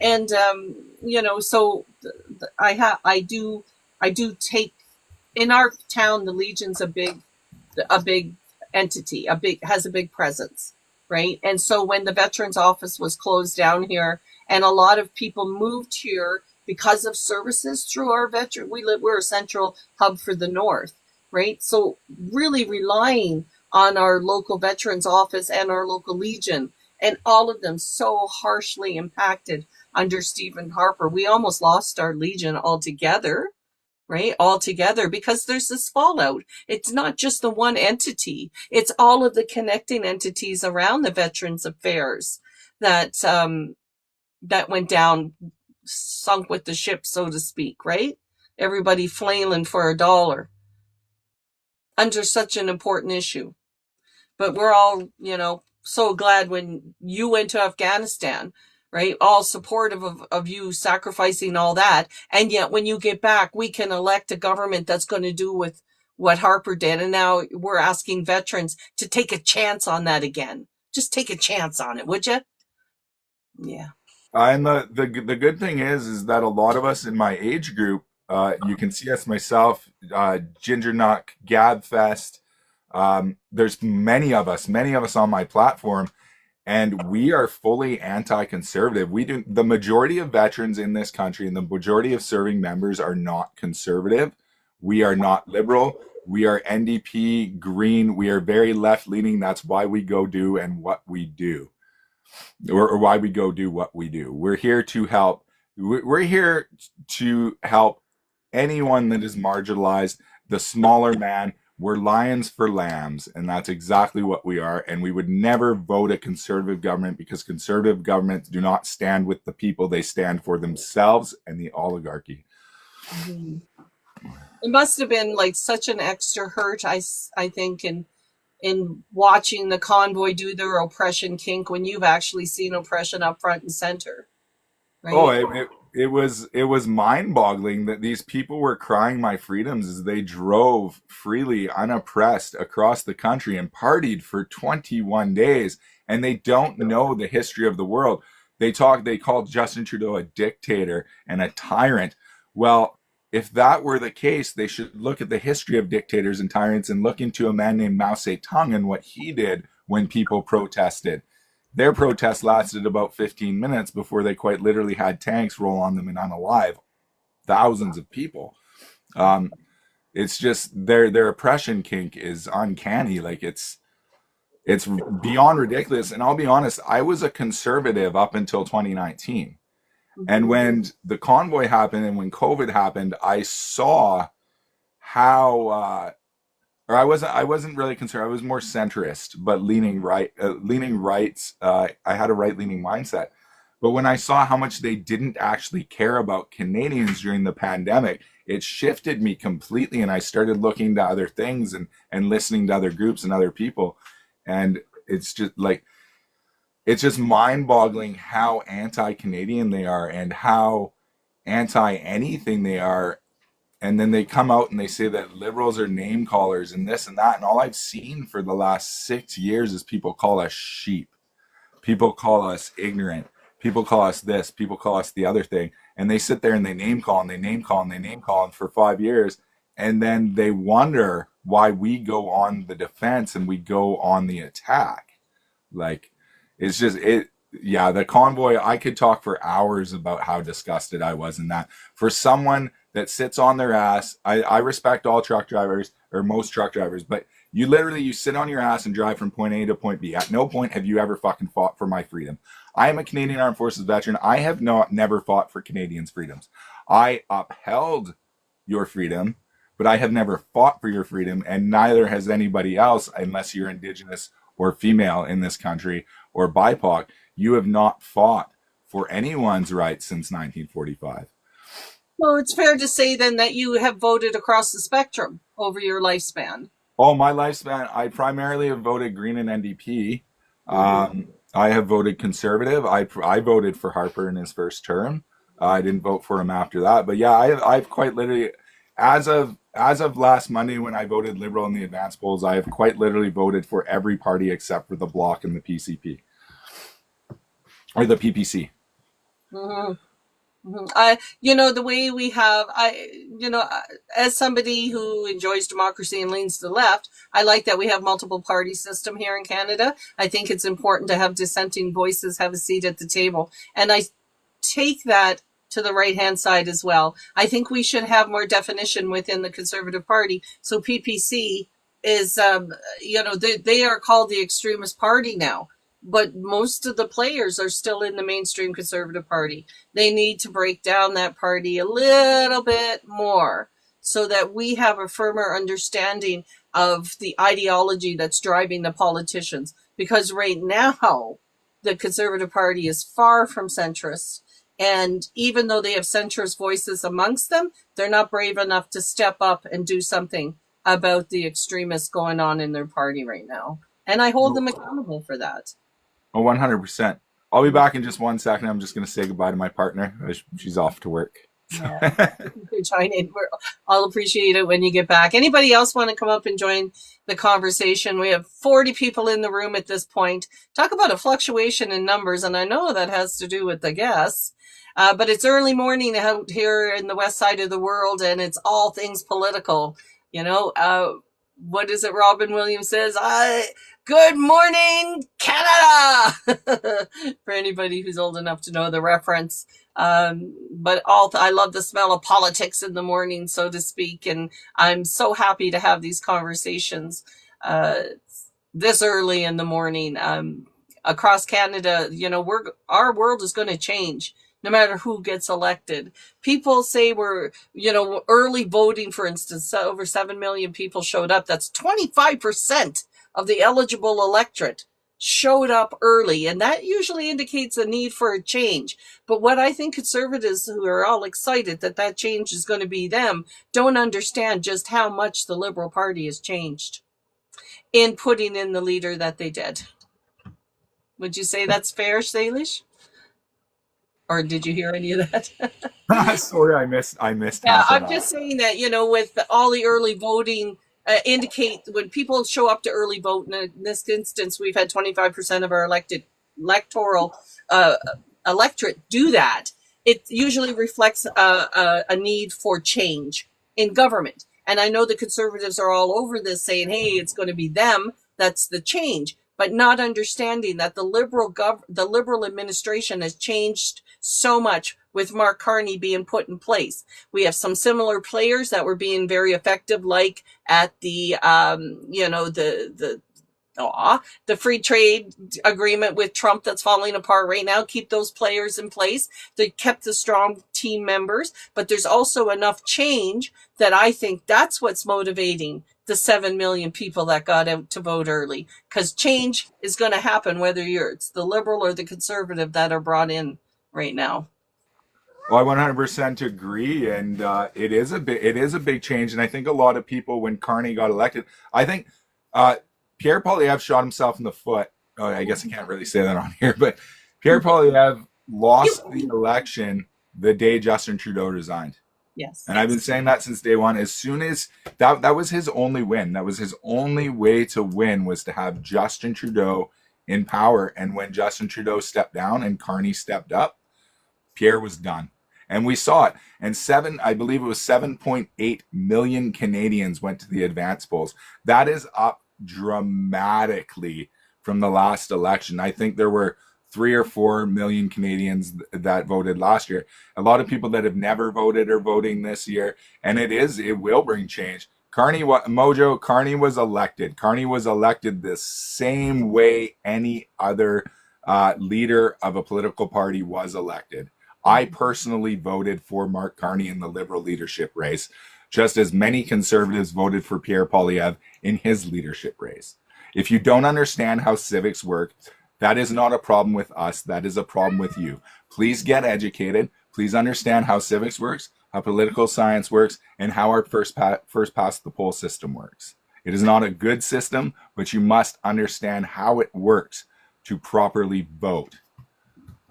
And so I do take, in our town, the Legion's a big entity, has a big presence, right? And so when the Veterans Office was closed down here, and a lot of people moved here because of services through our we're a central hub for the North, right? So really relying on our local Veterans Office and our local Legion, and all of them so harshly impacted under Stephen Harper. We almost lost our Legion altogether, right? Altogether, because there's this fallout. It's not just the one entity. It's all of the connecting entities around the Veterans Affairs that went down, sunk with the ship, so to speak, right? Everybody flailing for $1 under such an important issue. But we're all, so glad when you went to Afghanistan, right? All supportive of you sacrificing all that. And yet when you get back, we can elect a government that's going to do with what Harper did. And now we're asking veterans to take a chance on that again. Just take a chance on it, would you? Yeah. And the good thing is that a lot of us in my age group, you can see us, myself, Ginger Nut, Gabfest. There's many of us on my platform, and we are fully anti-conservative. The majority of veterans in this country and the majority of serving members are not conservative. We are not liberal. We are NDP, Green. We are very left-leaning. That's why we go do and what we do. Or why we go do what we do. We're here to help. We're here to help anyone that is marginalized, the smaller man. We're lions for lambs, and that's exactly what we are. And we would never vote a conservative government because conservative governments do not stand with the people. They stand for themselves and the oligarchy. Mm-hmm. It must have been like such an extra hurt, I think, in watching the convoy do their oppression kink when you've actually seen oppression up front and center, right? Oh, it was mind-boggling that these people were crying my freedoms as they drove freely, unoppressed across the country and partied for 21 days, and they don't know the history of the world. They called Justin Trudeau a dictator and a tyrant. Well, if that were the case, they should look at the history of dictators and tyrants and look into a man named Mao Zedong and what he did when people protested. Their protest lasted about 15 minutes before they quite literally had tanks roll on them and unalive thousands of people. It's just their oppression kink is uncanny. Like it's beyond ridiculous. And I'll be honest, I was a conservative up until 2019. And when the convoy happened and when COVID happened, I saw how, or I wasn't really concerned. I was more centrist, but leaning right. I had a right-leaning mindset. But when I saw how much they didn't actually care about Canadians during the pandemic, it shifted me completely, and I started looking to other things and listening to other groups and other people, and it's just like. It's just mind-boggling how anti-Canadian they are and how anti-anything they are. And then they come out and they say that liberals are name callers and this and that. And all I've seen for the last 6 years is people call us sheep. People call us ignorant. People call us this. People call us the other thing. And they sit there and they name call and they name call and they name call for 5 years. And then they wonder why we go on the defense and we go on the attack. Like, it's just the convoy, I could talk for hours about how disgusted I was in that. For someone that sits on their ass, I respect all truck drivers, or most truck drivers, but you sit on your ass and drive from point A to point B. At no point have you ever fucking fought for my freedom. I am a Canadian Armed Forces veteran. I have never fought for Canadians' freedoms. I upheld your freedom, but I have never fought for your freedom, and neither has anybody else unless you're Indigenous or female in this country, or BIPOC, you have not fought for anyone's rights since 1945. Well, it's fair to say then that you have voted across the spectrum over your lifespan. Oh, my lifespan, I primarily have voted Green and NDP. I have voted Conservative. I voted for Harper in his first term. I didn't vote for him after that. But yeah, I've quite literally, as of last Monday when I voted Liberal in the advance polls, I have quite literally voted for every party except for the Bloc and the PCP. Or the PPC. Mm-hmm. The way we have, as somebody who enjoys democracy and leans to the left, I like that we have multiple party system here in Canada. I think it's important to have dissenting voices have a seat at the table. And I take that to the right-hand side as well. I think we should have more definition within the Conservative Party. So PPC is, they are called the extremist party now. But most of the players are still in the mainstream Conservative Party. They need to break down that party a little bit more so that we have a firmer understanding of the ideology that's driving the politicians. Because right now, the Conservative Party is far from centrist. And even though they have centrist voices amongst them, they're not brave enough to step up and do something about the extremists going on in their party right now. And I hold them accountable for that. Oh, 100%. I'll be back in just 1 second. I'm just going to say goodbye to my partner. She's off to work. Yeah. Join in. I'll appreciate it when you get back. Anybody else want to come up and join the conversation? We have 40 people in the room at this point. Talk about a fluctuation in numbers, and I know that has to do with the guests. But it's early morning out here in the west side of the world, and it's all things political. What is it Robin Williams says? Good morning, Canada! For anybody who's old enough to know the reference. But I love the smell of politics in the morning, so to speak. And I'm so happy to have these conversations this early in the morning. Across Canada, our world is going to change no matter who gets elected. People say we're, early voting, for instance, over 7 million people showed up. That's 25% of the eligible electorate showed up early. And that usually indicates a need for a change. But what I think conservatives who are all excited that change is going to be them don't understand just how much the Liberal Party has changed in putting in the leader that they did. Would you say that's fair, Salish? Or did you hear any of that? Sorry, I missed. Yeah, I'm just saying that, with all the early voting indicate when people show up to early vote, and in this instance, we've had 25% of our electoral electorate do that. It usually reflects a need for change in government. And I know the conservatives are all over this saying, hey, it's going to be them. That's the change. But not understanding that the Liberal administration has changed so much with Mark Carney being put in place. We have some similar players that were being very effective, like at the free trade agreement with Trump that's falling apart right now. Keep those players in place. They kept the strong team members, but there's also enough change that I think that's what's motivating the 7 million people that got out to vote early, because change is going to happen whether it's the Liberal or the Conservative that are brought in right now. Well, I 100% agree, and it is a big change. And I think a lot of people, when Carney got elected, I think Pierre Poilievre shot himself in the foot. Oh, I guess I can't really say that on here, but Pierre Poilievre lost the election the day Justin Trudeau resigned. Yes. And I've been saying that since day one. As soon as that was his only win. That was his only way to win, was to have Justin Trudeau in power. And when Justin Trudeau stepped down and Carney stepped up, Pierre was done. And we saw it. And I believe it was 7.8 million Canadians went to the advance polls. That is up dramatically from the last election. I think there were 3 or 4 million Canadians that voted last year. A lot of people that have never voted are voting this year. And it will bring change. Carney was elected. Carney was elected the same way any other leader of a political party was elected. I personally voted for Mark Carney in the Liberal leadership race, just as many Conservatives voted for Pierre Poilievre in his leadership race. If you don't understand how civics work, That is not a problem with us. That is a problem with you. Please get educated. Please understand how civics works, how political science works, and how our first past the poll system works. It is not a good system, but you must understand how it works to properly vote.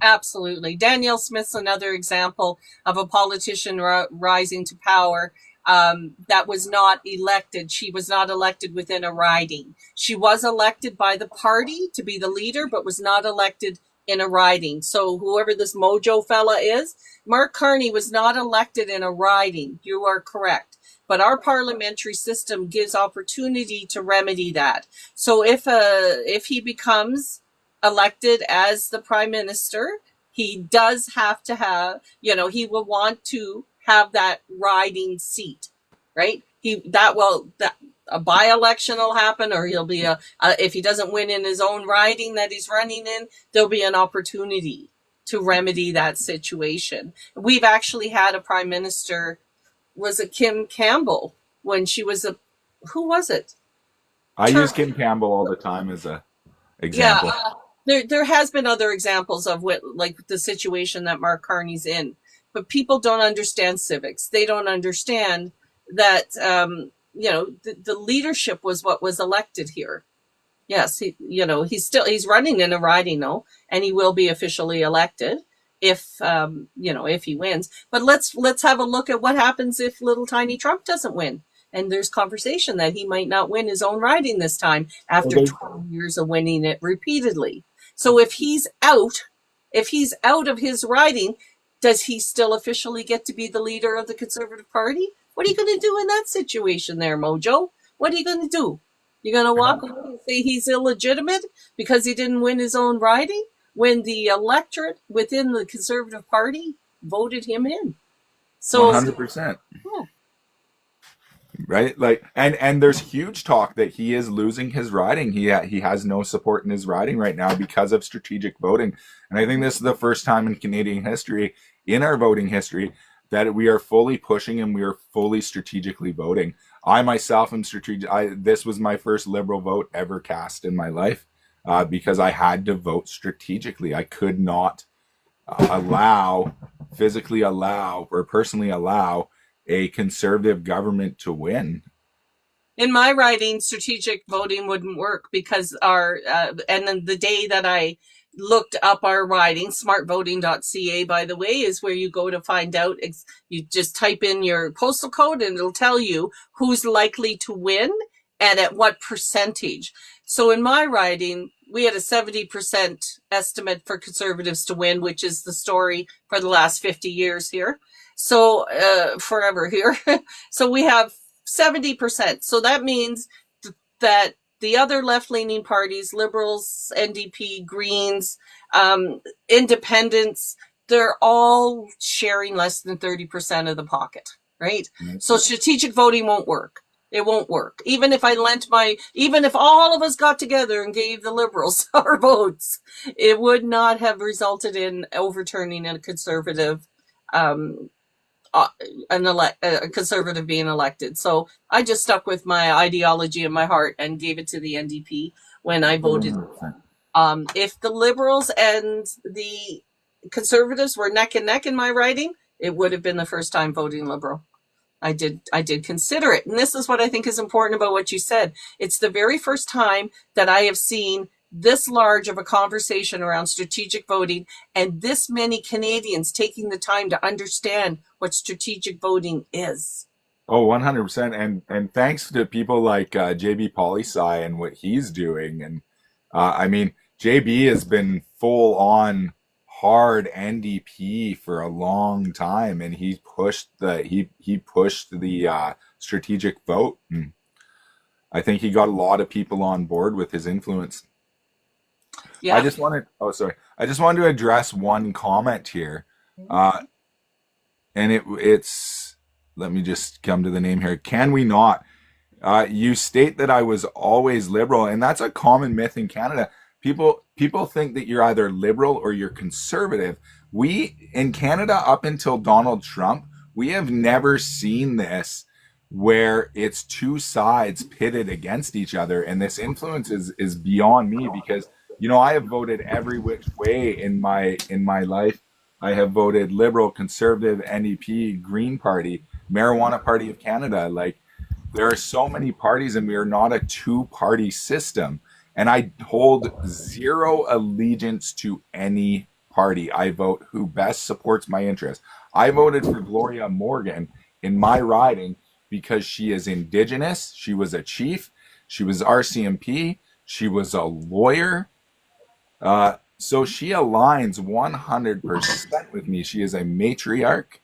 Absolutely. Danielle Smith's another example of a politician rising to power that was not elected. She was not elected within a riding. She was elected by the party to be the leader, but was not elected in a riding. So whoever this Mojo fella is, Mark Carney was not elected in a riding. You are correct. But our parliamentary system gives opportunity to remedy that. So if he becomes elected as the prime minister, he does have to have, he will want to have that riding seat, right? A by-election will happen, or he'll be if he doesn't win in his own riding that he's running in, there'll be an opportunity to remedy that situation. We've actually had a prime minister, was it Kim Campbell, when she was who was it? I use Kim Campbell all the time as a example. Yeah, there has been other examples of like the situation that Mark Carney's in, but people don't understand civics. They don't understand that, the leadership was what was elected here. Yes, he's running in a riding though, and he will be officially elected if he wins. But let's have a look at what happens if little tiny Trump doesn't win. And there's conversation that he might not win his own riding this time after 12 years of winning it repeatedly. So if he's out of his riding, does he still officially get to be the leader of the Conservative Party? What are you going to do in that situation there, Mojo? What are you going to do? You're going to walk away and say he's illegitimate because he didn't win his own riding when the electorate within the Conservative Party voted him in? So 100%. Yeah. Right? Like, and there's huge talk that he is losing his riding. He has no support in his riding right now because of strategic voting. And I think this is the first time in Canadian history, in our voting history, that we are fully pushing and we are fully strategically voting. I myself am strategic. This was my first Liberal vote ever cast in my life because I had to vote strategically. I could not personally allow a Conservative government to win. In my riding, strategic voting wouldn't work because and then the day that I looked up our riding, smartvoting.ca, by the way, is where you go to find out. You just type in your postal code and it'll tell you who's likely to win and at what percentage. So in my riding, we had a 70% estimate for Conservatives to win, which is the story for the last 50 years here. So forever here. So we have 70%. So that means that the other left-leaning parties, Liberals, NDP, Greens, Independents, they're all sharing less than 30% of the pocket, right? Mm-hmm. So strategic voting won't work. It won't work. Even if all of us got together and gave the Liberals our votes, it would not have resulted in overturning a Conservative a Conservative being elected. So I just stuck with my ideology in my heart and gave it to the NDP when I voted. If the Liberals and the Conservatives were neck and neck in my riding, it would have been the first time voting Liberal. I did consider it. And this is what I think is important about what you said. It's the very first time that I have seen this large of a conversation around strategic voting and this many Canadians taking the time to understand what strategic voting is. Oh, 100%. And thanks to people like JB Poli-Sci and what he's doing. And I mean, JB has been full on hard NDP for a long time, and he pushed the strategic vote. And I think he got a lot of people on board with his influence. Yeah. I just wanted to address one comment here. And it's, let me just come to the name here. Can we not? You state that I was always liberal, and that's a common myth in Canada. People think that you're either liberal or you're conservative. We, in Canada, up until Donald Trump, we have never seen this where it's two sides pitted against each other. And this influence is beyond me, because I have voted every which way in my life. I have voted Liberal, Conservative, NEP, Green Party, Marijuana Party of Canada. Like, there are so many parties, and we are not a two-party system. And I hold zero allegiance to any party. I vote who best supports my interests. I voted for Gloria Morgan in my riding because she is Indigenous. She was a chief. She was RCMP. She was a lawyer. So she aligns 100% with me. She is a matriarch.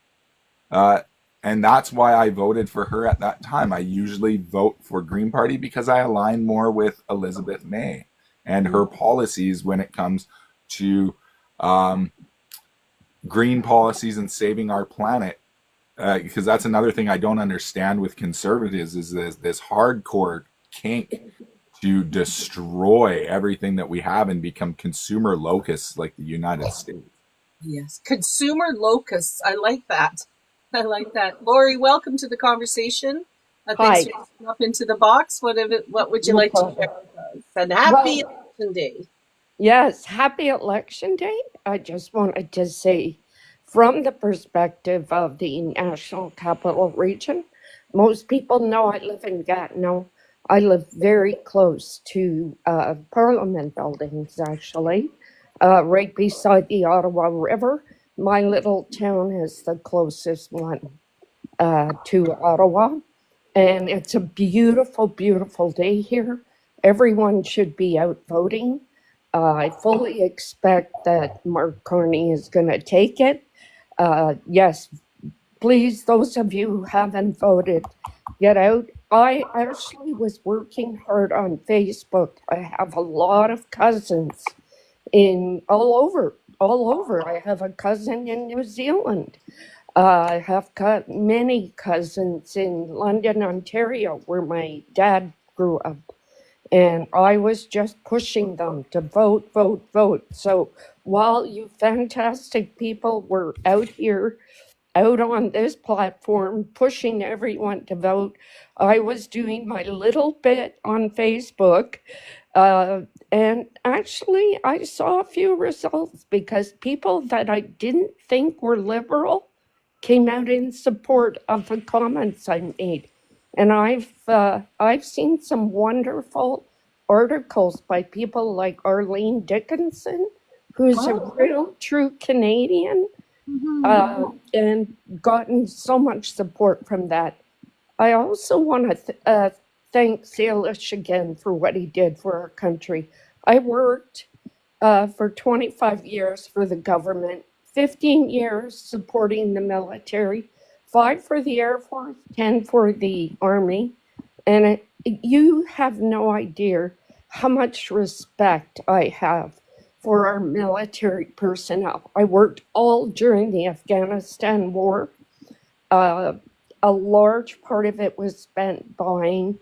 Uh, and that's why I voted for her at that time. I usually vote for Green Party because I align more with Elizabeth May and her policies when it comes to um, green policies and saving our planet. Because that's another thing I don't understand with conservatives is this hardcore kink to destroy everything that we have and become consumer locusts like the United States. Yes. Consumer locusts. I like that. I like that. Lori, welcome to the conversation. Thanks Hi. for coming up into the box. What would you No like to problem. share with us? And happy Well, election day. yes, happy election day. I just wanted to say, from the perspective of the National Capital Region, most people know I live in Gatineau. I live very close to Parliament buildings, actually, right beside the Ottawa River. My little town is the closest one to Ottawa. And it's a beautiful, beautiful day here. Everyone should be out voting. I fully expect that Mark Carney is going to take it. Yes, please, those of you who haven't voted, get out. I actually was working hard on Facebook. I have a lot of cousins in all over. I have a cousin in New Zealand. I have got many cousins in London, Ontario, where my dad grew up. And I was just pushing them to vote, vote, vote. So while you fantastic people were out here, out on this platform, pushing everyone to vote, I was doing my little bit on Facebook. And actually, I saw a few results because people that I didn't think were liberal came out in support of the comments I made. And I've seen some wonderful articles by people like Arlene Dickinson, who's a real true Canadian, and gotten so much support from that. I also want to thank Salish again for what he did for our country. I worked for 25 years for the government, 15 years supporting the military, 5 for the Air Force, 10 for the Army. And you have no idea how much respect I have for our military personnel. I worked all during the Afghanistan war. A large part of it was spent buying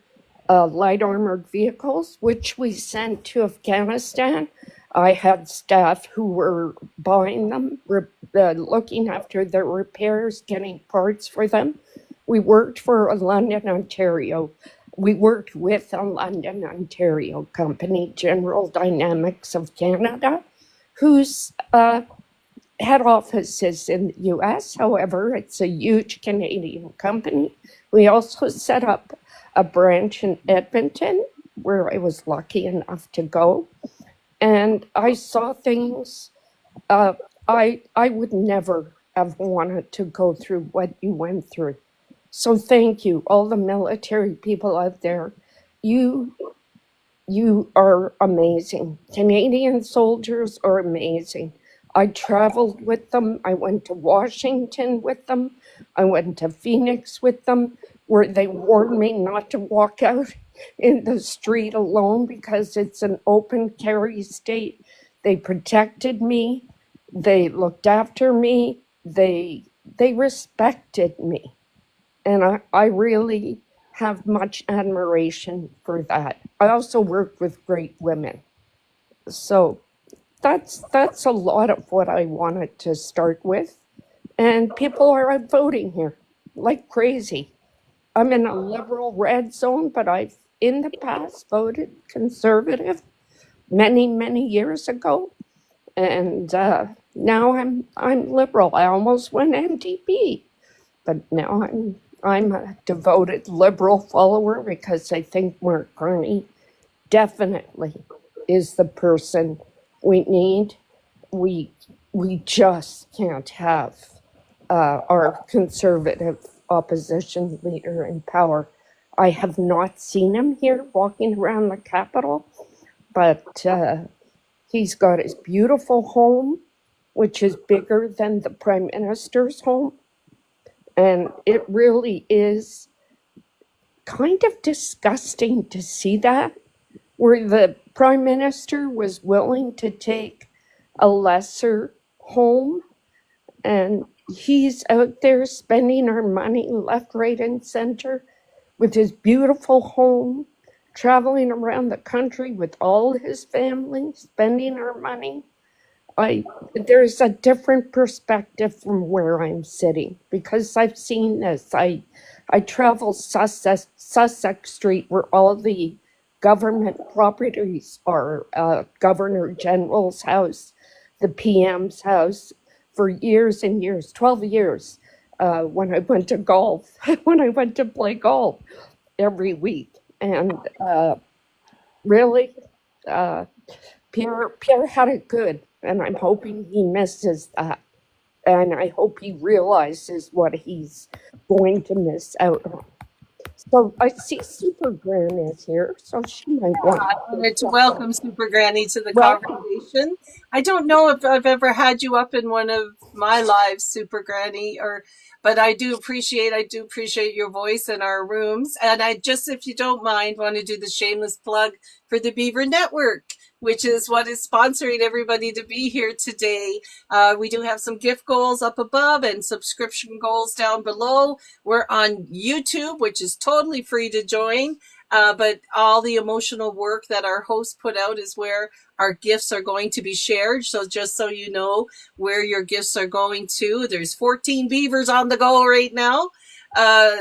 light armored vehicles, which we sent to Afghanistan. I had staff who were buying them, looking after their repairs, getting parts for them. We worked for a London, Ontario. We worked with a London, Ontario company, General Dynamics of Canada, whose head office is in the US. However, it's a huge Canadian company. We also set up a branch in Edmonton, where I was lucky enough to go. And I saw things I would never have wanted to go through what you went through. So thank you, all the military people out there. You are amazing. Canadian soldiers are amazing. I traveled with them. I went to Washington with them. I went to Phoenix with them, where they warned me not to walk out in the street alone because it's an open carry state. They protected me. They looked after me. They respected me. And I really have much admiration for that. I also worked with great women. So that's a lot of what I wanted to start with. And people are out voting here like crazy. I'm in a liberal red zone, but I've in the past voted conservative. many, many years ago. And now I'm liberal. I almost went NDP, but now I'm a devoted liberal follower because I think Mark Carney definitely is the person we need. We just can't have our conservative opposition leader in power. I have not seen him here walking around the Capitol, but he's got his beautiful home, which is bigger than the Prime Minister's home. And it really is kind of disgusting to see that, where the Prime Minister was willing to take a lesser home, and he's out there spending our money left, right, and center with his beautiful home, traveling around the country with all his family, spending our money. There's a different perspective from where I'm sitting because I've seen this. I travel Sussex Street, where all the government properties are, Governor General's house, the PM's house, for years and years, 12 years, when I went to golf, when I went to play golf every week. And really, Pierre had it good, and I'm hoping he misses that. And I hope he realizes what he's going to miss out on. So I see Super Gran is here, so she might want I wanted to welcome Super Granny to the Welcome. conversation. I don't know if I've ever had you up in one of my lives, Super Granny, but I do appreciate your voice in our rooms. And I just, if you don't mind, want to do the shameless plug for the Beaver Network, which is what is sponsoring everybody to be here today. We do have some gift goals up above and subscription goals down below. We're on YouTube, which is totally free to join. But all the emotional work that our hosts put out is where our gifts are going to be shared. So just so you know where your gifts are going to, there's 14 beavers on the go right now.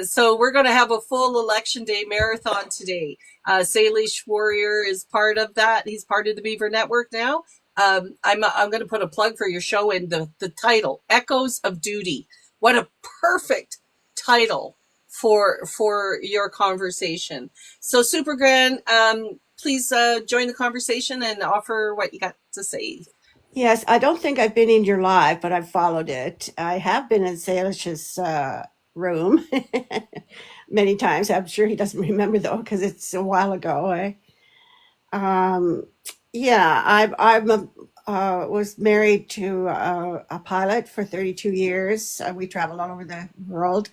So we're going to have a full election day marathon today. Salish Warrior is part of that. He's part of the Beaver Network now. I'm going to put a plug for your show in the title, Echoes of Duty. What a perfect title for your conversation. So Super Gran, please join the conversation and offer what you got to say. Yes, I don't think I've been in your live, but I've followed it. I have been in Salish's room many times. I'm sure he doesn't remember though, because it's a while ago. I was married to a pilot for 32 years. We traveled all over the world.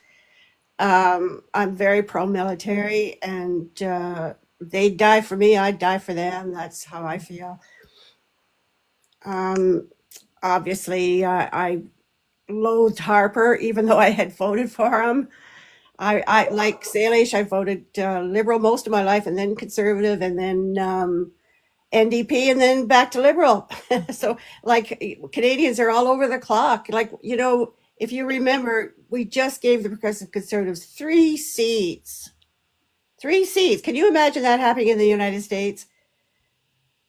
I'm very pro-military, and they die for me, I die for them. That's how I feel. Obviously, I loathed Harper, even though I had voted for him. I like Salish, I voted Liberal most of my life, and then Conservative, and then NDP, and then back to Liberal. So, like, Canadians are all over the clock. Like, if you remember, we just gave the Progressive Conservatives 3 seats. 3 seats. Can you imagine that happening in the United States?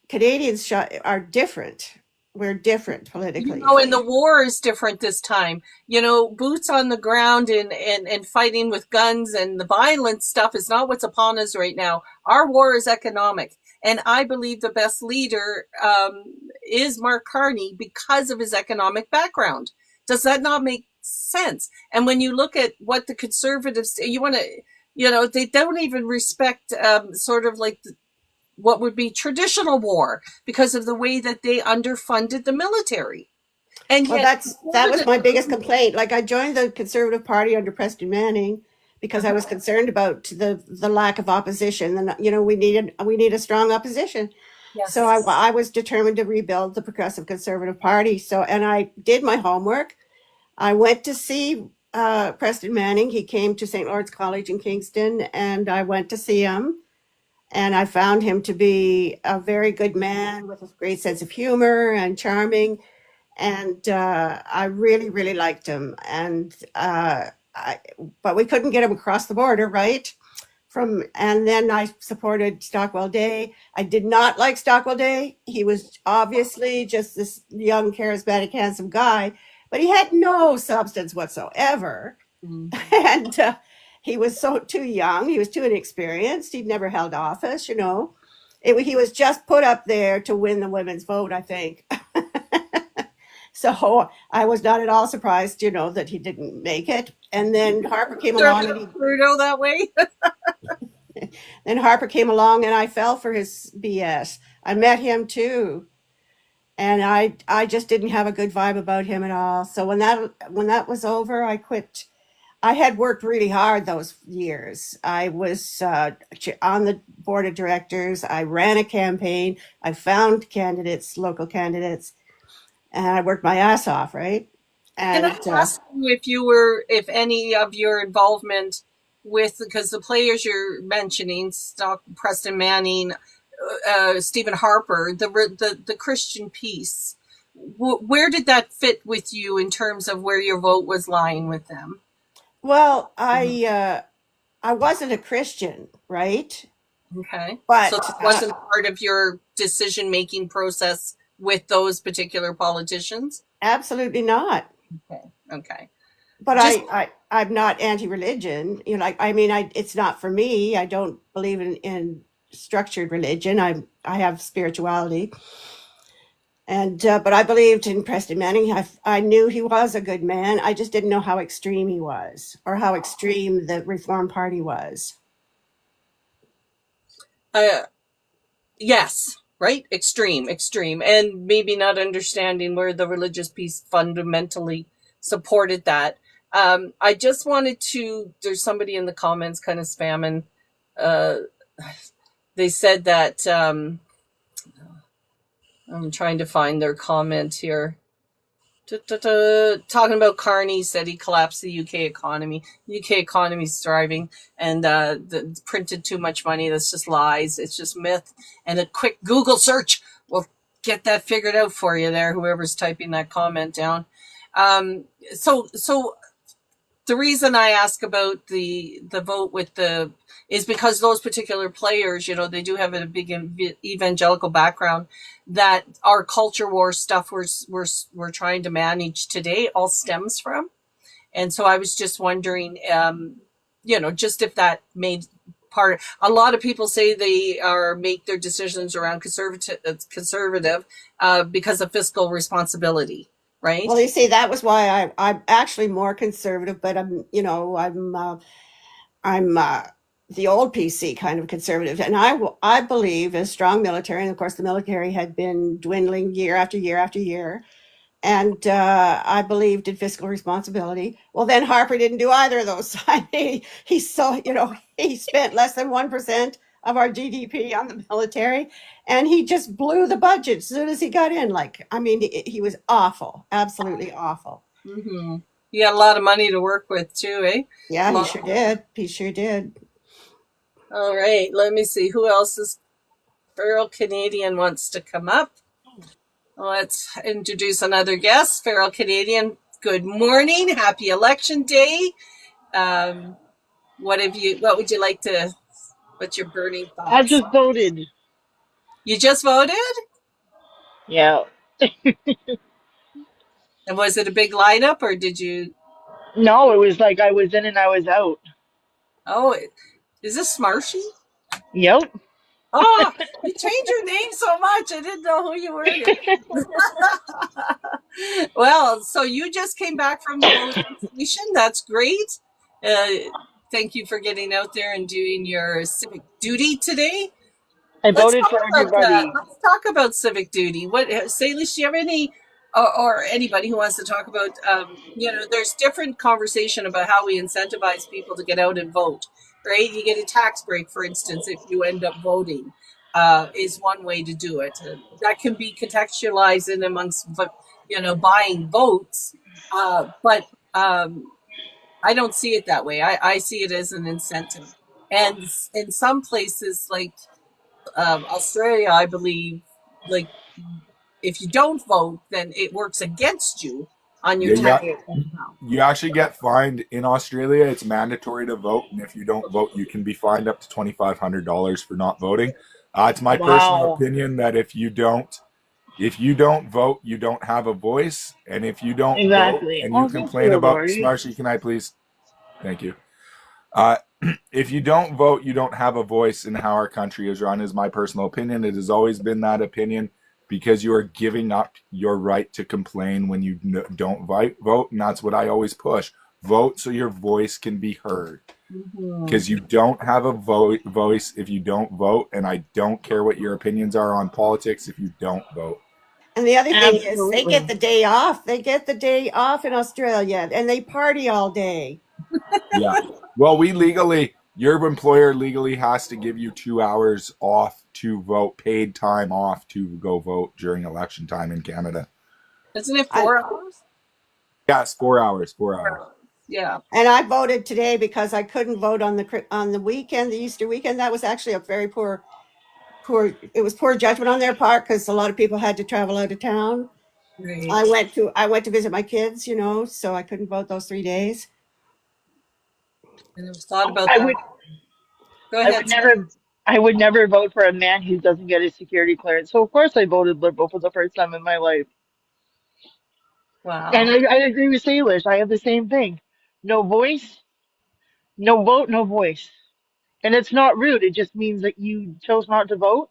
Canadians are different. We're different politically. And the war is different this time. Boots on the ground and fighting with guns and the violent stuff is not what's upon us right now. Our war is economic. And I believe the best leader is Mark Carney because of his economic background. Does that not make sense? And when you look at what the Conservatives, they don't even respect sort of like what would be traditional war because of the way that they underfunded the military. And that was my biggest complaint. Like, I joined the Conservative Party under Preston Manning because I was concerned about the lack of opposition, and we need a strong opposition. Yes. So I was determined to rebuild the Progressive Conservative Party. And I did my homework. I went to see Preston Manning. He came to St. Lawrence College in Kingston, and I went to see him. And I found him to be a very good man with a great sense of humor and charming. And I really, really liked him. And but we couldn't get him across the border, right? and then I supported Stockwell Day. I did not like Stockwell Day. He was obviously just this young, charismatic, handsome guy, but he had no substance whatsoever. And he was too young. He was too inexperienced. He'd never held office, you know. He was just put up there to win the women's vote, I think. So I was not at all surprised, you know, that he didn't make it. And then Harper came along, and Trudeau that way. then Harper came along, and I fell for his BS. I met him too, and I just didn't have a good vibe about him at all. So when that was over, I quit. I had worked really hard those years. I was on the board of directors. I ran a campaign. I found candidates, local candidates, and I worked my ass off, right? And And I asked you if any of your involvement with, because the players you're mentioning, Preston Manning, Stephen Harper, the Christian piece, where did that fit with you in terms of where your vote was lying with them? well, I wasn't a Christian, right? Okay. But So that wasn't part of your decision-making process with those particular politicians? absolutely not. Okay. But Just- I'm not anti-religion. You know, it's not for me. I don't believe in structured religion. I have spirituality, and but I believed in Preston Manning. I knew he was a good man. I just didn't know how extreme he was, or how extreme the Reform Party was. Yes, right? Extreme, and maybe not understanding where the religious piece fundamentally supported that. I just wanted to, there's somebody in the comments kind of spamming. They said that, I'm trying to find their comment here. Talking about Carney said he collapsed the UK economy. UK economy's thriving, and printed too much money. That's just lies. It's just myth. And a quick Google search will get that figured out for you there, whoever's typing that comment down. So the reason I ask about the vote with is because those particular players, you know, they do have a big evangelical background, that our culture war stuff we're trying to manage today all stems from. And so I was just wondering, you know, just if that made part. A lot of people say they make their decisions around conservative because of fiscal responsibility, right? Well, you see, that was why I'm actually more conservative, but I'm the old PC kind of conservative, and I believe in strong military. And of course, the military had been dwindling year after year after year, and I believed in fiscal responsibility. Well, then Harper didn't do either of those. He spent less than 1% of our GDP on the military, and he just blew the budget as soon as he got in. He was awful, absolutely awful. Mm-hmm. You had a lot of money to work with too, eh? Yeah, he sure did. He sure did. All right, let me see who else is. Feral Canadian wants to come up. Let's introduce another guest. Feral Canadian, good morning. Happy Election Day. What's your burning thoughts? I just voted. You just voted? Yeah. And was it a big lineup, or did you? No, it was like I was in and I was out. Oh, is this Smarshy? Yep. Oh, you changed your name so much. I didn't know who you were. Well, so you just came back from the voting station. That's great. Thank you for getting out there and doing your civic duty today. I voted for everybody. Let's talk about civic duty. Salish, do you have any, or anybody who wants to talk about, there's different conversation about how we incentivize people to get out and vote, right? You get a tax break, for instance, if you end up voting, is one way to do it. That can be contextualized in amongst, buying votes. But I don't see it that way. I see it as an incentive. And in some places like Australia, I believe, like if you don't vote, then it works against you. on your Yeah, tax. you actually get fined in Australia. It's mandatory to vote, and if you don't vote, you can be fined up to $2,500 for not voting. It's my personal Wow. opinion that if you don't vote, you don't have a voice, and if you don't vote Exactly. and you Oh, thank complain you, about Lori. Smarshy, can I please? Thank you. Uh, if you don't vote, you don't have a voice in how our country is run. Is my personal opinion. It has always been that opinion, because you are giving up your right to complain when you don't vote, and that's what I always push. Vote so your voice can be heard, because you don't have a voice if you don't vote, and I don't care what your opinions are on politics if you don't vote. And the other thing is, they get Absolutely. the day off. They get the day off in Australia, and they party all day. Yeah. Well, your employer legally has to give you 2 hours off to vote, paid time off to go vote during election time in Canada. Isn't it I, 4 hours? Yes, 4 hours. 4 hours. Yeah. and I voted today because I couldn't vote on the weekend, the Easter weekend. That was actually a very poor. It was poor judgment on their part because a lot of people had to travel out of town. Right. I went to visit my kids, so I couldn't vote those 3 days. I never thought about I that. would Go I ahead. would never I would never vote for a man who doesn't get a security clearance. So of course I voted Liberal for the first time in my life. Wow. And I agree with Salish. I have the same thing. No voice, no vote, no voice. And it's not rude. It just means that you chose not to vote.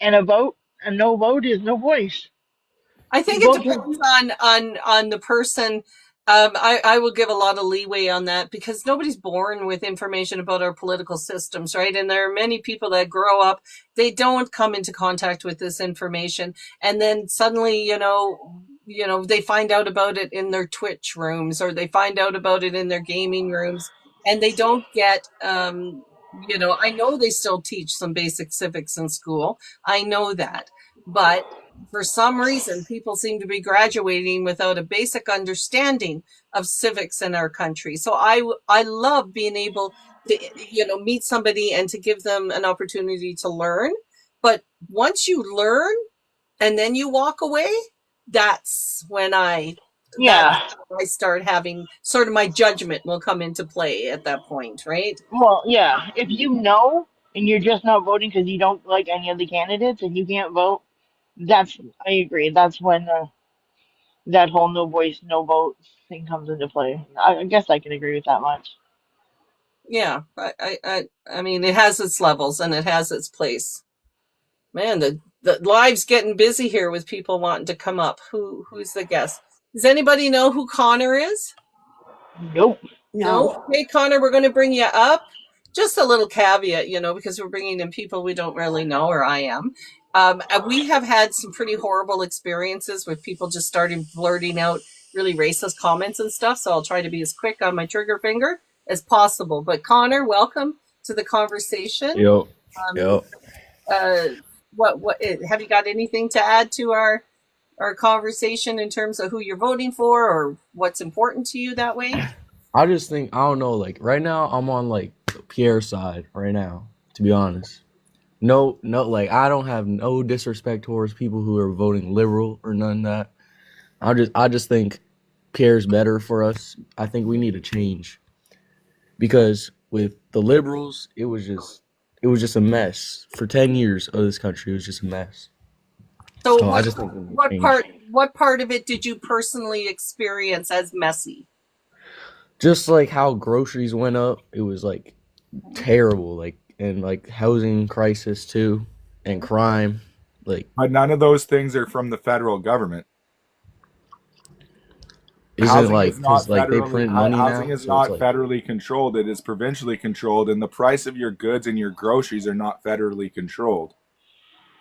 And a no vote is no voice. I think You it vote for depends on the person. I will give a lot of leeway on that because nobody's born with information about our political systems, right? And there are many people that grow up, they don't come into contact with this information, and then suddenly, they find out about it in their Twitch rooms, or they find out about it in their gaming rooms, and they don't get. I know they still teach some basic civics in school. I know that, but for some reason, people seem to be graduating without a basic understanding of civics in our country. So I love being able to, meet somebody and to give them an opportunity to learn. But once you learn and then you walk away, that's when I start having sort of my judgment will come into play at that point, right? Well, yeah. If you know and you're just not voting because you don't like any of the candidates and you can't vote, I agree. That's when that whole no voice, no vote thing comes into play. I guess I can agree with that much. Yeah, I mean, it has its levels and it has its place. Man, the live's getting busy here with people wanting to come up. Who's the guest? Does anybody know who Connor is? Nope. No. Hey, Connor, we're going to bring you up. Just a little caveat, because we're bringing in people we don't really know, or I am. We have had some pretty horrible experiences with people just starting blurting out really racist comments and stuff. So I'll try to be as quick on my trigger finger as possible. But Connor, welcome to the conversation. Yo. What have you got anything to add to our conversation in terms of who you're voting for or what's important to you that way? I just think, I don't know, like right now I'm on like the Pierre side right now, to be honest. No, like I don't have no disrespect towards people who are voting liberal or none of that. I just think Pierre's better for us. I think we need a change. Because with the liberals, it was just a mess. For 10 years of this country, it was just a mess. So I just think what part of it did you personally experience as messy? Just like how groceries went up, it was like terrible, like, and like housing crisis too, and crime, like. But none of those things are from the federal government. Isn't like because like they print money now? Housing is not federally controlled; it is provincially controlled, and the price of your goods and your groceries are not federally controlled.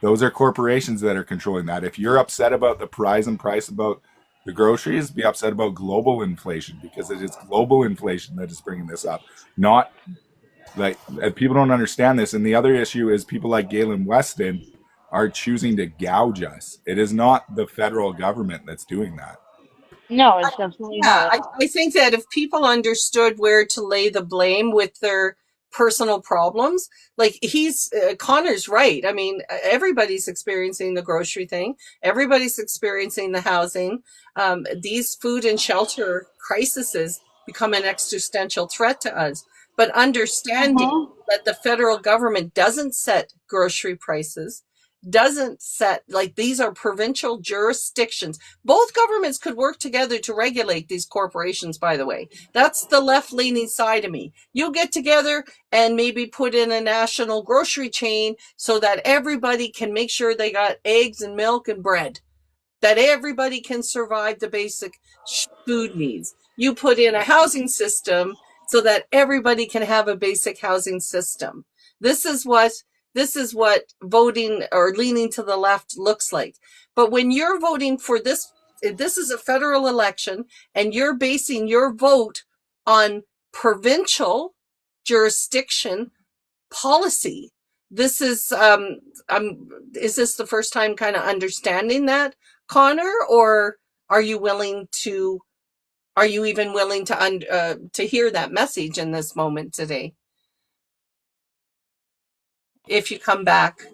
Those are corporations that are controlling that. If you're upset about the price about the groceries, be upset about global inflation, because it is global inflation that is bringing this up. Not like people don't understand this. And the other issue is people like Galen Weston are choosing to gouge us. It is not the federal government that's doing that. No, it's absolutely not. I think that if people understood where to lay the blame with their personal problems. Like Connor's right. I mean, everybody's experiencing the grocery thing. Everybody's experiencing the housing. These food and shelter crises become an existential threat to us. But understanding that the federal government doesn't set grocery prices, doesn't set, like, these are provincial jurisdictions. Both governments could work together to regulate these corporations, by the way. That's the left-leaning side of me. You get together and maybe put in a national grocery chain so that everybody can make sure they got eggs and milk and bread, that everybody can survive the basic food needs. You put in a housing system so that everybody can have a basic housing system. This is what voting or leaning to the left looks like. But when you're voting for this is a federal election, and you're basing your vote on provincial jurisdiction policy. This is this the first time kind of understanding that, Connor, or are you even willing to hear that message in this moment today? If you come back,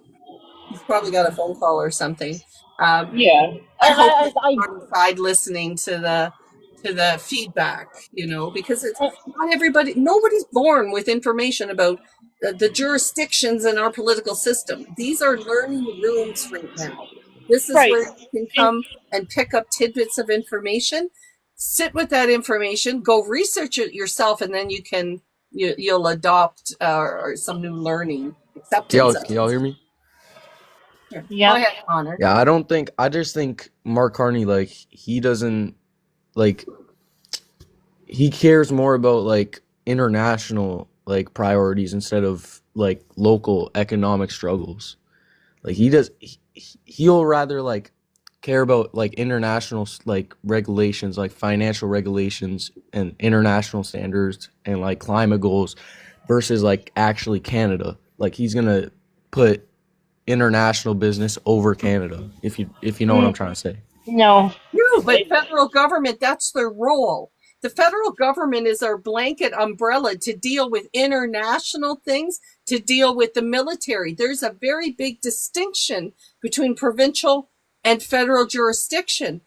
you've probably got a phone call or something. Yeah. I And hope I, you're I, on the side listening to the feedback, because it's not everybody. Nobody's born with information about the jurisdictions in our political system. These are learning rooms right now. This is right. where you can come and pick up tidbits of information, sit with that information, go research it yourself, and then you'll adopt or some new learning acceptance. Can y'all hear me? Sure. Yeah. Go ahead, Connor. Yeah, I just think Mark Carney, like, he doesn't, like, he cares more about, like, international, like, priorities instead of, like, local economic struggles. Like, he'll rather, like, care about, like, international, like, regulations, like financial regulations and international standards and, like, climate goals versus, like, actually Canada. Like, he's gonna put international business over Canada, if you know what I'm trying to say. No. No, but federal government, that's their role. The federal government is our blanket umbrella to deal with international things, to deal with the military. There's a very big distinction between provincial and federal jurisdiction.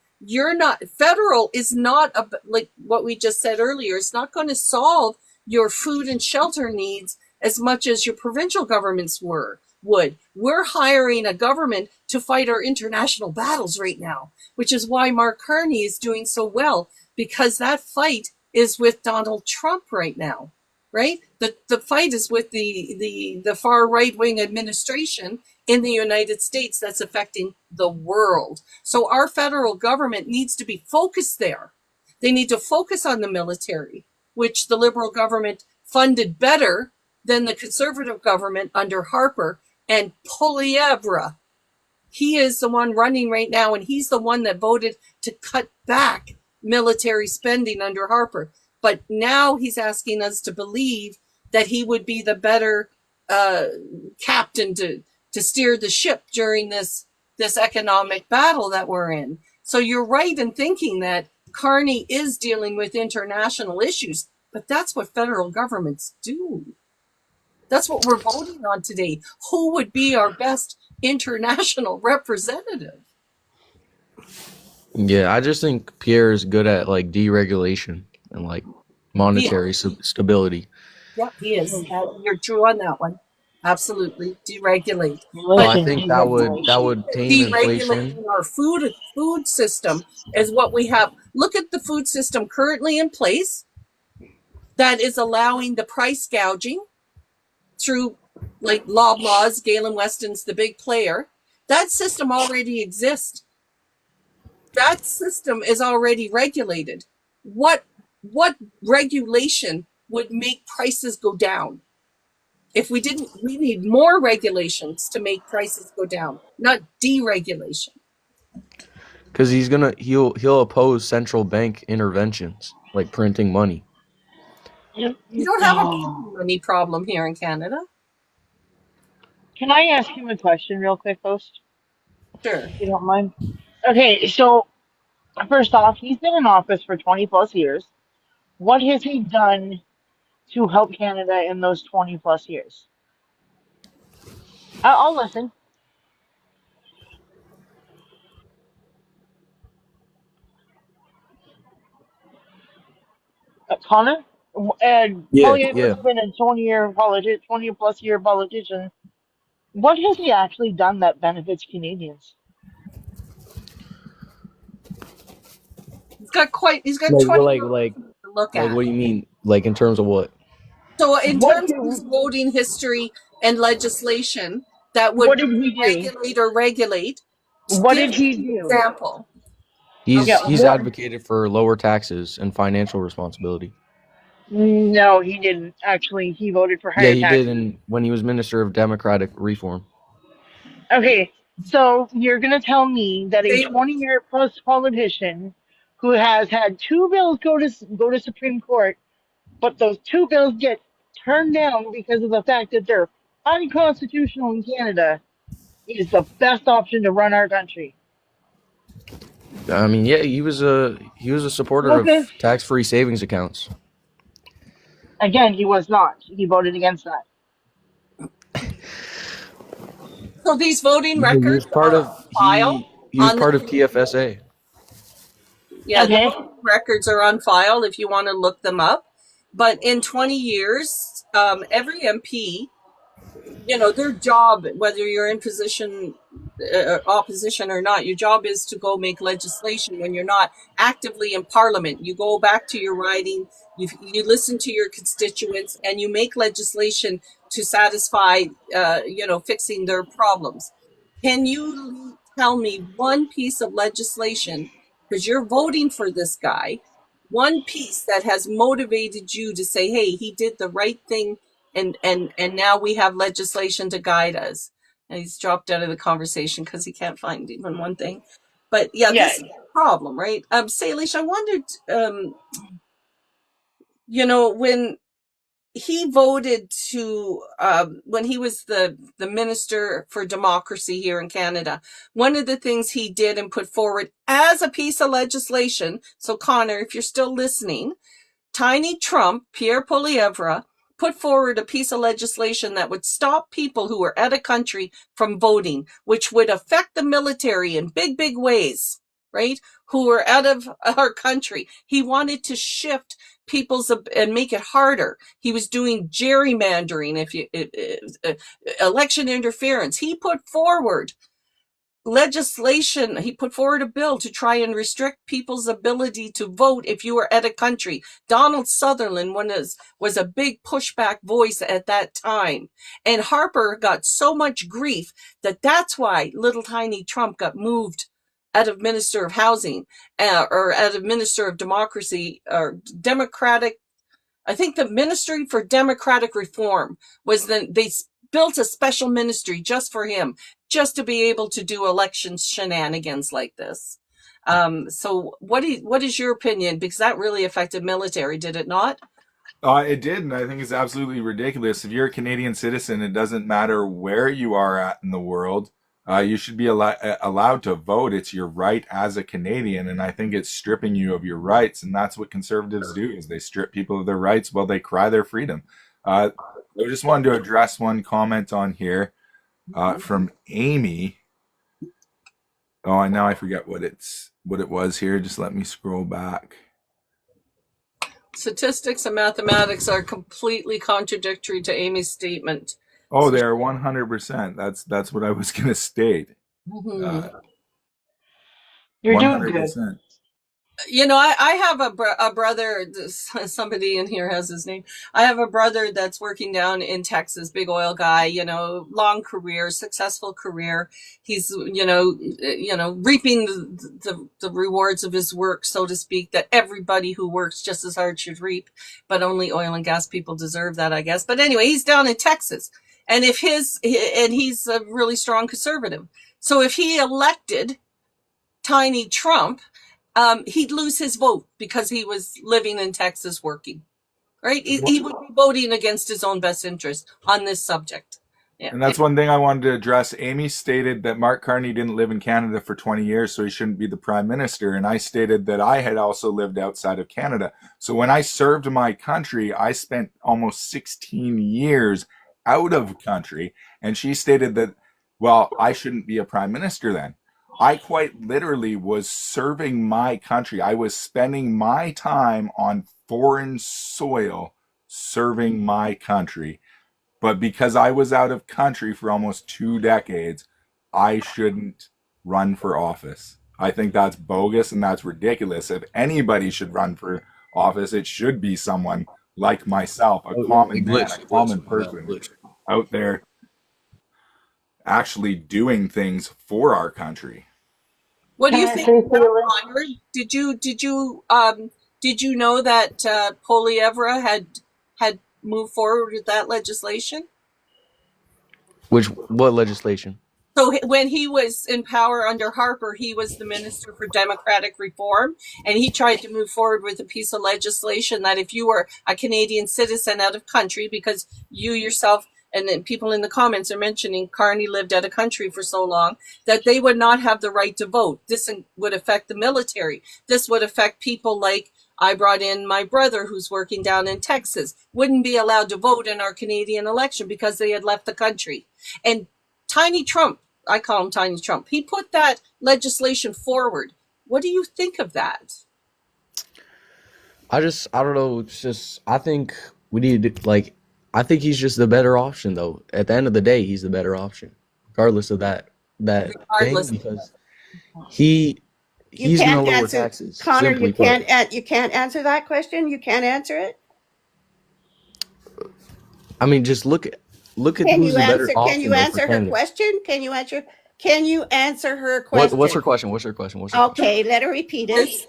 Federal is not, like what we just said earlier, it's not going to solve your food and shelter needs as much as your provincial governments would. We're hiring a government to fight our international battles right now, which is why Mark Carney is doing so well, because that fight is with Donald Trump right now, right? The fight is with the far right-wing administration in the United States that's affecting the world. So our federal government needs to be focused there. They need to focus on the military, which the Liberal government funded better than the Conservative government under Harper and Poilievre. He is the one running right now, and he's the one that voted to cut back military spending under Harper. But now he's asking us to believe that he would be the better captain to steer the ship during this economic battle that we're in. So you're right in thinking that Carney is dealing with international issues, but that's what federal governments do. That's what we're voting on today. Who would be our best international representative? Yeah, I just think Pierre is good at, like, deregulation and, like, monetary stability. Yeah, he is. You're true on that one. Absolutely, deregulate. Well, I think that would tame inflation. Deregulating our food system is what we have. Look at the food system currently in place that is allowing the price gouging through, like, Loblaws. Galen Weston's the big player. That system already exists. That system is already regulated. What regulation would make prices go down? If we didn't, we need more regulations to make prices go down, not deregulation. Because he'll oppose central bank interventions, like printing money. You don't have a money problem here in Canada. Can I ask him a question real quick, host? Sure. If you don't mind. Okay, so first off, he's been in office for 20 plus years. What has he done to help Canada in those 20 plus years? I'll listen. Connor? And Yeah, Poilievre's yeah. been a 20 plus year politician. What has he actually done that benefits Canadians? He's got Like, 20 to look like, at. what do you mean? Like, in terms of what? So in What terms of his voting history and legislation that what would did he do? regulate, What give did he an do? example of Yeah, He's what? advocated for lower taxes and financial responsibility. No, he didn't. Actually, he voted for Yeah, higher he did taxes. when he was Minister of Democratic Reform. Okay, so you're gonna tell me that a they 20-year plus politician who has had two bills go to Supreme Court, but those two bills get turned down because of the fact that they're unconstitutional in Canada is the best option to run our country. I mean, yeah, he was a supporter of Okay. tax-free savings accounts. Again, he was not. He voted against that. So these voting Yeah, he was records part are of on file he was on part of the TFSA. the Okay. voting records are on file if you want to look them up. But in 20 years, every MP, their job, whether you're in opposition or not, your job is to go make legislation. When you're not actively in Parliament, you go back to your riding, you listen to your constituents, and you make legislation to satisfy, fixing their problems. Can you tell me one piece of legislation, because you're voting for this guy, one piece that has motivated you to say, hey, he did the right thing, and now we have legislation to guide us? And he's dropped out of the conversation because he can't find even one thing. But yeah, Yeah. this is a problem, right? Salish, I wondered, when he voted to when he was the Minister for Democracy here in Canada, one of the things he did and put forward as a piece of legislation, so Connor, if you're still listening, Tiny Trump, Pierre Poilievre, put forward a piece of legislation that would stop people who were out of country from voting, which would affect the military in big, big ways, right? Who were out of our country. He wanted to shift people's and make it harder. He was doing gerrymandering, election interference. He put forward legislation. He put forward a bill to try and restrict people's ability to vote if you were at a country. Donald Sutherland was a big pushback voice at that time. And Harper got so much grief that's why little tiny Trump got moved out of Minister of Housing, or out of Minister of Democracy, or Democratic. I think the Ministry for Democratic Reform they built a special ministry just for him, just to be able to do election shenanigans like this. So what is your opinion? Because that really affected military, did it not? It did, and I think it's absolutely ridiculous. If you're a Canadian citizen, it doesn't matter where you are at in the world. You should be allowed to vote. It's your right as a Canadian, and I think it's stripping you of your rights, and that's what conservatives do, is they strip people of their rights while they cry their freedom. I just wanted to address one comment on here from Amy. Oh, and now I forget what it was here. Just let me scroll back. Statistics and mathematics are completely contradictory to Amy's statement. Oh, they are 100%. That's what I was going to state. You're doing good. 100%. I have a brother, somebody in here has his name. I have a brother that's working down in Texas, big oil guy, long career, successful career. He's, reaping the rewards of his work, so to speak, that everybody who works just as hard should reap, but only oil and gas people deserve that, I guess. But anyway, he's down in Texas, and he's a really strong conservative. So if he elected Tiny Trump, he'd lose his vote because he was living in Texas working, right? He would be voting against his own best interest on this subject. Yeah. And that's one thing I wanted to address. Amy stated that Mark Carney didn't live in Canada for 20 years, so he shouldn't be the prime minister. And I stated that I had also lived outside of Canada. So when I served my country, I spent almost 16 years out of country. And she stated that, well, I shouldn't be a prime minister then. I quite literally was serving my country. I was spending my time on foreign soil serving my country. But because I was out of country for almost 2 decades, I shouldn't run for office. I think that's bogus and that's ridiculous. If anybody should run for office, it should be someone like myself, a common man, a common person out there actually doing things for our country. What do you Can I think, say something? Connor? Did you know that Poilievre had moved forward with that legislation? What legislation? So when he was in power under Harper, he was the Minister for Democratic Reform, and he tried to move forward with a piece of legislation that if you were a Canadian citizen out of country, because you yourself and then people in the comments are mentioning Carney lived out of country for so long, that they would not have the right to vote. This would affect the military. This would affect people like I brought in my brother who's working down in Texas, wouldn't be allowed to vote in our Canadian election because they had left the country. And Tiny Trump, I call him Tiny Trump, he put that legislation forward. What do you think of that? I don't know. It's just, I think we need to, I think he's just the better option, though. At the end of the day, he's the better option, regardless of that Regardless. thing, because he's going to can't lower answer, taxes. Connor. Simply You put. can't answer that question. You can't answer it. I mean, just look at Can who's you the better answer? option. Can you though, for answer her Canada. question? Can you answer? Can you answer her question? What's her question? What's her question? What's her question? Okay, let her repeat it.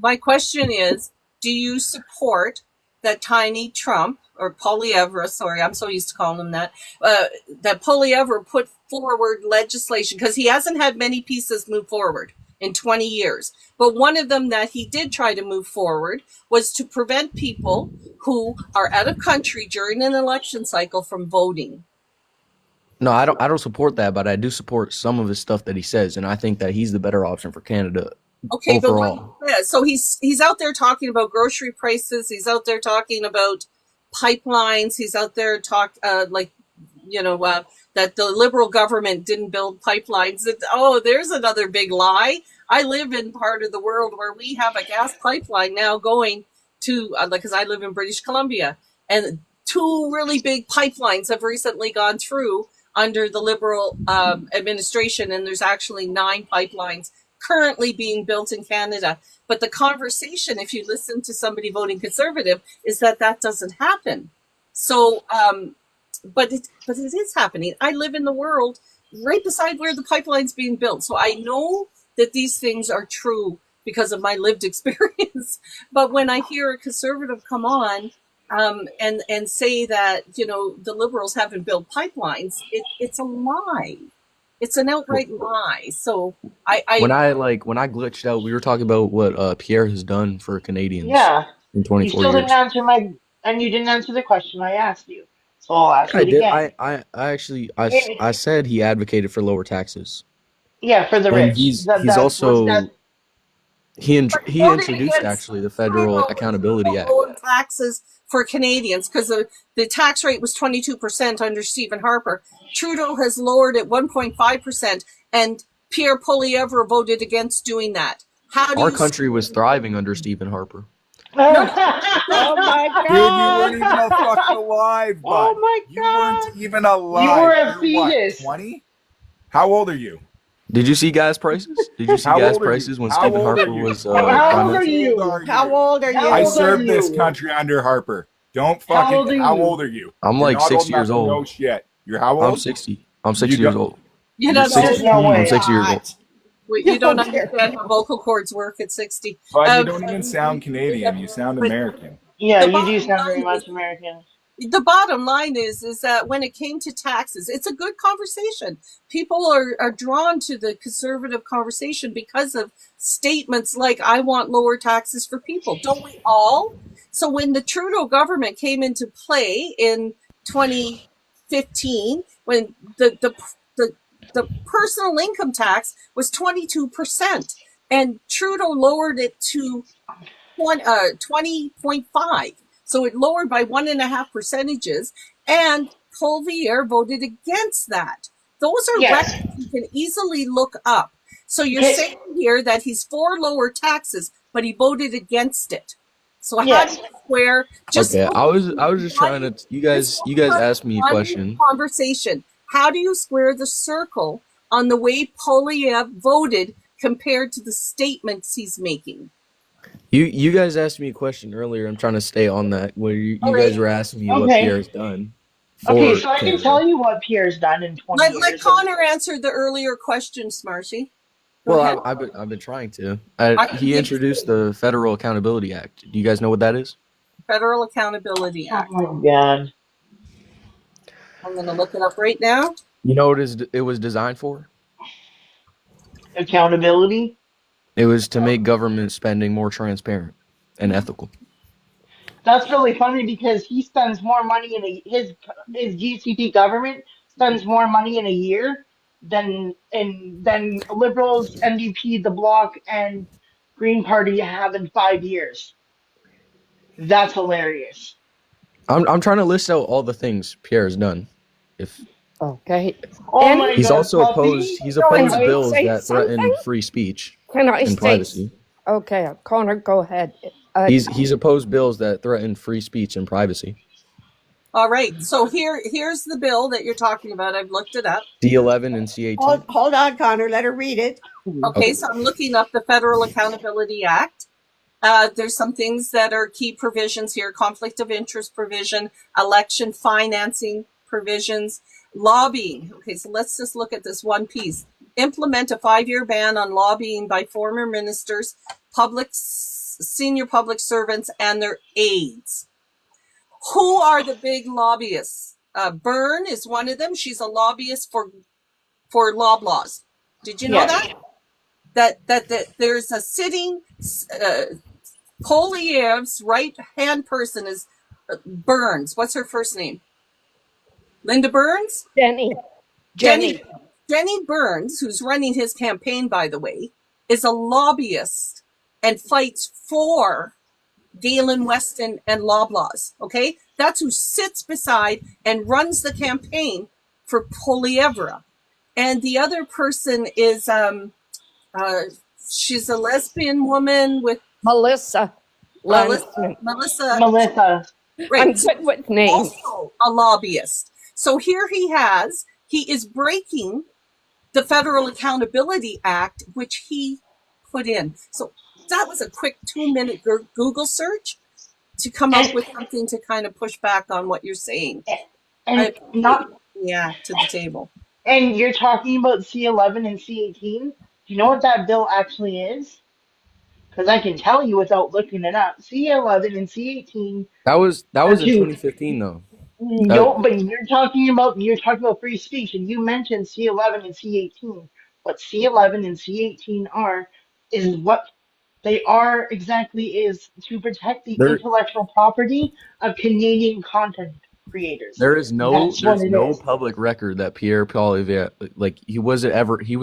My question is, do you support that Tiny Trump, or Poilievre, sorry, I'm so used to calling him that Poilievre put forward legislation, because he hasn't had many pieces move forward in 20 years. But one of them that he did try to move forward was to prevent people who are out of country during an election cycle from voting. No, I don't support that, but I do support some of his stuff that he says, and I think that he's the better option for Canada Okay, overall. but so he's out there talking about grocery prices. He's out there talking about pipelines. He's out there that the Liberal government didn't build pipelines. There's another big lie. I live in part of the world where we have a gas pipeline now going to, because I live in British Columbia, and 2 really big pipelines have recently gone through under the Liberal administration, and there's actually 9 pipelines currently being built in Canada. But the conversation, if you listen to somebody voting Conservative, is that doesn't happen. So, but it is happening. I live in the world right beside where the pipeline's being built. So I know that these things are true because of my lived experience. But when I hear a Conservative come on and say that, the Liberals haven't built pipelines, it's a lie. It's an outright lie. So when I glitched out, we were talking about what Pierre has done for Canadians Yeah. in You 24 still years. didn't answer you didn't answer the question I asked you. So I'll ask I it did. again. I actually I said he advocated for lower taxes. Yeah, for the And rich. he's That's also that. he voting introduced against actually the Federal Accountability Act. lower taxes for Canadians, because the tax rate was 22% under Stephen Harper. Trudeau has lowered it 1.5%, and Pierre Poilievre voted against doing that. How do Our you country was thriving under Stephen Harper. Oh my Dude, you God! weren't even fucking alive, bud. Oh my You God! weren't even alive. You were a You're what, fetus. 20? How old are you? Did you see gas prices? Did you see How gas old are you? prices when How Stephen old are Harper you? was How prime old are minister? you? How old are you? How I old are served this you? country under Harper. Don't How fucking. old are How you? old are you? I'm You're like not 60 years enough to know old. shit. You're how I'm old? 60. I'm 60 You years don't- old. You don't, You're There's no I'm way. 60 years old. you don't understand how vocal cords work at 60. But you don't even sound Canadian. You sound but- American. Yeah, The you do bottom sound very line much is- American. The bottom line is that when it came to taxes, it's a good conversation. People are drawn to the Conservative conversation because of statements like, I want lower taxes for people. Don't we all? So when the Trudeau government came into play in 2015, when the personal income tax was 22%, and Trudeau lowered it to 20.5. So it lowered by 1.5 percentages, and Colvier voted against that. Those are Yes. records you can easily look up. So you're Okay. saying here that he's for lower taxes, but he voted against it. So how Yes. do you square? Just Okay, look I at was just trying to. You guys asked me a one question. conversation. How do you square the circle on the way Polyev voted compared to the statements he's making? You guys asked me a question earlier. I'm trying to stay on that. Where you All guys right. were asking me what Okay. Pierre's done Okay, for so I can Canada. tell you what Pierre's done in 20 Let years. Connor answer the earlier question, Smarty. Go ahead. Well, I've been trying to. I can He give introduced the Federal Accountability Act. Do you guys know what that is? Federal Accountability Oh Act. my god. I'm going to look it up right now. You know what it was designed for? Accountability? It was to make government spending more transparent and ethical. That's really funny because he spends more money in his GCP government spends more money in a year than Liberals, NDP, the Bloc, and Green Party have in 5 years. That's hilarious. I'm trying to list out all the things Pierre's done. If Okay. Oh my he's god, also puppy! he's Can opposed I bills say that threaten something? free speech Can I and say? privacy. Okay, Connor, go ahead. He's opposed bills that threaten free speech and privacy. All right. So here's the bill that you're talking about. I've looked it up. C11 and C18. Hold on, Connor. Let her read it. Okay, so I'm looking up the Federal Accountability Act. There's some things that are key provisions here: conflict of interest provision, election financing provisions, lobbying. Okay, so let's just look at this one piece. Implement a 5-year ban on lobbying by former ministers, senior public servants, and their aides. Who are the big lobbyists? Byrne is one of them. She's a lobbyist for Loblaws. Did you know Yes. that there's a sitting Poilievre's right-hand person is Burns. What's her first name? Linda Burns? Jenny. Jenny Burns, who's running his campaign, by the way, is a lobbyist and fights for Galen Weston and Loblaws. Okay? That's who sits beside and runs the campaign for Poilievre. And the other person is she's a lesbian woman with Melissa. Lansman. Melissa. Right. I'm good with names. Also a lobbyist. So here he is breaking the Federal Accountability Act, which he put in. So that was a quick 2-minute Google search to come up with something to kind of push back on what you're saying. And to the table. And you're talking about C11 and C18. Do you know what that bill actually is? Because I can tell you without looking it up. C11 and C18. That was in 2015 though. No, but you're talking about free speech, and you mentioned C11 and C18. What C11 and C18 is what they are exactly is to protect the intellectual property of Canadian content creators. There's no public record that Pierre Poilievre, like he was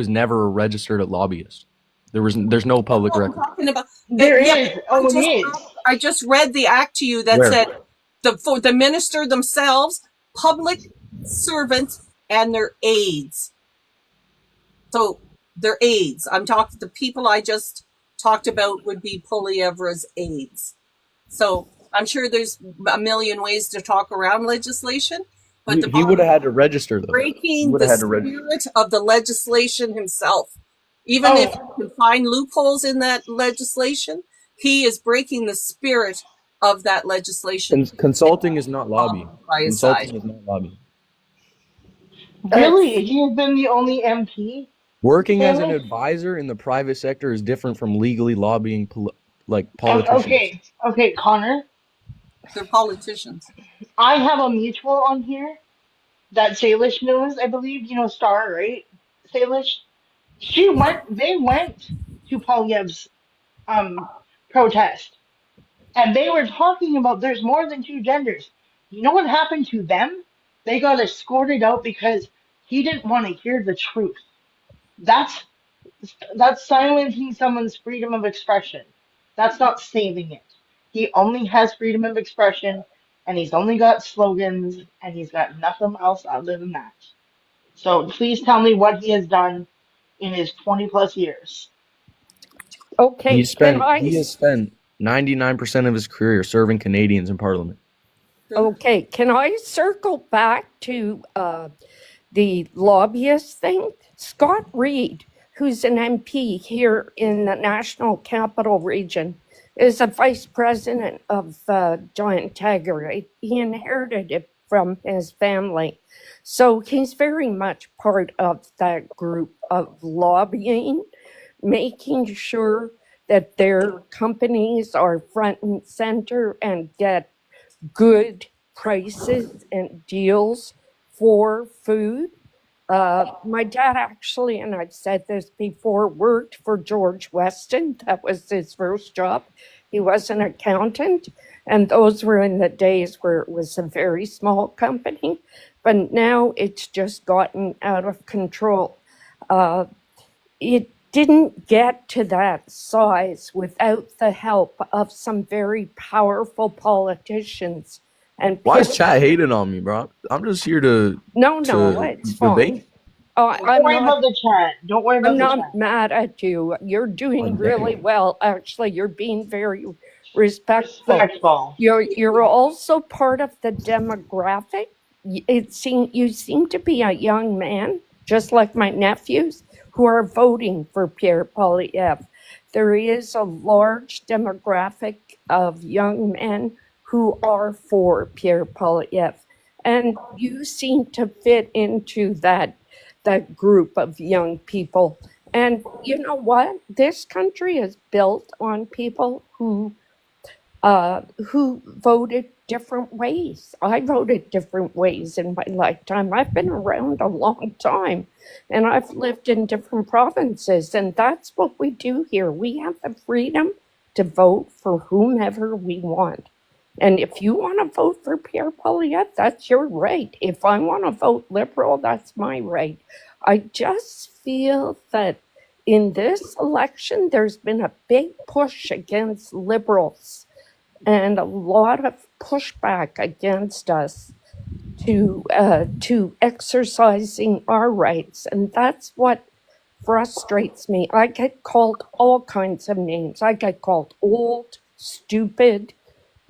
never registered a lobbyist. There's no public record. I just read the act to you that said for the minister themselves, public servants, and their aides. So their aides. I'm talking the people I just talked about would be Poilievre's aides. So I'm sure there's a million ways to talk around legislation, but he would have had to register though. Breaking the spirit of the legislation himself. Even if you can find loopholes in that legislation, he is breaking the spirit of that legislation. Consulting is not lobbying. Consulting is not lobbying. Really? He has been the only MP? Working as an advisor in the private sector is different from legally lobbying politicians. Okay, Connor. They're politicians. I have a mutual on here that Salish knows, I believe. You know Star, right? Salish? They went to Poilievre's protest. And they were talking about there's more than 2 genders. You know what happened to them? They got escorted out because he didn't want to hear the truth. That's that's silencing someone's freedom of expression. That's not saving it. He only has freedom of expression, and he's only got slogans, and he's got nothing else other than that. So please tell me what he has done in his 20 plus years. Okay, He has spent 99% of his career serving Canadians in Parliament. okay, can I circle back to the lobbyist thing? Scott Reid, who's an MP here in the National Capital Region, is a vice president of Giant Tiger. He inherited it from his family. So he's very much part of that group of lobbying, making sure that their companies are front and center and get good prices and deals for food. My dad actually, and I've said this before, worked for George Weston. That was his first job. He was an accountant, and those were in the days where it was a very small company. But now it's just gotten out of control. It didn't get to that size without the help of some very powerful politicians. And Why is chat hating on me, bro? I'm just here to no, it's debate. fine. Don't worry about the chat. Don't worry about I'm the not chat. mad at you. You're doing really well. Actually, you're being very respectful. You're also part of the demographic. You seem to be a young man, just like my nephews, who are voting for Pierre Poilievre. There is a large demographic of young men who are for Pierre Poilievre, and you seem to fit into that group of young people. And you know what? This country is built on people who voted different ways. I voted different ways in my lifetime. I've been around a long time, and I've lived in different provinces, and that's what we do here. We have the freedom to vote for whomever we want. And if you want to vote for Pierre Poilievre, that's your right. If I want to vote Liberal, that's my right. I just feel that in this election, there's been a big push against Liberals and a lot of pushback against us to exercising our rights. And that's what frustrates me. I get called all kinds of names. I get called old, stupid,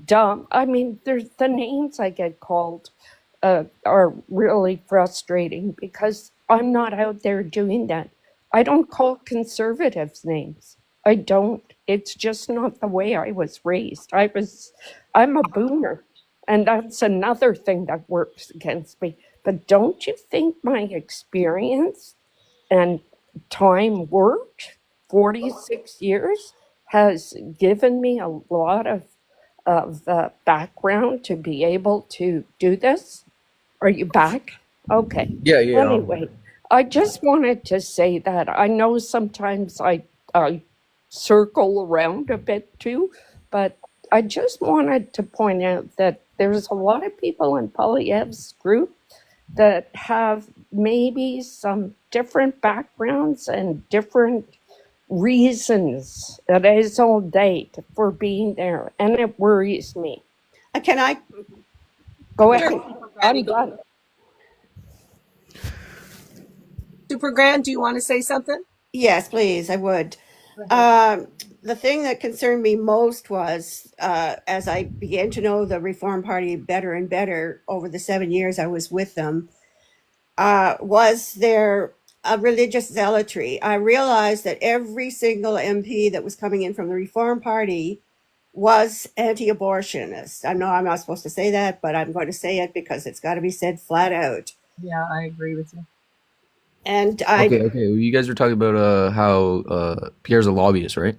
dumb. I mean, there's the names I get called are really frustrating because I'm not out there doing that. I don't call conservatives names. I don't. It's just not the way I was raised. I'm a boomer, and that's another thing that works against me. But don't you think my experience and time worked, 46 years, has given me a lot of background to be able to do this? Are you back? Okay. Yeah. Anyway, I just wanted to say that I know sometimes I circle around a bit too, but I just wanted to point out that there's a lot of people in Poilievre's group that have maybe some different backgrounds and different reasons, raison d'etre, for being there, and it worries me. Can I? Go ahead. I'm done. Super Grand, do you want to say something? Yes, please. I would. The thing that concerned me most was as I began to know the Reform Party better and better over the 7 years I was with them, was their religious zealotry. I realized that every single MP that was coming in from the Reform Party was anti-abortionist. I know I'm not supposed to say that, but I'm going to say it because it's got to be said flat out. Yeah, I agree with you. And Okay. Well, you guys were talking about how Pierre's a lobbyist, right?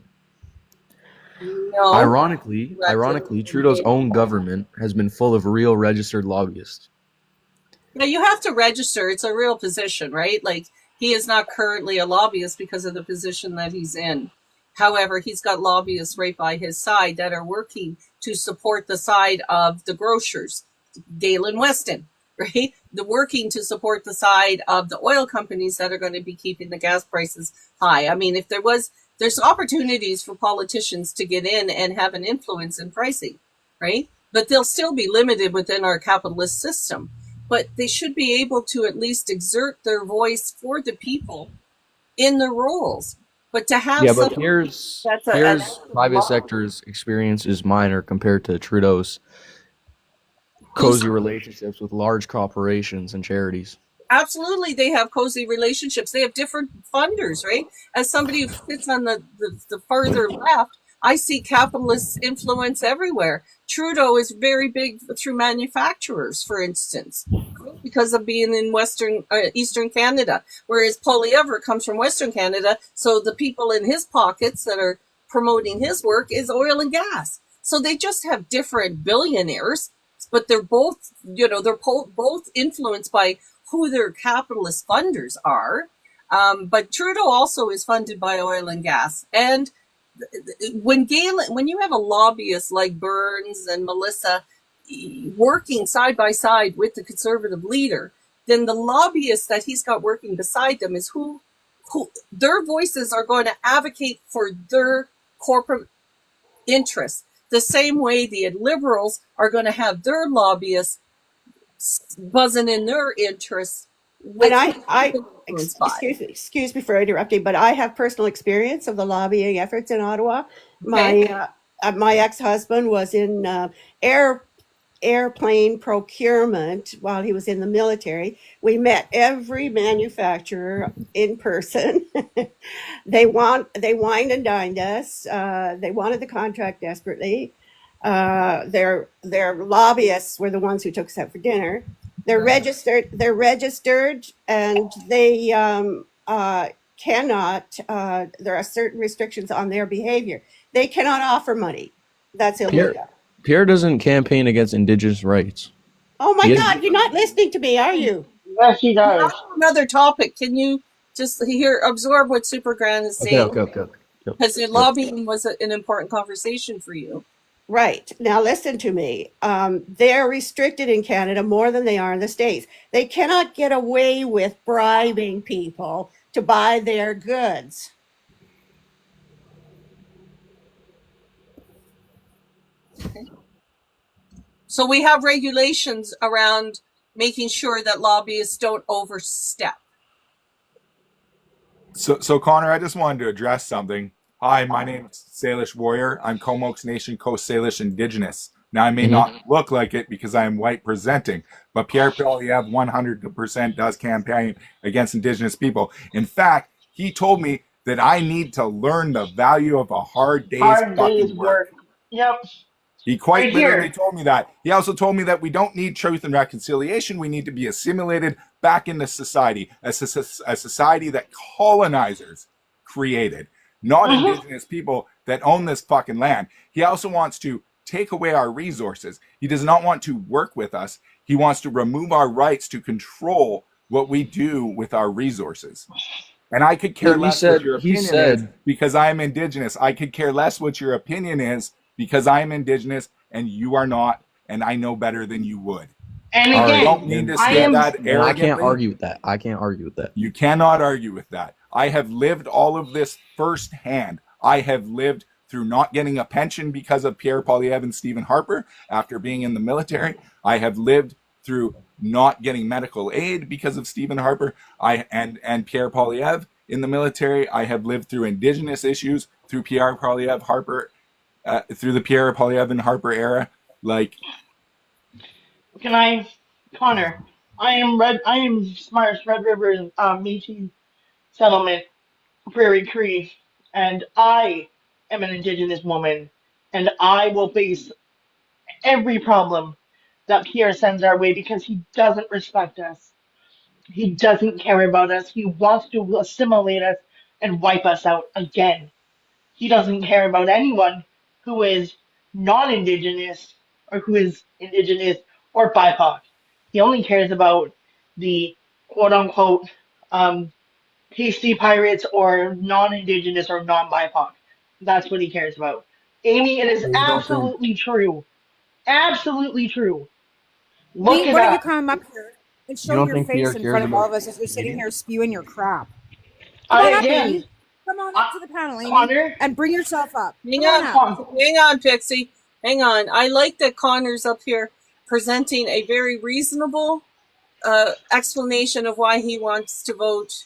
No. Ironically, Trudeau's own government has been full of real registered lobbyists. Yeah, you have to register. It's a real position, right? Like, he is not currently a lobbyist because of the position that he's in. However, he's got lobbyists right by his side that are working to support the side of the grocers, Galen Weston, right? The working to support the side of the oil companies that are going to be keeping the gas prices high. I mean, if there's opportunities for politicians to get in and have an influence in pricing, right? But they'll still be limited within our capitalist system. But they should be able to at least exert their voice for the people in the roles. But to have Yeah, but something Pierre's that's private sector's experience is minor compared to Trudeau's cozy relationships with large corporations and charities. Absolutely, they have cozy relationships. They have different funders, right? As somebody who sits on the further left, I see capitalist influence everywhere. Trudeau is very big through manufacturers, for instance, because of being in Eastern Canada, whereas Poilievre comes from Western Canada. So the people in his pockets that are promoting his work is oil and gas. So they just have different billionaires, but they're both, they're both influenced by who their capitalist funders are. But Trudeau also is funded by oil and gas. And when you have a lobbyist like Burns and Melissa working side by side with the Conservative leader, then the lobbyists that he's got working beside them is who their voices are going to advocate for their corporate interests. The same way the Liberals are going to have their lobbyists buzzing in their interests. Excuse me for interrupting, but I have personal experience of the lobbying efforts in Ottawa. My ex-husband was in airplane procurement while he was in the military. We met every manufacturer in person. They wined and dined us. They wanted the contract desperately. Their lobbyists were the ones who took us out for dinner. They're registered, and they cannot. There are certain restrictions on their behavior. They cannot offer money. That's illegal. Pierre doesn't campaign against Indigenous rights. Oh my God, you're not listening to me, are you? Yes, he does. Another topic. Can you just absorb what Super Grand is saying? Okay. Because the lobbying was an important conversation for you. Right. Now listen to me. They're restricted in Canada more than they are in the States. They cannot get away with bribing people to buy their goods. Okay. So we have regulations around making sure that lobbyists don't overstep. So Connor, I just wanted to address something. Hi, my name's Salish Warrior. I'm Comox Nation Coast Salish Indigenous. Now, I may not look like it because I am white presenting, but Pierre Poilievre 100% does campaign against Indigenous people. In fact, he told me that I need to learn the value of a hard day's work. Yep. He quite literally told me that. He also told me that we don't need truth and reconciliation. We need to be assimilated back into society, a society that colonizers created, not Indigenous people that own this fucking land. He also wants to take away our resources. He does not want to work with us. He wants to remove our rights to control what we do with our resources. And I could care less what your opinion is because I am Indigenous. I could care less what your opinion is because I am Indigenous and you are not, and I know better than you would. And again, you don't need to say that arrogantly. I can't argue with that. You cannot argue with that. I have lived all of this firsthand. I have lived through not getting a pension because of Pierre Poilievre and Stephen Harper after being in the military. I have lived through not getting medical aid because of Stephen Harper and Pierre Poilievre in the military. I have lived through Indigenous issues through Pierre Poilievre Harper, through the Pierre Poilievre and Harper era. Connor, I am Smart's Red River Métis settlement, Prairie Cree, and I am an Indigenous woman, and I will face every problem that Pierre sends our way because he doesn't respect us. He doesn't care about us. He wants to assimilate us and wipe us out again. He doesn't care about anyone who is non-Indigenous or who is Indigenous or BIPOC. He only cares about the quote-unquote pasty pirates or non-Indigenous or non-BIPOC. That's what he cares about. Amy, it is absolutely true. Absolutely true Look Lee, it why don't you up. come up here and You show don't your think face Pierre in cares front of all about of us as you're sitting Canadian? here spewing your crap? Come on up, Again, Amy. Come on up to the panel, Amy, Connor, and bring yourself up. Hang Come on up. Con- hang on, Pixie. Hang on. I like that Connor's up here presenting a very reasonable explanation of why he wants to vote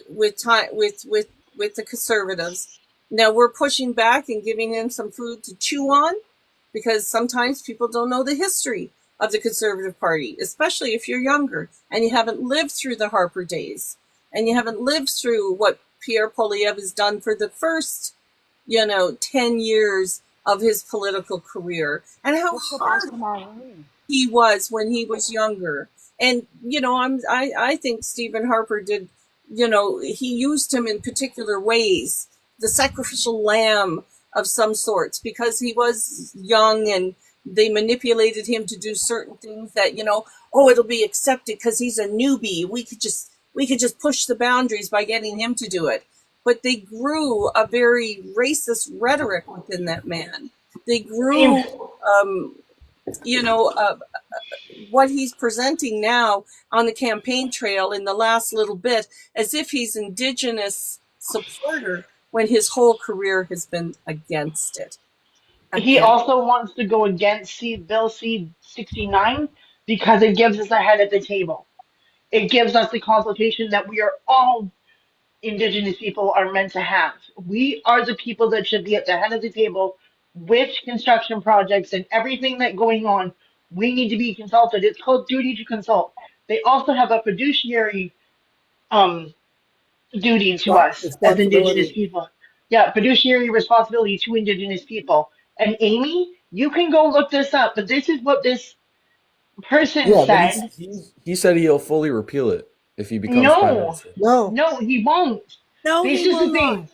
with the Conservatives. Now we're pushing back and giving him some food to chew on, because sometimes people don't know the history of the Conservative Party, especially if you're younger and you haven't lived through the Harper days and you haven't lived through what Pierre Poilievre has done for the first, 10 years of his political career, and how Let's go back hard to Marlene. he was when he was younger. And I think Stephen Harper did, he used him in particular ways, the sacrificial lamb of some sorts, because he was young and they manipulated him to do certain things that, it'll be accepted because he's a newbie. We could just push the boundaries by getting him to do it. But they grew a very racist rhetoric within that man. They grew, what he's presenting now on the campaign trail in the last little bit, as if he's Indigenous supporter when his whole career has been against it. he also wants to go against Bill C-69 because it gives us a head at the table. It gives us the consultation that we are all Indigenous people are meant to have. We are the people that should be at the head of the table with construction projects and everything that going on. We need to be consulted. It's called duty to consult. They also have a fiduciary duty to us as Indigenous Responsibility. people. Yeah, fiduciary responsibility to Indigenous people. And Amy, you can go look this up, but this is what this person Yeah, but said. he said he'll fully repeal it if he becomes prime No, minister. no, he won't. No, This he is will the thing. not.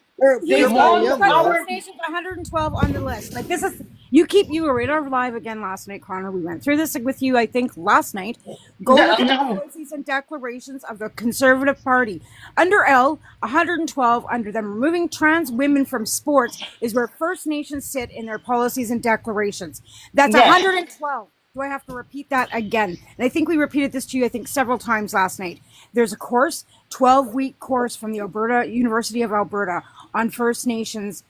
They He's want got our. First Nations 112 on the list. Like this is you were in our live again last night, Connor. We went through this with you, I think, last night. Go No, look at the no. policies and declarations of the Conservative Party. Under L, 112, under them removing trans women from sports is where First Nations sit in their policies and declarations. That's Yes. 112. Do I have to repeat that again? And I think we repeated this to you, I think, several times last night. There's a course, 12-week course from the University of Alberta on First Nations.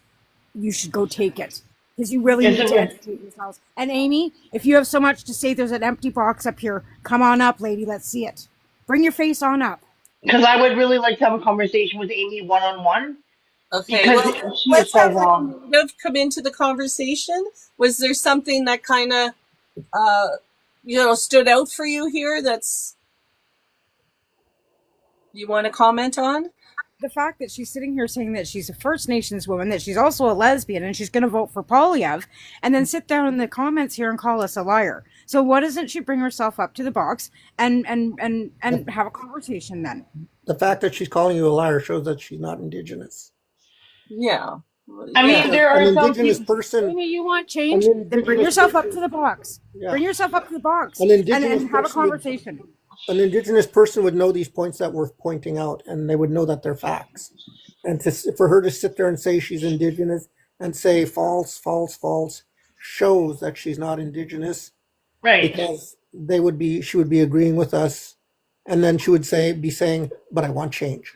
You should go take it because you really Yes, need it to will. educate yourselves. And Amy, if you have so much to say, there's an empty box up here. Come on up, lady. Let's see it. Bring your face on up. Because I would really like to have a conversation with Amy one-on-one. Okay, Because well, she is let's so have wrong. Native come into the conversation. Was there something that kind of, stood out for you here that's you want to comment on? The fact that she's sitting here saying that she's a First Nations woman, that she's also a lesbian, and she's going to vote for Poilievre, and then sit down in the comments here and call us a liar. So why doesn't she bring herself up to the box and have a conversation then? The fact that she's calling you a liar shows that she's not Indigenous. Yeah. I mean, Because there are an some Indigenous people. person, Amy, you want change? an Then bring Indigenous yourself up person, to the box. yeah, Bring yourself up to the box an and Indigenous have a person would, conversation. an Indigenous person would know these points that we're pointing out, and they would know that they're facts. And for her to sit there and say she's Indigenous and say false, false, false, shows that she's not Indigenous, Right. because she would be agreeing with us, and then she would be saying, "But I want change."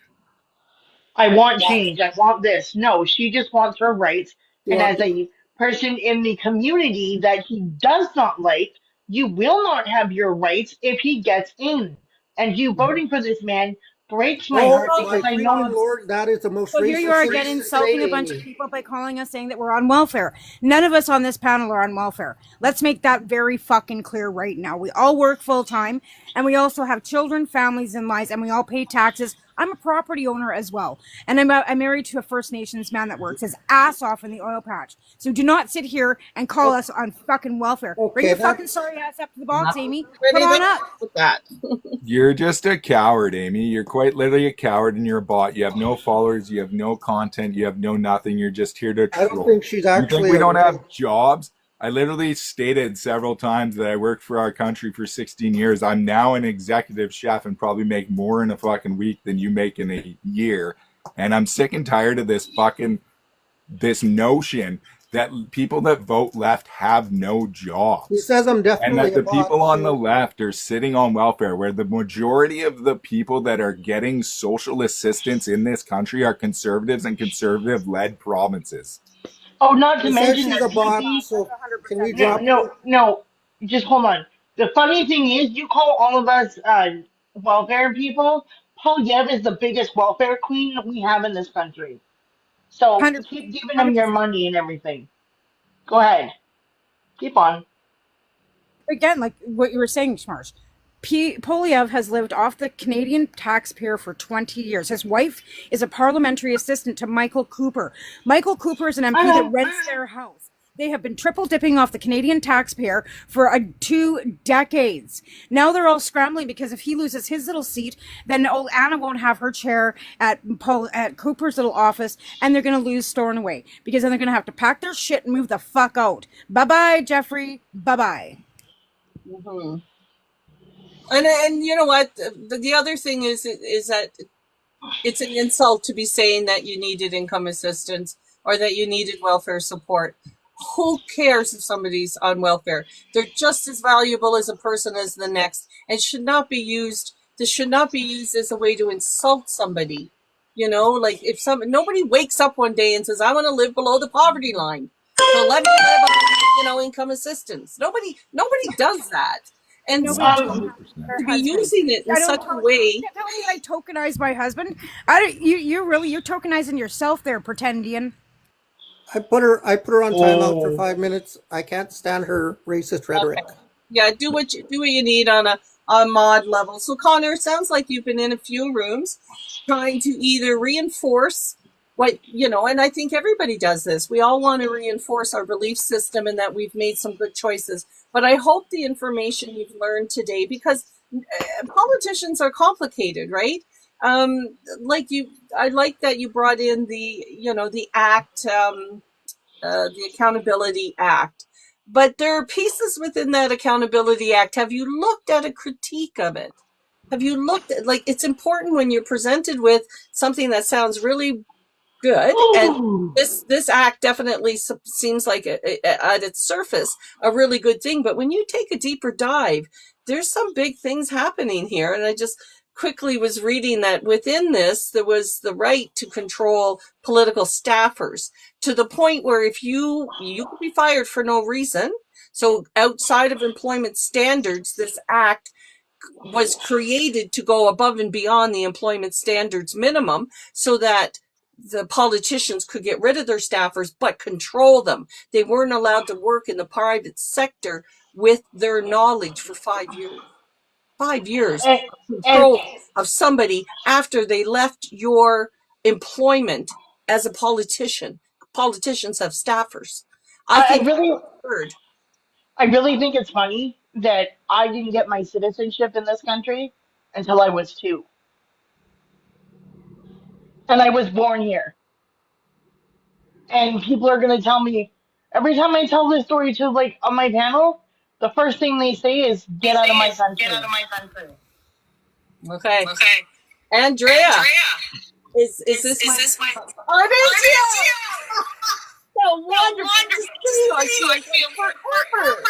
I want change. I want this. No, she just wants her rights. And Yeah, as a person in the community that he does not like, you will not have your rights if he gets in. And you voting for this man breaks my oh heart my because I freaking know. Lord, that is the most So here you racist are thing again to insulting say, a bunch of Amy. people by calling us saying that we're on welfare. None of us on this panel are on welfare. Let's make that very fucking clear right now. We all work full time and we also have children, families, and lives, and we all pay taxes. I'm a property owner as well. And I'm married to a First Nations man that works his ass off in the oil patch. So do not sit here and call us on fucking welfare. Bring Okay, your that fucking sorry ass up to the box, Amy. Ready Come on to up. with that? You're just a coward, Amy. You're quite literally a coward and you're a bot. You have no followers, you have no content, you have no nothing. You're just here to I don't troll. think she's You think actually we a don't real. have jobs? I literally stated several times that I worked for our country for 16 years. I'm now an executive chef and probably make more in a fucking week than you make in a year. And I'm sick and tired of this notion that people that vote left have no He jobs. says I'm And definitely that a the people bot on the too. left are sitting on welfare, where the majority of the people that are getting social assistance in this country are conservatives and conservative-led provinces. Oh, not to He says mention she's that a bot, TP. so can we No, drop her? no, no. Just hold on. The funny thing is, you call all of us welfare people. Polyev is the biggest welfare queen that we have in this country. So 100%. keep giving them your money and everything. Go ahead. Keep on. Again, like what you were saying, Smarsh. Polyev has lived off the Canadian taxpayer for 20 years. His wife is a parliamentary assistant to Michael Cooper. Michael Cooper is an MP I that know. rents their house. They have been triple dipping off the Canadian taxpayer for 2 decades. Now they're all scrambling because if he loses his little seat, then old Anna won't have her chair at Cooper's little office, and they're going to lose Stornoway because then they're going to have to pack their shit and move the fuck out. Bye bye, Jeffrey. Bye bye. Mhm. And you know what? The other thing is that it's an insult to be saying that you needed income assistance or that you needed welfare support. Who cares if somebody's on welfare? They're just as valuable as a person as the next, and should not be used. This should not be used as a way to insult somebody. You know, like if nobody wakes up one day and says, "I want to live below the poverty line, so let me live on, income assistance." Nobody does that, and Nobody so told her to be husband. using it in I don't such a way. tell me I tokenize my husband. You're tokenizing yourself there, pretendian. I put her on timeout for Oh. 5 minutes. I can't stand her racist rhetoric. Okay. Yeah, do what you need on a mod level. So Connor, it sounds like you've been in a few rooms trying to either reinforce what and I think everybody does this. We all want to reinforce our belief system and that we've made some good choices. But I hope the information you've learned today, because politicians are complicated, right? I like that you brought in the act, the Accountability Act. But there are pieces within that Accountability Act. Have you looked at a critique of it? Have you looked at, it's important when you're presented with something that sounds really good, and this act definitely seems like at its surface a really good thing, but when you take a deeper dive, there's some big things happening here. And I just quickly was reading that within this there was the right to control political staffers, to the point where if you could be fired for no reason. So outside of employment standards, this act was created to go above and beyond the employment standards minimum, so that the politicians could get rid of their staffers but control them. They weren't allowed to work in the private sector with their knowledge for 5 years. 5 years And, control of somebody after they left your employment as a politician. Politicians have staffers. I I think really, third. I really think it's funny that I didn't get my citizenship in this country until I was 2, and I was born here. And people are gonna tell me every time I tell this story to on my panel, the first thing they say is "Get out of my country." Okay. Andrea, is this my oh, it is you! So wonderful to see you. I feel like forever.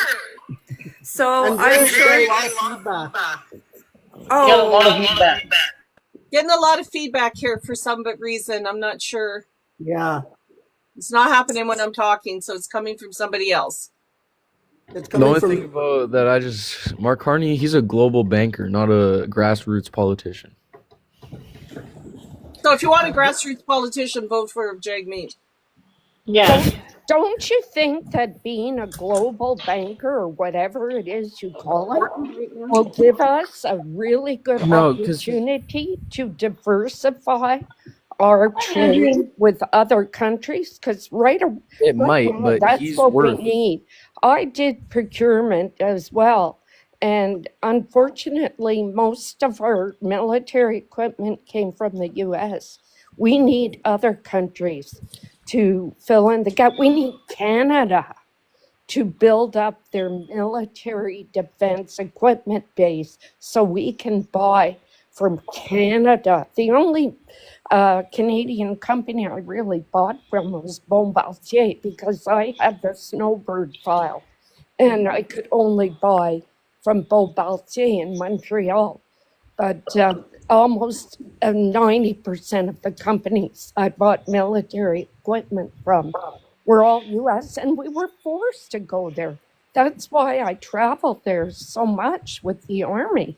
So Andrea, I'm you got sure. a lot of feedback. You got a lot of Oh, feedback. Getting a lot of feedback here for some reason. I'm not sure. Yeah, It's not happening when I'm talking, so it's coming from somebody else. it's The coming only from. thing about that, Mark Carney, he's a global banker, not a grassroots politician. So if you want a grassroots politician, vote for Jagmeet. Yeah. Don't you think that being a global banker or whatever it is you call it will give us a really good No, because opportunity to diversify our trade with other countries? Because it might, but that's he's what we worth. need. I did procurement as well. And unfortunately, most of our military equipment came from the US. We need other countries to fill in the gap. We need Canada to build up their military defense equipment base so we can buy from Canada. The only Canadian company I really bought from was Bombardier because I had the Snowbird file and I could only buy from Bombardier in Montreal. But almost 90% of the companies I bought military equipment from were all US, and we were forced to go there. That's why I traveled there so much with the Army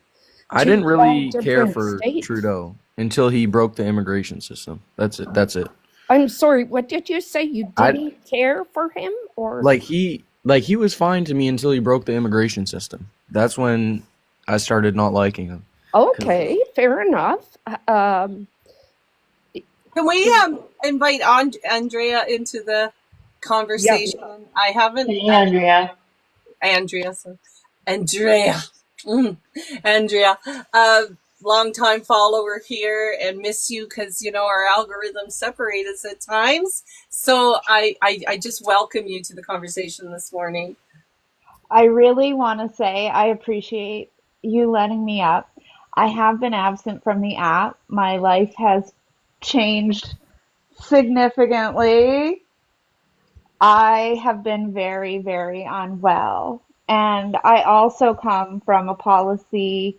I to didn't all really care different for states. Trudeau until he broke the immigration system. That's it. That's it. I'm sorry, what did you say? You I didn't care for him? Or like he was fine to me until he broke the immigration system. That's when I started not liking him. 'Cause okay, fair enough. Can we invite Andrea into the Yeah, conversation? I haven't, Hey, Andrea. Andrea, so Andrea, Andrea, long time follower here, and miss you because our algorithms separate us at times. So I just welcome you to the conversation this morning. I really want to say I appreciate you letting me up. I have been absent from the app. My life has changed significantly. I have been very, very unwell. And I also come from a policy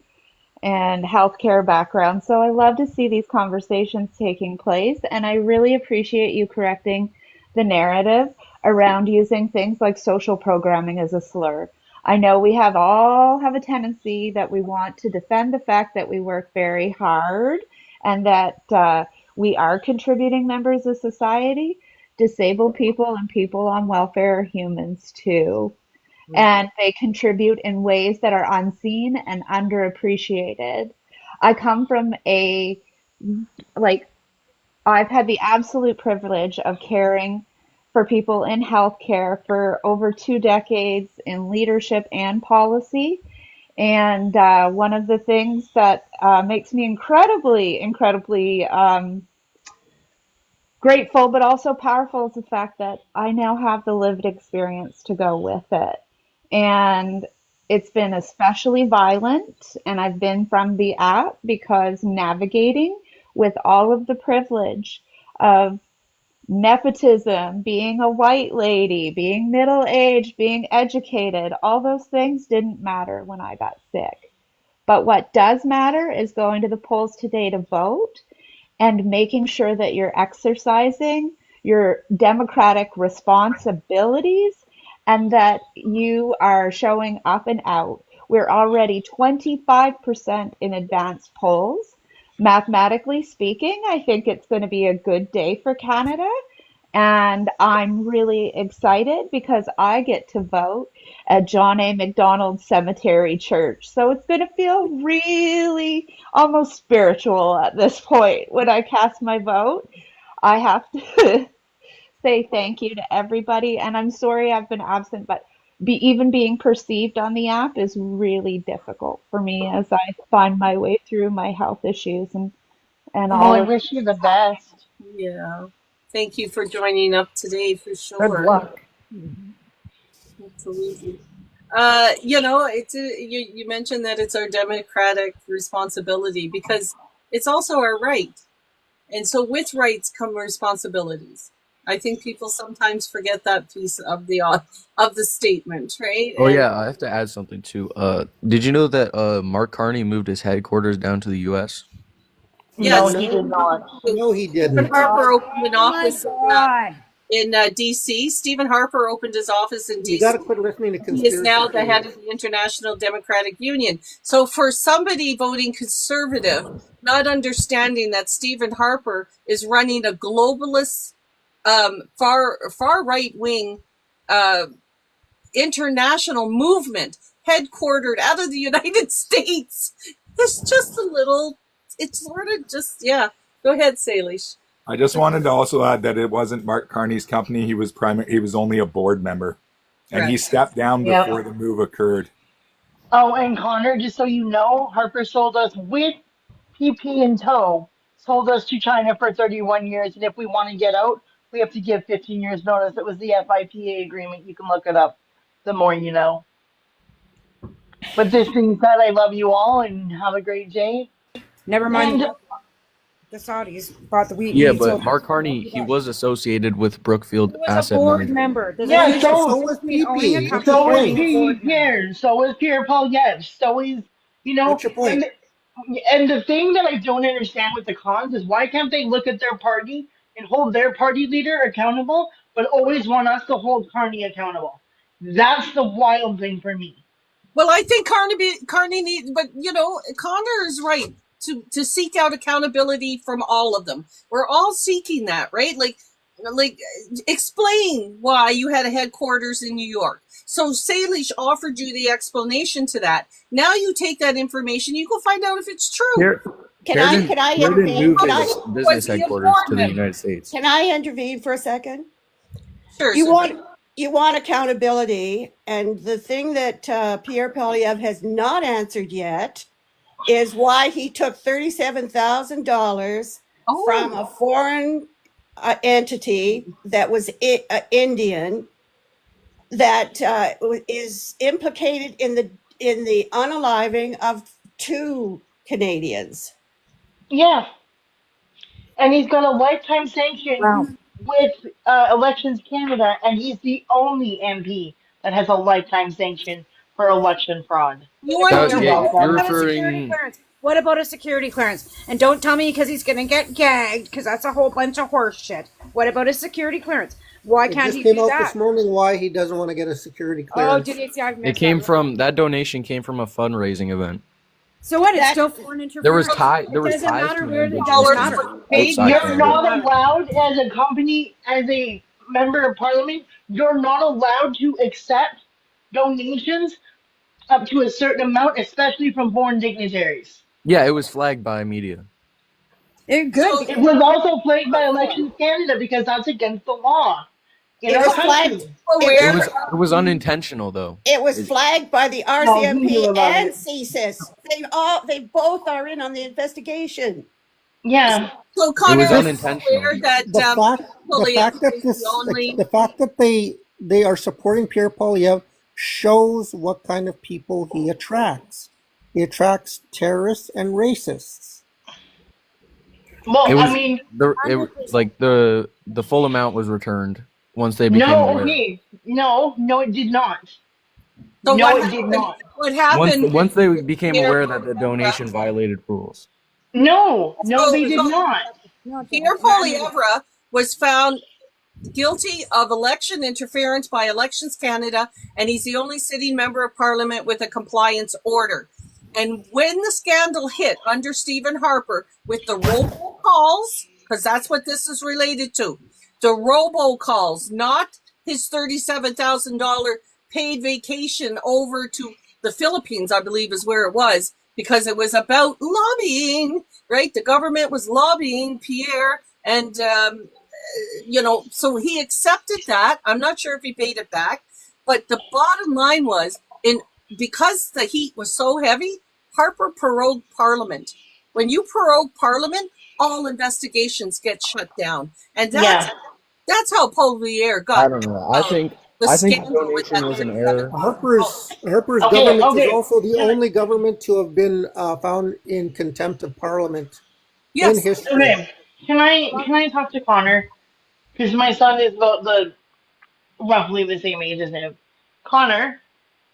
and healthcare background. So I love to see these conversations taking place. And I really appreciate you correcting the narrative around using things like social programming as a slur. I know we all have a tendency that we want to defend the fact that we work very hard and that we are contributing members of society. Disabled people and people on welfare are humans too. And they contribute in ways that are unseen and underappreciated. I come from I've had the absolute privilege of caring for people in healthcare for over 2 decades in leadership and policy. And one of the things that makes me incredibly, incredibly grateful, but also powerful is the fact that I now have the lived experience to go with it. And it's been especially violent, and I've been from the app because navigating with all of the privilege of nepotism, being a white lady, being middle-aged, being educated, all those things didn't matter when I got sick. But what does matter is going to the polls today to vote and making sure that you're exercising your democratic responsibilities and that you are showing up and out. We're already 25% in advanced polls. Mathematically speaking, I think it's going to be a good day for Canada. And I'm really excited because I get to vote at John A. Macdonald Cemetery Church. So it's going to feel really almost spiritual at this point when I cast my vote. I have to say thank you to everybody. And I'm sorry I've been absent, but even being perceived on the app is really difficult for me as I find my way through my health issues and Well, all I of wish you the best. Yeah. Thank you for joining up today for good sure. luck. Absolutely. It's you mentioned that it's our democratic responsibility because it's also our right. And so with rights come responsibilities. I think people sometimes forget that piece of the statement, right? Oh And yeah, I have to add something too. Did you know that Mark Carney moved his headquarters down to the U.S.? No, yes, he did No, not. no, he Stephen didn't. Harper opened an Oh my office God. in D.C. Stephen Harper opened his office in You got D.C. to quit listening to He is conspiracy now the head theories. of the International Democratic Union. So for somebody voting conservative, not understanding that Stephen Harper is running a globalist, far right wing international movement headquartered out of the United States, it's just a little. It's sort of just Go ahead, Salish. I just wanted to also add that it wasn't Mark Carney's company. He was only a board member, and he Correct. stepped down Yep. before the move occurred. Oh, and Connor, just so you know, Harper sold us with PP in tow, sold us to China for 31 years, and if we want to get out, we have to give 15 years notice. It was the FIPA agreement. You can look it up. The more you know. But this being said, I love you all and have a great day. Never mind And the Saudis bought the wheat. Yeah, meat, but so Mark Carney, he was associated with Brookfield he was a Asset board Management. member. There's a yeah, huge so So was difference between owning a PP. What's company your so and is being a point? board member. Pierre. So is Pierre Polyev. So is What's your point? and the thing that I don't understand with the cons is why can't they look at their party and hold their party leader accountable, but always want us to hold Carney accountable? That's the wild thing for me. Well, I think Carney needs, but Connor is right to seek out accountability from all of them. We're all seeking that, right? Like, explain why you had a headquarters in New York. So Salish offered you the explanation to that. Now you take that information, you go find out if it's true. Pierre, Can Pierre I didn't, can I Pierre didn't intervene? move Can I his Was business he a headquarters board to the member? United States. can I intervene for a second? Sure, You Sophie. want accountability, and the thing that Pierre Polyev has not answered yet is why he took $37,000 from Oh, a foreign entity that was Indian that is implicated in the unaliving of 2 Canadians. Yeah, and he's got a lifetime sanction Wow. with Elections Canada, and he's the only MP that has a lifetime sanction for election fraud. you What want about, You're Yeah, you're welcome. a security referring. clearance? What about a security clearance? And don't tell me because he's going to get gagged, because that's a whole bunch of horse shit. What about a security clearance? Why It can't just he came do out that? this morning why he doesn't want to get a security Oh, clearance. did he? See, I've It missed came that. from that donation came from a fundraising event. So what? It's That still foreign There was interference. there It was doesn't ties matter to an where the indigenous dollars dollars group matter. were paid? outside You're Canada. not allowed as a company, as a member of parliament, you're not allowed to accept donations up to a certain amount, especially from foreign dignitaries. Yeah, it was flagged by media. Good. So It was also flagged by Elections Canada because that's against the law in It our was flagged. country. It It was was unintentional though. it was It, flagged by the No, he knew RCMP about and it. CSIS. They both are in on the investigation. Yeah. so it Connor, was are you unintentional. aware that The fact that Polyev is the only? the fact that they are supporting Pierre Polyev shows what kind of people he attracts. He attracts terrorists and racists. Well, It I was mean, the full amount was returned once they became no, aware. okay. No, it did not. So No, what it did happened? not. What happened? Once they became Pierre aware that the donation viviolated rules. No, So, they did so not. No, Pierre Poilievre was found guilty of election interference by Elections Canada, and he's the only sitting member of parliament with a compliance order. And when the scandal hit under Stephen Harper with the robocalls, because that's what this is related to, the robocalls, not his $37,000 paid vacation over to the Philippines, I believe is where it was, because it was about lobbying, right? The government was lobbying Pierre, and so he accepted that. I'm not sure if he paid it back, but the bottom line was, because the heat was so heavy, Harper prorogued Parliament. When you prorogue Parliament, all investigations get shut down, and Yeah. that's how Poilievre I got don't know. I think the the scandal with donation that was an $37,000. error. Harper's Okay, government is okay. also the only government to have been found in contempt of Parliament in Yes, history. Okay. Can I talk to Connor? Because my son is about roughly the same age as him. Connor,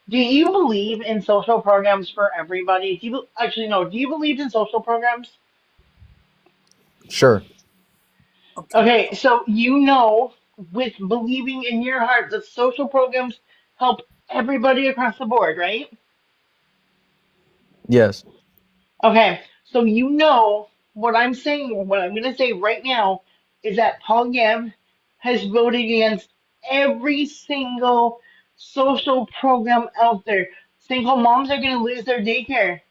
do you believe in social programs for everybody? Actually no? Do you believe in social programs? Sure. Okay, so with believing in your heart that social programs help everybody across the board, right? Yes. Okay, so what I'm saying, what I'm going to say right now is that Paul Yem has voted against every single social program out there. Single moms are going to lose their daycare.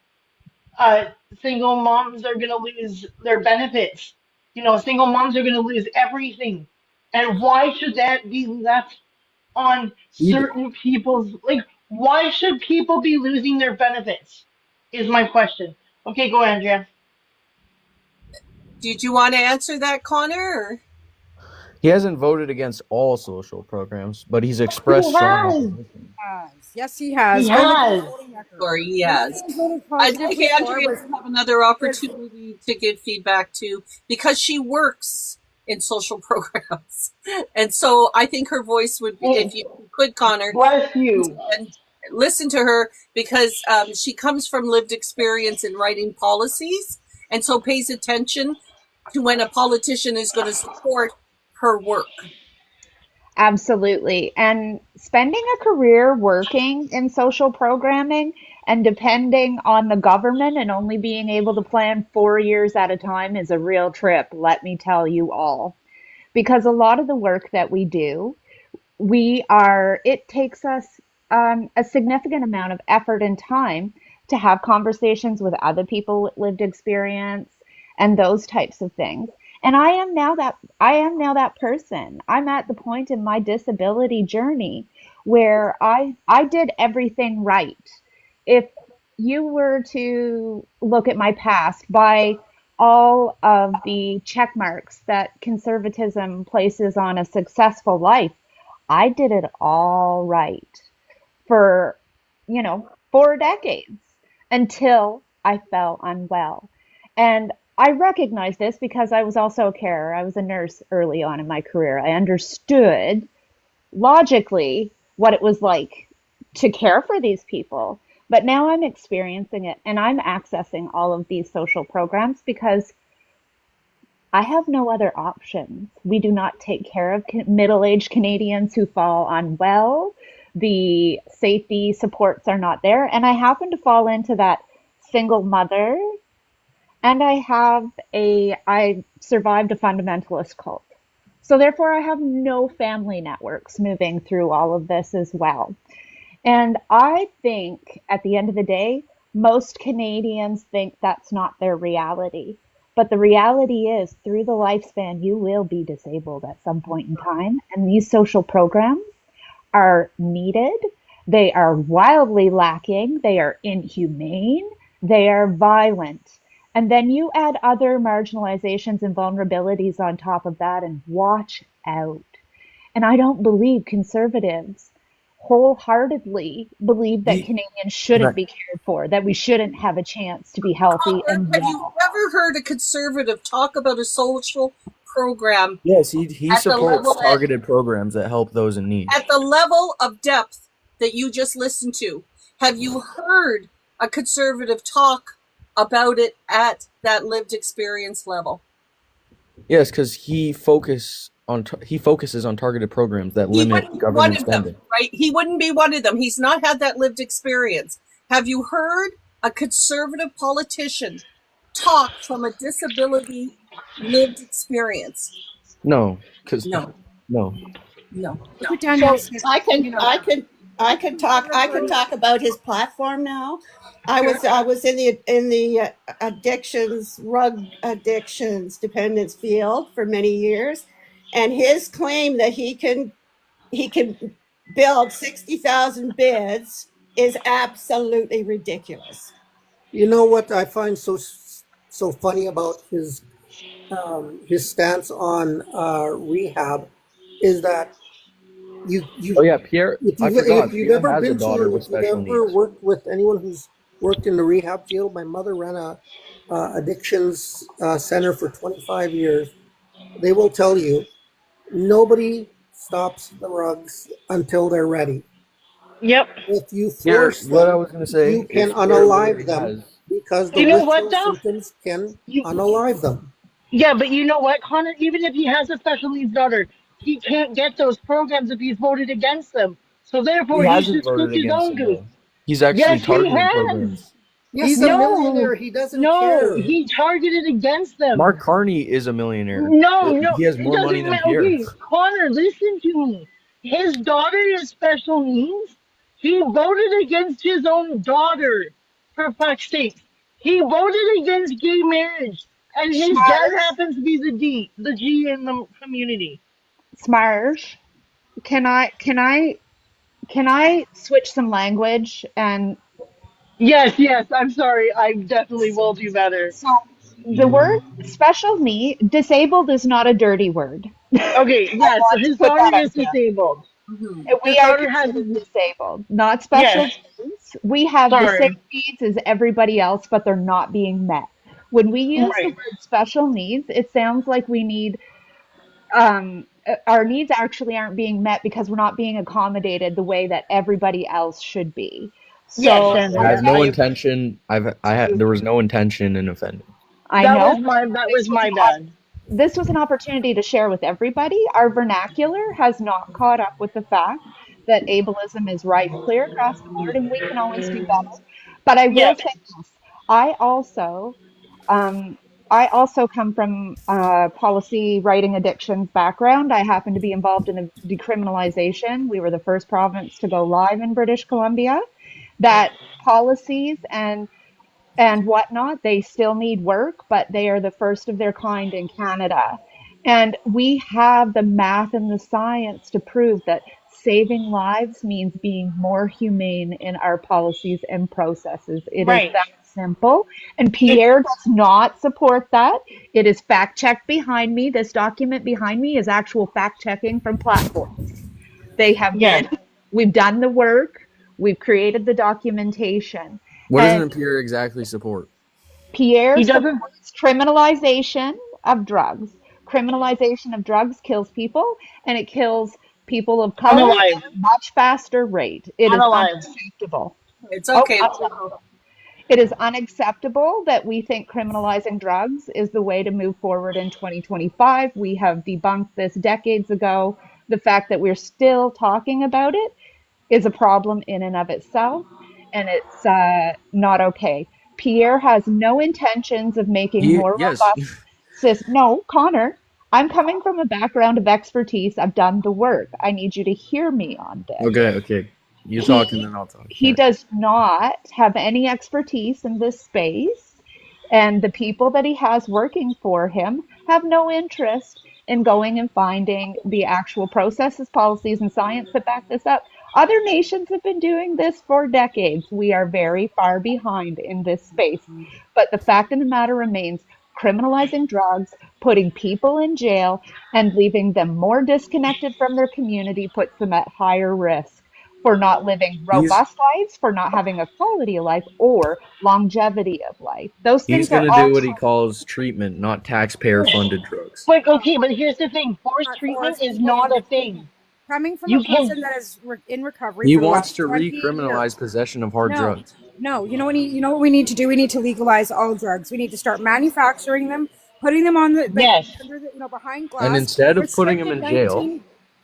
Uh, Single moms are going to lose their benefits. Single moms are going to lose everything. And why should that be left on Even, certain people's, why should people be losing their benefits? Is my question. Okay, go ahead, Andrea. did you want to answer that, Connor? Or? he hasn't voted against all social programs, but he's expressed strong has? opposition. Yes, he He has. Go look at his has. voting record. Sorry, he One has. thing he voted I positive think before Andrea was will have another opportunity to give feedback too, because she works in social programs. And so I think her voice would be, if you could, Connor, Bless you. and listen to her, because she comes from lived experience in writing policies, and so pays attention to when a politician is going to support her work. Absolutely. And spending a career working in social programming and depending on the government and only being able to plan 4 years at a time is a real trip, let me tell you all. Because a lot of the work that we do, it takes us a significant amount of effort and time to have conversations with other people with lived experience and those types of things. And I am now that person. I'm at the point in my disability journey where I did everything right. If you were to look at my past by all of the check marks that conservatism places on a successful life, I did it all right for, 4 decades until I fell unwell. And I recognize this because I was also a carer. I was a nurse early on in my career. I understood logically what it was like to care for these people. But now I'm experiencing it and I'm accessing all of these social programs because I have no other options. We do not take care of middle-aged Canadians who fall unwell. The safety supports are not there. And I happen to fall into that single mother. And I survived a fundamentalist cult. So therefore I have no family networks moving through all of this as well. And I think at the end of the day, most Canadians think that's not their reality. But the reality is, through the lifespan, you will be disabled at some point in time. And these social programs are needed. They are wildly lacking. They are inhumane. They are violent. And then you add other marginalizations and vulnerabilities on top of that, and watch out. And I don't believe conservatives wholeheartedly believe that Canadians shouldn't be cared for, that we shouldn't have a chance to be healthy and Have you well. ever heard a conservative talk about a social program Yes, he at the supports level targeted programs that help those in need. at the level of depth that you just listened to? Have you heard a conservative talk about it at that lived experience level? Yes, because he focuses on targeted programs that He limit wouldn't be one government of them, spending. right? He wouldn't be one of them. He's not had that lived experience. Have you heard a conservative politician talk from a disability lived experience? No, because No, no. no. Put down your So I can talk about his platform now. I was in the addictions, rug addictions, dependence field for many years, and his claim that he can build 60,000 beds is absolutely ridiculous. You know what I find so funny about his stance on rehab is that you Oh yeah, Pierre. I forgot. if you've Pierre ever has a been daughter to with if you've special ever needs. worked with anyone who's worked in the rehab field. My mother ran a addictions center for 25 years. They will tell you nobody stops the rugs until they're ready. Yep. If you Here, force what I them, was gonna say you can is Pierre unalive literally them has. because the You know what, withdrawal though? symptoms can You, unalive them. yeah, but you know what, Connor? Even if he has a special needs daughter, he can't get those programs if he's voted against them. So He therefore, he hasn't should cook voted his against own them goose. though. He's actually Yes, he targeting has. programs. He's a millionaire. He doesn't No, care. he targeted against them. Mark Carney is a millionaire. No, He has it more money doesn't than matter. Pierre. Okay, Connor, listen to me. His daughter is special needs. He voted against his own daughter, for fuck's sake. He voted against gay marriage. And his dad happens to be the G in the community. Smarge, can I switch some language? And Yes, I'm sorry. I definitely will do better. so the word disabled is not a dirty word. Okay, I yes, so want to his put daughter that out is there. disabled. Mhm. And we His are daughter has. considered disabled, not special Yes. needs. We have the Sorry. same needs as everybody else, but they're not being met. When we use the Right. word special needs, it sounds like we need our needs actually aren't being met because we're not being accommodated the way that everybody else should be. Yes, So and I had no I. intention. There was no intention in offending. I That know was my. That this was was my an bad. this was an opportunity to share with everybody. Our vernacular has not caught up with the fact that ableism is rife clear across the board, and we can always do better. But I will Yes. say this: I also, um, I also come from a policy writing addictions background. I happen to be involved in the decriminalization. We were the first province to go live in British Columbia. That policies and whatnot. They still need work, but they are the first of their kind in Canada. And we have the math and the science to prove that saving lives means being more humane in our policies and processes. It is Right. that simple. And It, Pierre does not support that. It is fact checked behind me. This document behind me is actual fact checking from platforms. They have yes. we've done the work, we've created the documentation. What And doesn't Pierre exactly support? Pierre He doesn't. supports criminalization of drugs. Criminalization of drugs kills people, and it kills people of color Unalive. at a much faster rate. It is Unalive. unacceptable. It's Oh, okay. it is unacceptable that we think criminalizing drugs is the way to move forward in 2025. We have debunked this decades ago. The fact that we're still talking about it is a problem in and of itself, and it's not okay. Pierre has no intentions of making more Yes. robust. No, Connor, I'm coming from a background of expertise. I've done the work. I need you to hear me on this. Okay. You talk and He then I'll talk. he does not have any expertise in this space, and the people that he has working for him have no interest in going and finding the actual processes, policies, and science that back this up. Other nations have been doing this for decades. We are very far behind in this space. But the fact of the matter remains criminalizing drugs, putting people in jail, and leaving them more disconnected from their community puts them at higher risk for not living He's robust lives, for not having a quality of life, or longevity of life. Those he's things are gonna all do what he calls treatment, not taxpayer funded drugs. But okay, but here's the thing: forced treatment Force is people not a into thing. coming from a You can. person that is in recovery He for the wants last to 20 years. recriminalize possession of hard No, drugs. no. You know what we need to do? We need to legalize all drugs. We need to start manufacturing them, putting them on the Yes. under the, behind glass, And instead of putting him restricted in jail,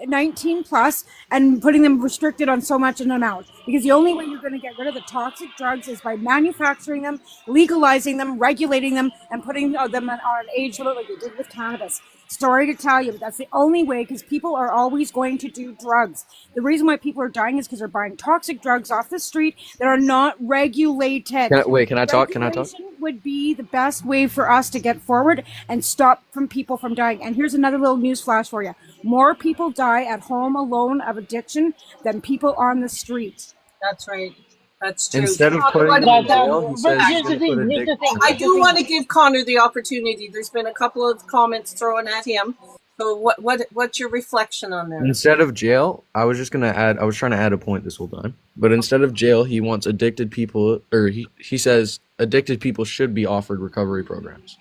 19 plus, and putting them restricted on so much an amount. Because the only way you're going to get rid of the toxic drugs is by manufacturing them, legalizing them, regulating them, and putting them on an age limit like they did with cannabis. Sorry to tell you, but that's the only way, because people are always going to do drugs. The reason why people are dying is because they're buying toxic drugs off the street that are not regulated. can I talk? Regulation would be the best way for us to get forward and stop people from dying. And here's another little news flash for you. More people die at home alone of addiction than people on the street. That's right. That's true. Instead of Connor, putting what them in about- jail, he But says he's here's the going to put thing. Here's the addiction. thing. I do want to give Connor the opportunity. There's been a couple of comments thrown at him. So what's your reflection on that? Instead of jail, I was trying to add a point this whole time. But instead of jail, he wants addicted people, or he says addicted people should be offered recovery programs.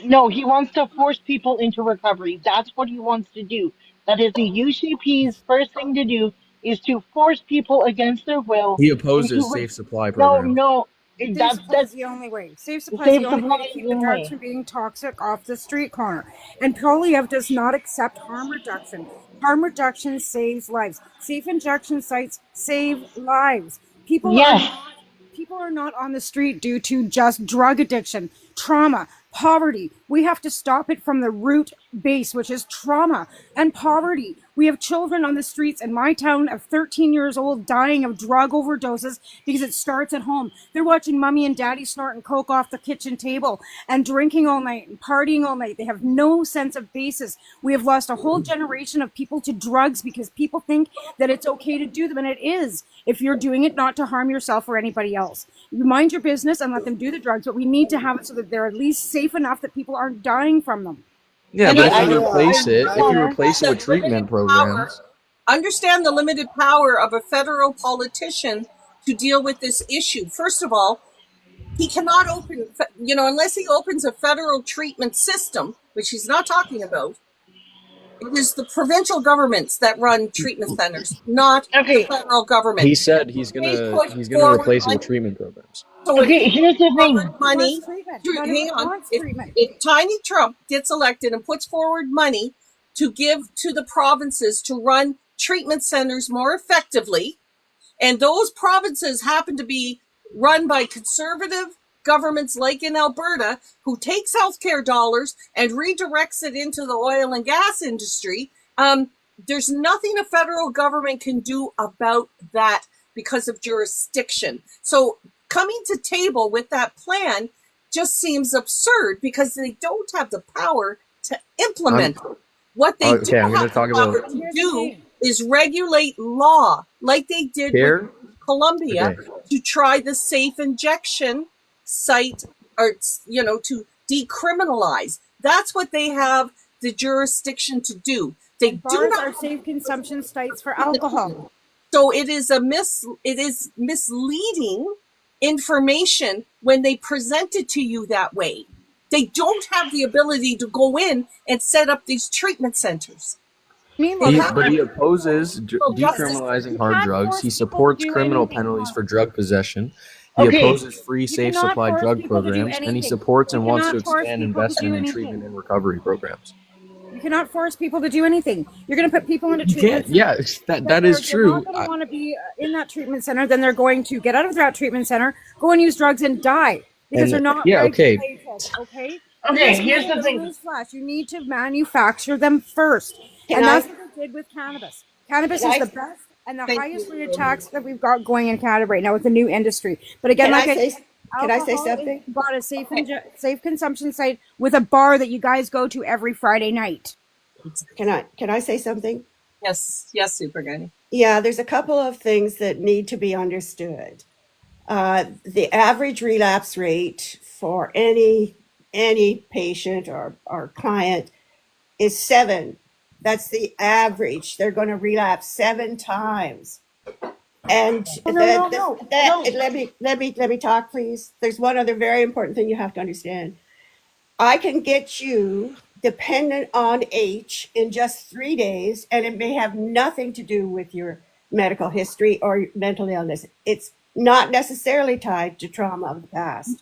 No, he wants to force people into recovery. That's what he wants to do. That is the UCP's first thing to do, is to force people against their will. He opposes into safe supply No, programs. no. Safe That's supply is the only way. Safe supply Safe is the only way supply to is keep the the only drugs way. from being toxic off the street corner. And Polyev does not accept harm reduction. Harm reduction saves lives. Safe injection sites save lives. Yes. People are not on the street due to just drug addiction, trauma, poverty. We have to stop it from the root base, which is trauma and poverty. We have children on the streets in my town of 13 years old dying of drug overdoses because it starts at home. They're watching mommy and daddy snorting coke off the kitchen table and drinking all night and partying all night. They have no sense of basis. We have lost a whole generation of people to drugs because people think that it's okay to do them, and it is if you're doing it not to harm yourself or anybody else. You mind your business and let them do the drugs, but we need to have it so that they're at least safe enough that people aren't dying from them. Yeah, And but I- if you I- replace it I- with treatment programs, understand the limited power of a federal politician to deal with this issue. First of all, he cannot open, unless he opens a federal treatment system, which he's not talking about. It is the provincial governments that run treatment centers, not the federal government. He said he's gonna replace it with treatment programs. So here's the thing. Money. Hang on. If Tiny Trump gets elected and puts forward money to give to the provinces to run treatment centers more effectively, and those provinces happen to be run by conservative governments like in Alberta, who takes healthcare dollars and redirects it into the oil and gas industry, there's nothing a federal government can do about that because of jurisdiction. So coming to table with that plan just seems absurd because they don't have the power to implement it. What they do I'm have talk the power about to do is regulate law, like they did with Colombia, to try the safe injection site, or to decriminalize. That's what they have the jurisdiction to do. They do not are safe consumption sites for alcohol. So it is misleading information when they present it to you that way. They don't have the ability to go in and set up these treatment centers. But he opposes decriminalizing hard drugs. He supports criminal penalties for drug possession. He opposes free, safe supply drug programs, and he supports and wants to expand investment in treatment and recovery programs. You cannot force people to do anything. You're going to put people into treatment centers. Yeah, that is true. If they're not going to want to be in that treatment center, then they're going to get out of that treatment center, go and use drugs and die because they're not regulated. Okay, here's the thing. Newsflash, you need to manufacture them first. That's what they did with cannabis. Cannabis is the best and the highest rate of tax that we've got going in Canada right now with the new industry. But again, can I say something? You've got a safe consumption site with a bar that you guys go to every Friday night. Can I say something? Yes, Super Granny. Yeah, there's a couple of things that need to be understood. The average relapse rate for any patient or client is 7. That's the average. They're going to relapse 7 times. And let me talk, please. There's one other very important thing you have to understand. I can get you dependent on H in just 3 days, and it may have nothing to do with your medical history or mental illness. It's not necessarily tied to trauma of the past.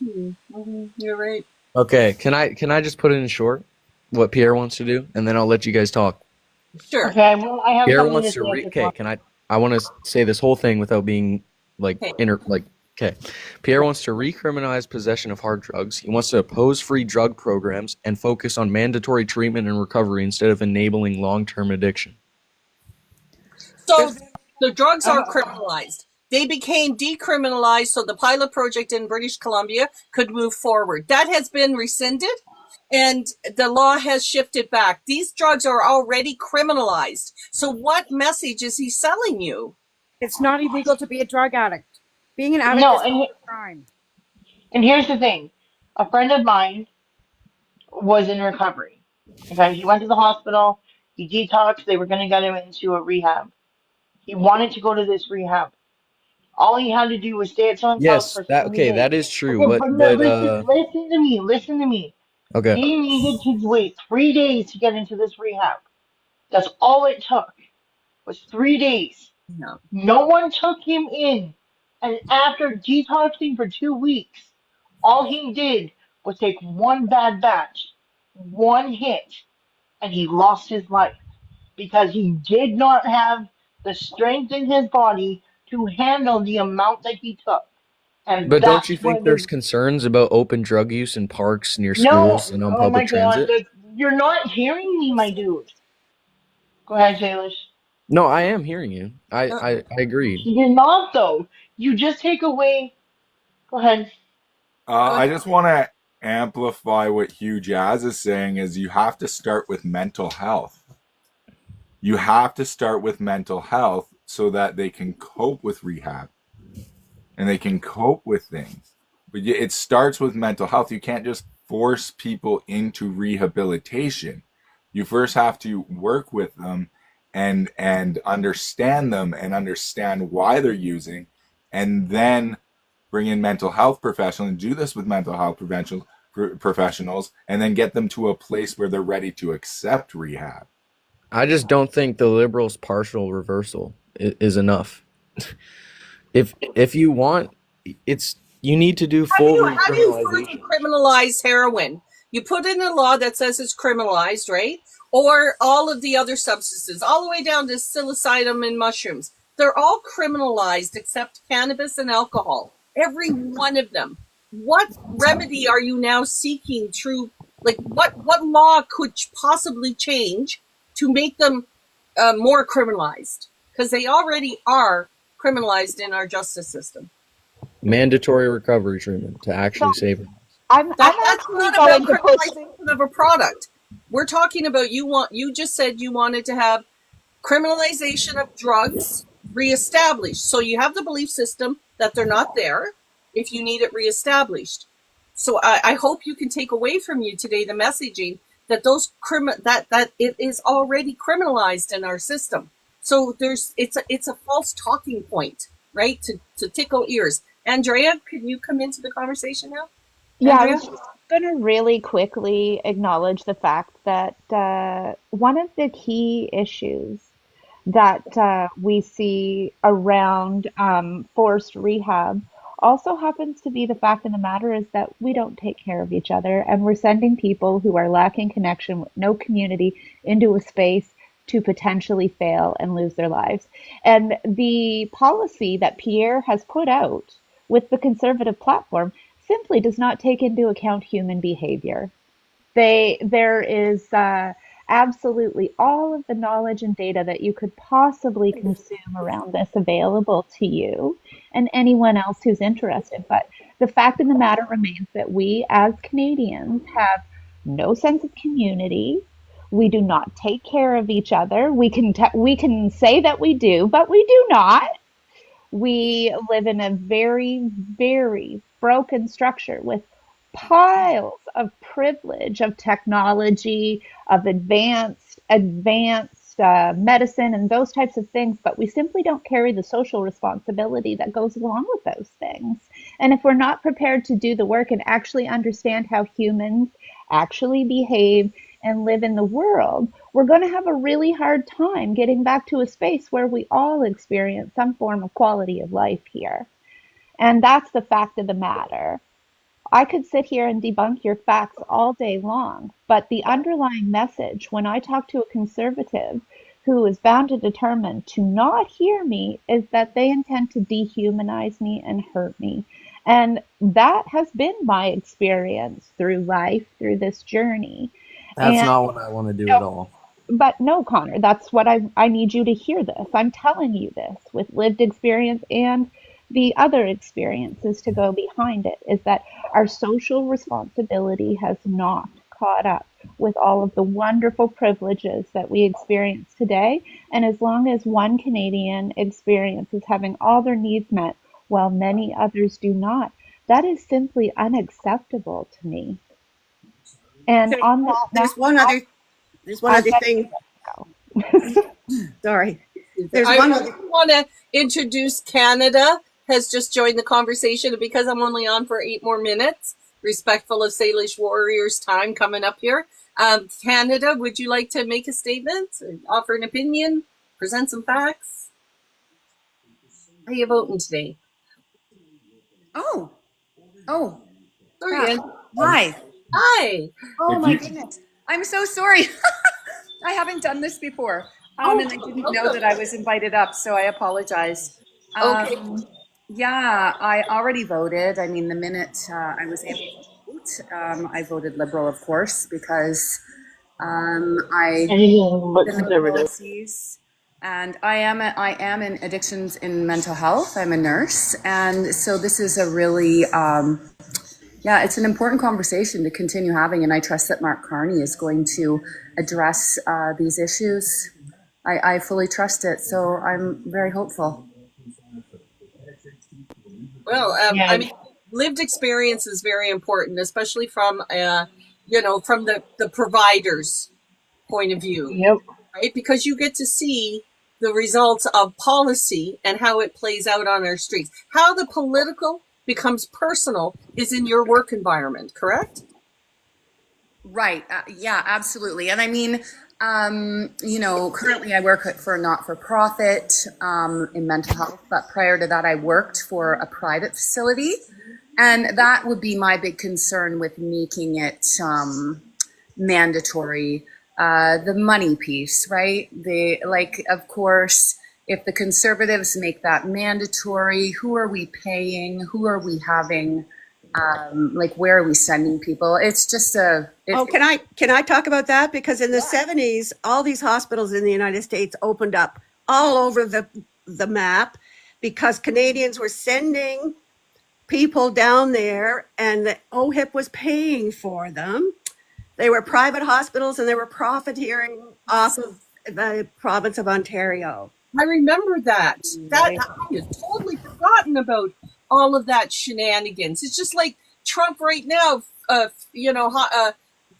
You're right. Okay, can I just put it in short what Pierre wants to do, and then I'll let you guys talk. Sure. Okay. Well, I have Pierre something wants to to. I want to say this whole thing without being Pierre wants to recriminalize possession of hard drugs. He wants to oppose free drug programs and focus on mandatory treatment and recovery instead of enabling long-term addiction. So the drugs are criminalized. They became decriminalized so the pilot project in British Columbia could move forward. That has been rescinded and the law has shifted back. These drugs are already criminalized. So what message is he selling you? It's not illegal to be a drug addict. Being an addict is not a crime. And here's the thing. A friend of mine was in recovery. Okay, he went to the hospital. He detoxed. They were going to get him into a rehab. He wanted to go to this rehab. All he had to do was stay at someone's house for 3 days. That is true. Okay, listen to me. Okay. He needed to wait 3 days to get into this rehab. That's all it took. Was 3 days. No one took him in. And after detoxing for 2 weeks, all he did was take one bad batch, one hit, and he lost his life because he did not have the strength in his body to handle the amount that he took. But don't you think there's concerns about open drug use in parks, near schools, and on public transit? God, you're not hearing me, my dude. Go ahead, Jalish. No, I am hearing you. I agree. You're not, though. You just take away... Go ahead. I just want to amplify what Hugh Jazz is saying is you have to start with mental health. You have to start with mental health so that they can cope with rehab and they can cope with things. But it starts with mental health. You can't just force people into rehabilitation. You first have to work with them and understand them and understand why they're using, and then bring in mental health professionals and do this with mental health professionals, and then get them to a place where they're ready to accept rehab. I just don't think the liberals' partial reversal is enough. If you want, you need to do full How do you recriminalization. further criminalize heroin? You put in a law that says it's criminalized, right? Or all of the other substances, all the way down to psilocybin and mushrooms. They're all criminalized except cannabis and alcohol. Every one of them. What remedy are you now seeking through, like, what law could possibly change to make them more criminalized? Because they already are criminalized in our justice system. Mandatory recovery treatment to actually save them. That's not about criminalization of a product. We're talking about you just said you wanted to have criminalization of drugs reestablished. So you have the belief system that they're not there if you need it reestablished. So I hope you can take away from you today the messaging that that it is already criminalized in our system. So it's a false talking point, right? To tickle ears. Andrea, can you come into the conversation now? Yeah, Andrea? I was just going to really quickly acknowledge the fact that one of the key issues that we see around forced rehab also happens to be the fact of the matter is that we don't take care of each other, and we're sending people who are lacking connection with no community into a space to potentially fail and lose their lives. And the policy that Pierre has put out with the Conservative platform simply does not take into account human behavior. There is absolutely all of the knowledge and data that you could possibly consume around this available to you and anyone else who's interested. But the fact of the matter remains that we as Canadians have no sense of community. We do not take care of each other. We can say that we do, but we do not. We live in a very, very broken structure with piles of privilege, of technology, of advanced medicine and those types of things, but we simply don't carry the social responsibility that goes along with those things. And if we're not prepared to do the work and actually understand how humans actually behave and live in the world, we're going to have a really hard time getting back to a space where we all experience some form of quality of life here. And that's the fact of the matter. I could sit here and debunk your facts all day long, but the underlying message when I talk to a conservative who is bound and determined to not hear me is that they intend to dehumanize me and hurt me. And that has been my experience through life, through this journey. That's And not what I want to do at all. but no, Connor, that's what I need you to hear this. I'm telling you this with lived experience and the other experiences to go behind it, is that our social responsibility has not caught up with all of the wonderful privileges that we experience today. And as long as one Canadian experiences having all their needs met while many others do not, that is simply unacceptable to me. And Okay, on that there's note, one other I'll let thing. you go. Sorry. There's I one other. want to introduce Canada has just joined the conversation, and because I'm only on for 8 more minutes, respectful of Salish Warriors' time coming up here. Canada, would you like to make a statement, offer an opinion, present some facts? How are you voting today? Oh, Sorry, crap. Ann. Hi. Hi. Oh If my you- goodness. I'm so sorry. I haven't done this before. Oh, And I didn't know that I was invited up, so I apologize. Okay. Yeah, I already voted. I mean, the minute I was able to vote, I voted Liberal, of course, because I Anything but in the conservative. policies, and I am in addictions in mental health. I'm a nurse, and so this is a really yeah, it's an important conversation to continue having, and I trust that Mark Carney is going to address these issues. I fully trust it, so I'm very hopeful. Well, Yeah. I mean, lived experience is very important, especially from, from the provider's point of view. Yep. right? Because you get to see the results of policy and how it plays out on our streets. How the political becomes personal is in your work environment, correct? Right. Yeah, absolutely. And I mean, currently I work for a not-for-profit in mental health, but prior to that, I worked for a private facility. And that would be my big concern with making it mandatory. The money piece, right? Of course, if the Conservatives make that mandatory, who are we paying? Who are we having? Where are we sending people? It's just can I talk about that? Because in the 70s, all these hospitals in the United States opened up all over the map because Canadians were sending people down there and the OHIP was paying for them. They were private hospitals and they were profiteering off of the province of Ontario. I remember that. I had totally forgotten about all of that shenanigans. It's just like Trump right now,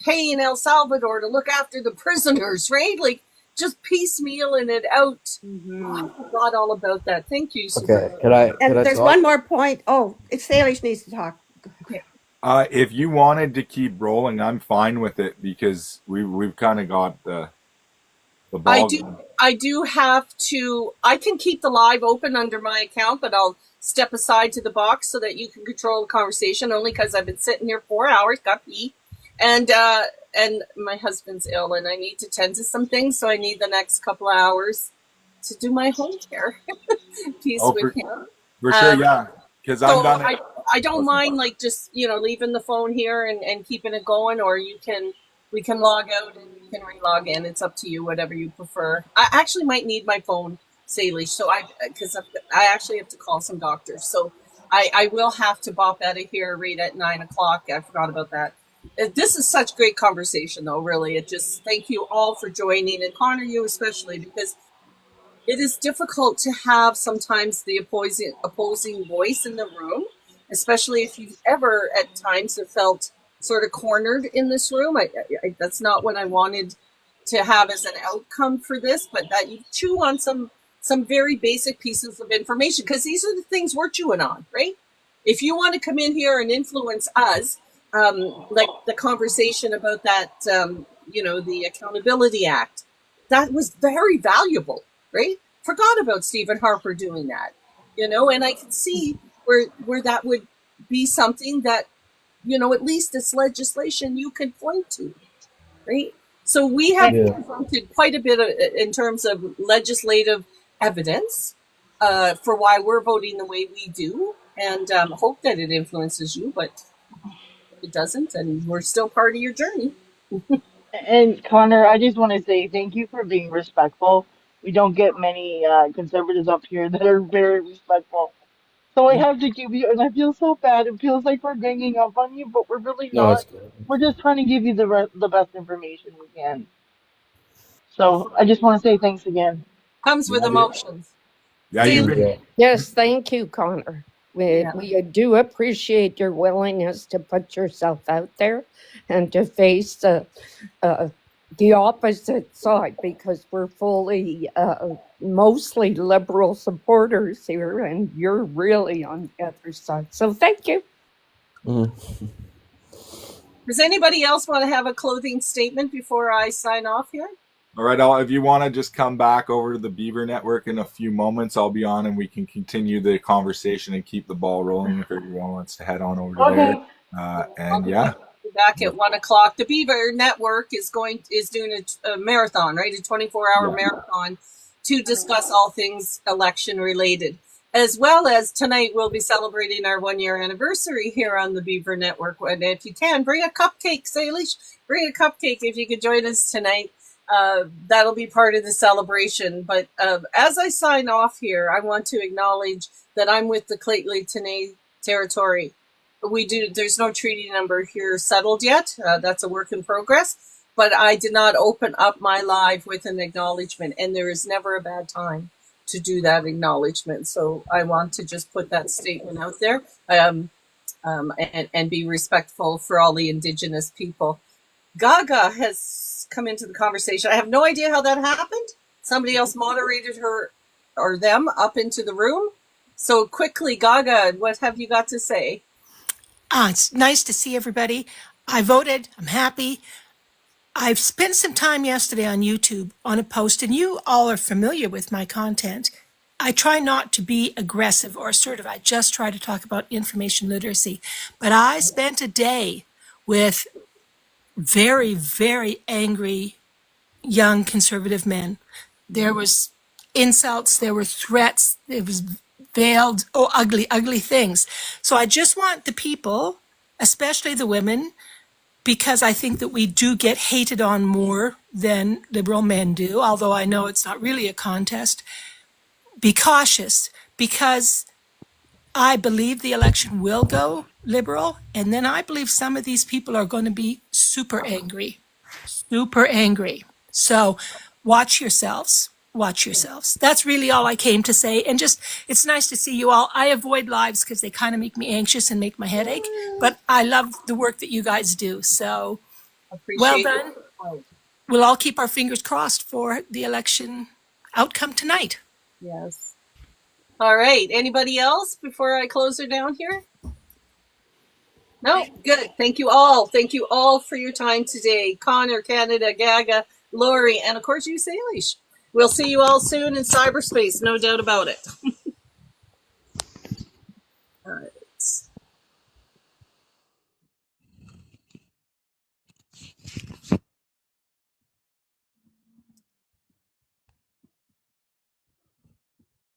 paying El Salvador to look after the prisoners, right? Like just piecemealing it out. I forgot all about that. Thank you. Okay, can I There's talk? one more point. Oh, it's Salish needs to talk. Okay. If you wanted to keep rolling, I'm fine with it because we've kind of got the ball. I do have to. I can keep the live open under my account, but I'll step aside to the box so that you can control the conversation. Only because I've been sitting here 4 hours, got pee, and my husband's ill, and I need to tend to some things, so I need the next couple of hours to do my home care piece with him. For sure, yeah. Because I've done it. I don't mind just leaving the phone here and keeping it going, or we can log out and you can re-log in. It's up to you, whatever you prefer. I actually might need my phone, Salish, so because I actually have to call some doctors, so I will have to bop out of here right at 9 o'clock. I forgot about that. This is such great conversation, though. Really, thank you all for joining, and Connor, you especially, because it is difficult to have sometimes the opposing voice in the room, especially if you've ever at times have felt sort of cornered in this room. That's not what I wanted to have as an outcome for this, but that you chew on some very basic pieces of information, because these are the things we're chewing on, right? If you want to come in here and influence us, like the conversation about that, the Accountability Act, that was very valuable, right? Forgot about Stephen Harper doing that, and I can see where that would be something that, at least it's legislation you can point to, right? So we have presented quite a bit in terms of legislative evidence for why we're voting the way we do, and hope that it influences you, but it doesn't, and we're still part of your journey. And Connor, I just want to say thank you for being respectful. We don't get many conservatives up here that are very respectful. So I have to give you, and I feel so bad. It feels like we're ganging up on you, but we're really No, not. it's good. We're just trying to give you the best information we can. So I just want to say thanks again. Comes with emotions. Yeah, you've been. Yes, thank you, Connor. We do appreciate your willingness to put yourself out there and to face the opposite side, because we're fully, mostly liberal supporters here, and you're really on the other side. So thank you. Does anybody else want to have a closing statement before I sign off here? All right, if you want to just come back over to the Beaver Network in a few moments, I'll be on and we can continue the conversation and keep the ball rolling if everyone wants to head on over there. And yeah. Back at 1 o'clock. The Beaver Network is doing a marathon, right? A 24-hour marathon to discuss all things election related. As well as tonight, we'll be celebrating our 1-year anniversary here on the Beaver Network. And if you can, bring a cupcake, Salish. Bring a cupcake if you could join us tonight. That'll be part of the celebration. But as I sign off here, I want to acknowledge that I'm with the Lheidli territory. There's no treaty number here settled yet. That's a work in progress. But I did not open up my live with an acknowledgement, and there is never a bad time to do that acknowledgement. So I want to just put that statement out there, and be respectful for all the Indigenous people. Gaga has else come into the conversation. I have no idea how that happened. Somebody else moderated her or them up into the room. So quickly, Gaga, what have you got to say? It's nice to see everybody. I voted. I'm happy. I've spent some time yesterday on YouTube on a post, and you all are familiar with my content. I try not to be aggressive or assertive. I just try to talk about information literacy. But I spent a day with very, very angry young conservative men. There was insults, there were threats, it was veiled, ugly, ugly things. So I just want the people, especially the women, because I think that we do get hated on more than liberal men do, although I know it's not really a contest. Be cautious, because I believe the election will go liberal, and then I believe some of these people are going to be super angry. So watch yourselves. Watch yourselves. That's really all I came to say. And just, it's nice to see you all. I avoid lives because they kind of make me anxious and make my head ache, but I love the work that you guys do. So well done. We'll all keep our fingers crossed for the election outcome tonight. Yes. All right. Anybody else before I close her down here? No? Good. Thank you all. Thank you all for your time today. Connor, Canada, Gaga, Lori, and of course you, Salish. We'll see you all soon in cyberspace, no doubt about it.